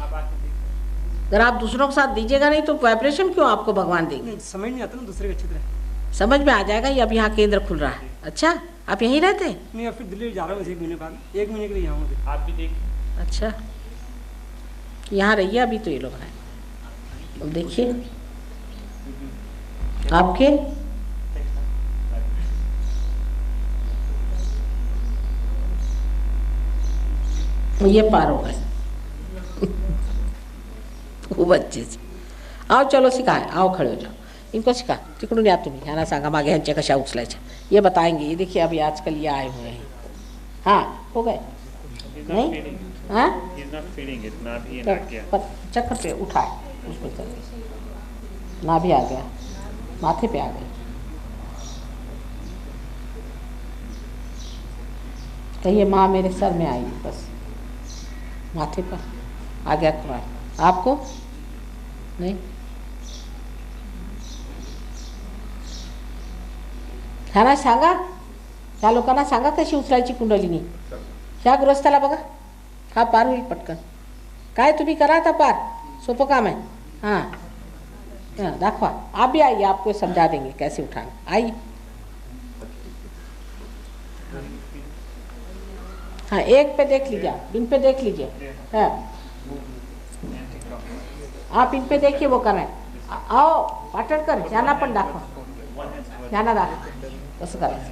अगर आप दूसरों के साथ दीजिएगा नहीं तो वाइब्रेशन क्यों आपको भगवान देंगे? समझ नहीं आता ना दूसरे का चित्र है। समझ में आ जाएगा। ये अब यहाँ केंद्र खुल रहा है। अच्छा, आप यहीं रहते हैं? नहीं, अब फिर दिल्ली जा रहा हूँ 1 महीने बाद, 1 महीने के लिए यहाँ हूँ। आप भी देखिए। अच्छा, यहाँ रहिए, अभी तो ये लोग हैं। अब देखिए आपके ये पार हो गए खूब अच्छे से। आओ, चलो सिखाए, आओ खड़े हो जाओ, इनको सिखा। तिकडून या तुम्ही, ह्यांना सांगा मागे ह्यांच्या कशा उचलायच्या, ये बताएंगे। ये देखिए अभी आजकल ये आए हुए हैं। हाँ, हो गए? नहीं, हाँ, चक्कर पे उठाए, उसमें चल, ना भी आ गया, माथे पे आ गई। कहिए माँ मेरे सर में आई, बस माथे पर आ गया कुरान। आपको नहीं? ह्याना सांगा, ह्या लोकांना सांगा कशी उचलायची कुंडलिनी। ह्या गृहस्थाला बघा, हा पार होईल पटकन। काय तुम्ही करा आता पार, सोपं काम है। हाँ, दाखवा, आप भी आइए, आपको समझा देंगे कैसे उठाना। आइए, हाँ, एक पे देख लीजिए, इन पे देख लीजिए। हाँ, आप इन पे देखिए वो कर रहे हैं. आओ पाटणकर ह्यांना पण दाखवा. ह्यांना दाखवा कसं करायचं.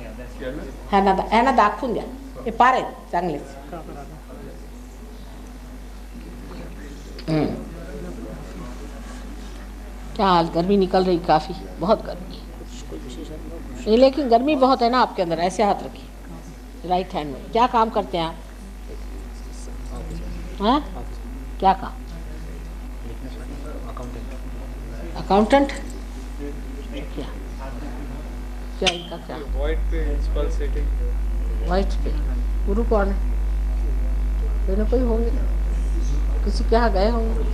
ह्यांना दाखवून द्या. हे पार आहेत चांगलेच. क्या हाल, गर्मी निकल रही काफ़ी, बहुत गर्मी है. नहीं लेकिन गर्मी बहुत है ना आपके अंदर. ऐसे हाथ रखिए राइट हैंड में. क्या काम करते हैं आप? हाँ क्या काम? अकाउंटेंट. क्या क्या इनका क्या? व्हाइट पे गुरु कौन है? कोई ना कोई होंगे, किसी के यहाँ गए होंगे.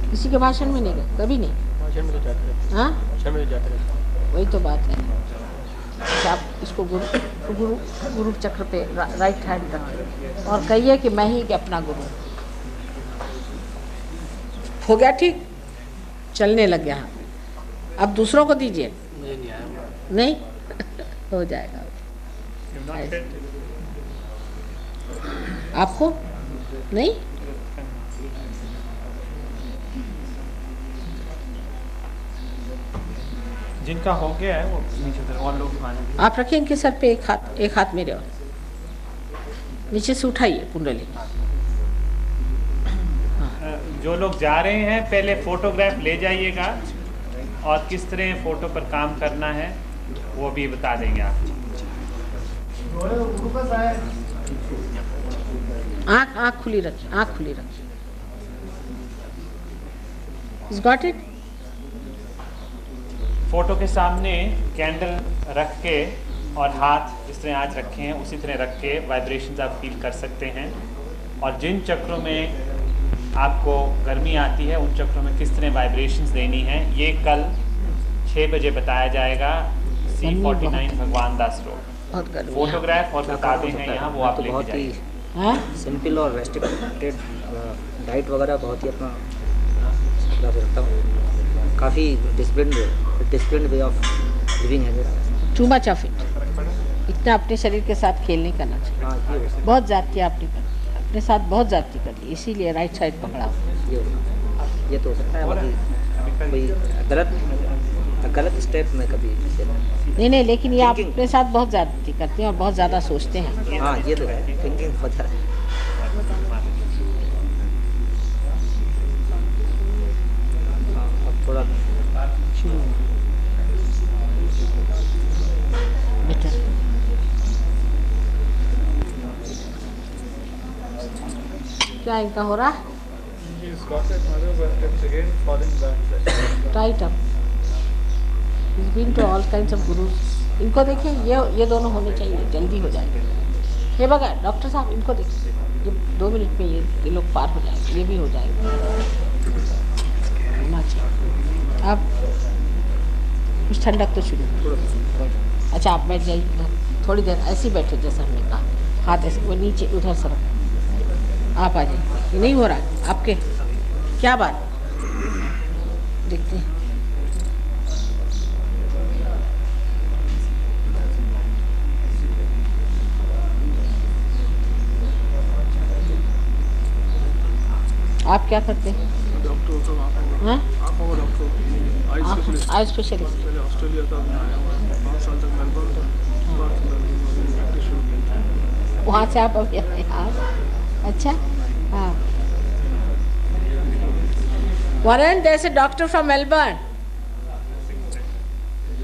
किसी के भाषण में नहीं गए कभी? नहीं भाषण में तो जाते रहते. हाँ भाषण में जाते रहते. वही तो बात है. अच्छा आप इसको गुरु गुरु गुरु चक्र पे राइट हैंड रखिए और कहिए कि मैं ही अपना गुरु. हो गया ठीक, चलने लग गया. अब दूसरों को दीजिए. मुझे नहीं आया. नहीं हो जाएगा. आपको नहीं? जिनका हो गया है वो नीचे उतर और लोग माने. आप रखिए इनके सर पे एक हाथ मेरे और नीचे से उठाइए कुंडली. जो लोग जा रहे हैं पहले फोटोग्राफ ले जाइएगा और किस तरह फोटो पर काम करना है वो भी बता देंगे आप. आँख खुली रखिए. आँख खुली रखिए. Is got it? फोटो के सामने कैंडल रख के और हाथ जिस तरह आज रखे हैं उसी तरह रख के वाइब्रेशंस आप फील कर सकते हैं. और जिन चक्रों में आपको गर्मी आती है उन चक्रों में किस तरह वाइब्रेशंस देनी है ये कल 6 बजे बताया जाएगा. C49 भगवान दास रोड. फोटोग्राफ और किताबें हैं यहाँ, वो आप लेके जाइए. सिंपल और रेस्ट्रिक्टेड डाइट वगैरह बहुत ही अपना रखता हूँ. काफ़ी डिसिप्लिन्ड वे ऑफ लिविंग है. Too much of it. इतना अपने शरीर के साथ खेल नहीं करना चाहिए. बहुत जाती आपने अपने साथ बहुत जाती कर ली, इसीलिए राइट साइड पकड़ा. ये तो हो सकता है कोई गलत स्टेप में कभी नहीं, लेकिन ये आप अपने साथ बहुत जाती करते हैं और बहुत ज़्यादा सोचते हैं. हाँ ये तो है. थिंकिंग बहुत है. अब थोड़ा क्या इनका हो रहा है? Tight up. He's been to all kinds of gurus. इनको देखिए, ये दोनों होने चाहिए, जल्दी हो जाएंगे. ये बघा डॉक्टर साहब, इनको देखिए, ये 2 मिनट में ये लोग पार हो जाएंगे. ये भी हो जाएगा. होना चाहिए. आप कुछ ठंडक तो शुरू. अच्छा आप बैठ जाइए थोड़ी देर. ऐसे ही बैठो जैसे हमने कहा. हाथ ऐसे वो नीचे उधर सरक. आप आ जाइए. नहीं हो रहा आपके? क्या बात? देखते हैं. आप क्या करते हैं? डॉक्टर. Eye specialist. ऑस्ट्रेलिया का 5 साल तक मेलबर्न था. वहाँ से आप अभी यहाँ. अच्छा हाँ. Varun, there's a doctor from Melbourne.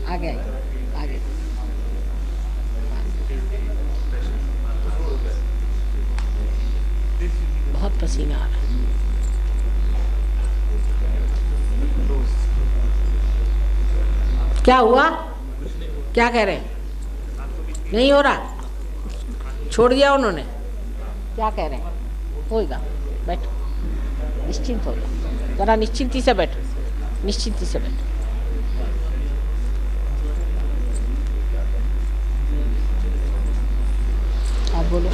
आ गया. बहुत पसीना आ रहा है. क्या हुआ? क्या कह रहे हैं? नहीं हो रहा? छोड़ दिया उन्होंने? क्या कह रहे हैं? होएगा. बैठो, निश्चिंत हो जाओ. जरा निश्चिंती से बैठो. निश्चिंती से बैठो. आप बोलो.